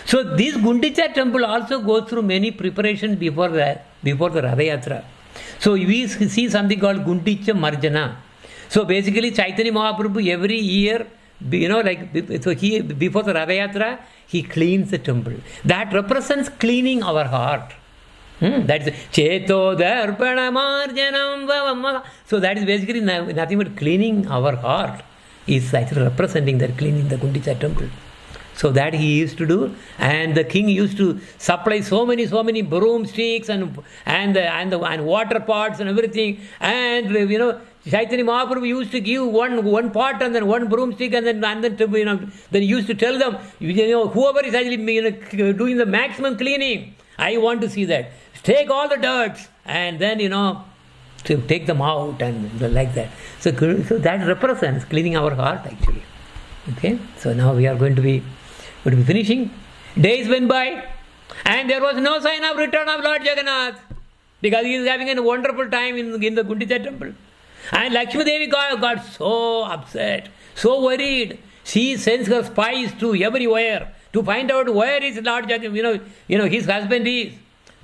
So this Gundicha temple also goes through many preparations before the Radha Yatra. So we see something called Gundicha Marjana. So basically Chaitanya Mahaprabhu every year, before the Radha Yatra, he cleans the temple. That represents cleaning our heart. That is Cheto Darpana Marjanam. So that is basically nothing but cleaning our heart. Is actually representing that cleaning the Gundicha temple. So that he used to do, and the king used to supply so many broomsticks and water pots and everything. And Chaitanya Mahaprabhu used to give one pot and then one broomstick, and then he used to tell them, whoever is actually doing the maximum cleaning, I want to see that. Take all the dirts and then, to take them out and like that. So that represents cleaning our heart actually. Okay, so now we are going to be finishing. Days went by and there was no sign of return of Lord Jagannath because he is having a wonderful time in the Gundicha temple. And Lakshmi Devi got so upset, so worried. She sends her spies to everywhere to find out where is Lord Jagannath, his husband is.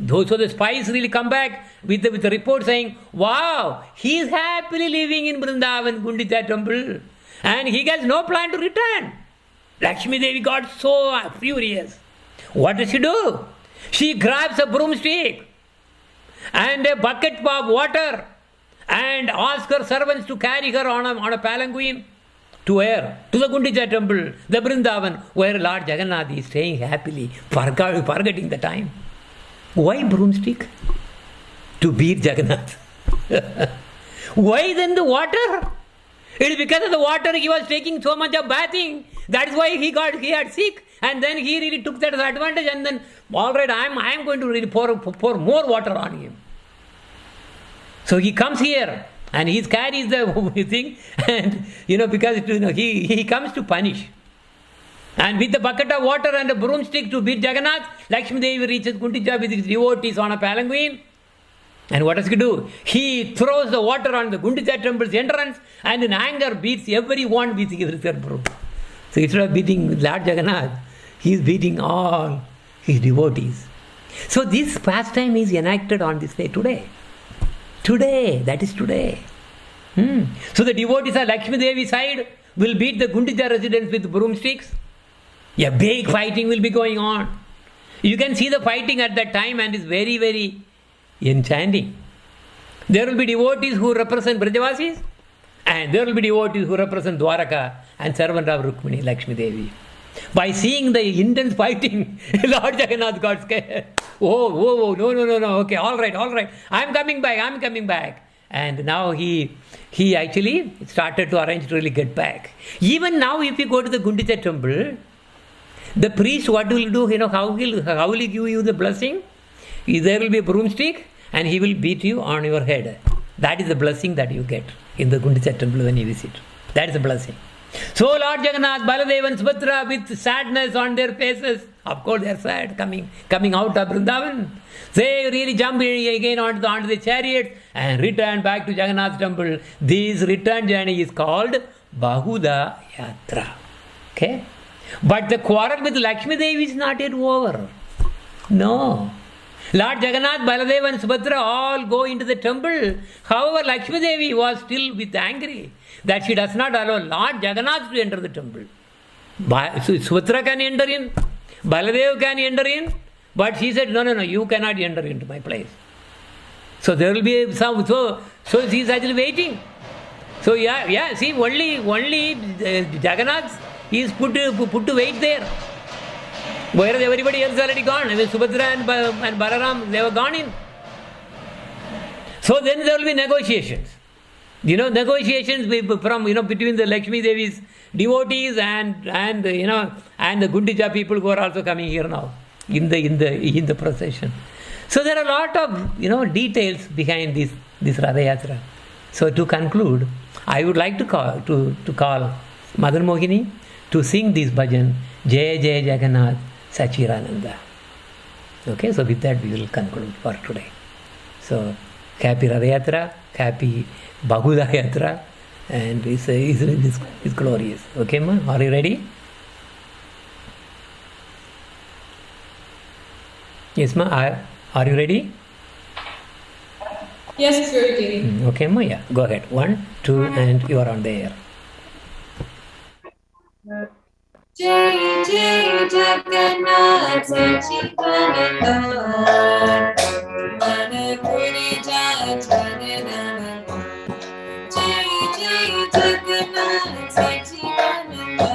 So the spies really come back with the report saying, wow, he is happily living in Vrindavan, Gundicha temple, and he has no plan to return. Lakshmi Devi got so furious. What does she do? She grabs a broomstick and a bucket of water and asks her servants to carry her on a palanquin to where? To the Gundicha temple, the Vrindavan, where Lord Jagannath is staying happily, forgetting the time. Why broomstick? To beat Jagannath. Why then the water? It is because of the water he was taking so much of bathing. That is why he had sick. And then he really took that as advantage and then, all right, I am going to really pour more water on him. So he comes here and he carries the thing and, because he comes to punish. And with the bucket of water and a broomstick to beat Jagannath, Lakshmi Devi reaches Gundicha with his devotees on a palanquin. And what does he do? He throws the water on the Gundicha temple's entrance and in anger beats everyone with his broom. So instead of beating Lord Jagannath, he is beating all his devotees. So this pastime is enacted on this day today. Today, that is today. So the devotees of Lakshmi Devi's side will beat the Gundicha residents with broomsticks. A big fighting will be going on. You can see the fighting at that time and it's very, very enchanting. There will be devotees who represent Brajavasis and there will be devotees who represent Dwaraka and servant of Rukmini, Lakshmi Devi. By seeing the intense fighting, Lord Jagannath got scared. Oh, no, okay, all right, I'm coming back. And now he actually started to arrange to really get back. Even now, if you go to the Gundicha temple, the priest, what will do? How will he give you the blessing? There will be a broomstick and he will beat you on your head. That is the blessing that you get in the Gundicha temple when you visit. That is the blessing. So Lord Jagannath, Baladev and Subhadra with sadness on their faces. Of course they are sad coming out of Vrindavan. They really jump again onto the chariot and return back to Jagannath temple. This return journey is called Bahuda Yatra. Okay? But the quarrel with Lakshmi Devi is not yet over. No. Lord Jagannath, Baladev and Subhadra all go into the temple. However, Lakshmi Devi was still angry that she does not allow Lord Jagannath to enter the temple. Subhadra can enter in, Baladev can enter in, but she said, no, you cannot enter into my place. So there will be some, so she is actually waiting. So see, only Jagannath is put to wait there. Whereas everybody else already gone. I mean, Subhadra and Balaram, they were gone in. So then there will be negotiations. Negotiations from between the Lakshmi Devi's devotees and the Gundicha people who are also coming here now in the procession. So there are a lot of details behind this Ratha Yatra. So to conclude, I would like to call Madan Mohini to sing this bhajan, Jaya Jaya Jagannath Sachirananda. Okay, so with that we will conclude for today. So happy Ratha Yatra, happy Bahuda Yatra, and it's glorious. Okay, ma? Are you ready? Yes, ma? Are you ready? Yes, Guruji. Okay, ma? Yeah. Go ahead. 1, 2, and you are on the air. Jai Jai Jagannath Sachidananda Manapuri Jai Jagannath Jai Jai Jagannath Sachidananda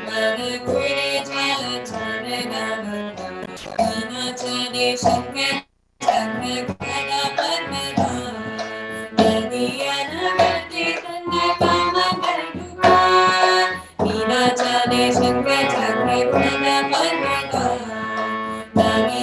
Manapuri Jai Jagannath Ganachari Shankar Chakra Padma Nidiyana Vaditanya Pamagaduma Chane Shankar Chakra Padma Nidiyana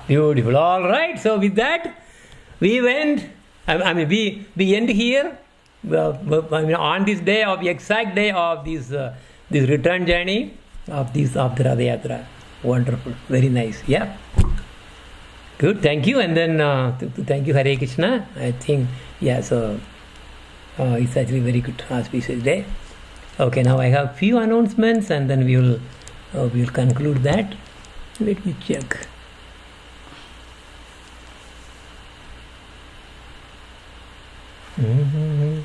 Beautiful. All right. So with that, we went. I mean, we end here. On this day of the exact day of this return journey of the Radha Yatra. Wonderful. Very nice. Yeah. Good. Thank you. And then thank you, Hare Krishna. I think So it's actually very good auspicious day. Okay. Now I have few announcements, and then we will conclude that. Let me check. Mm-hmm.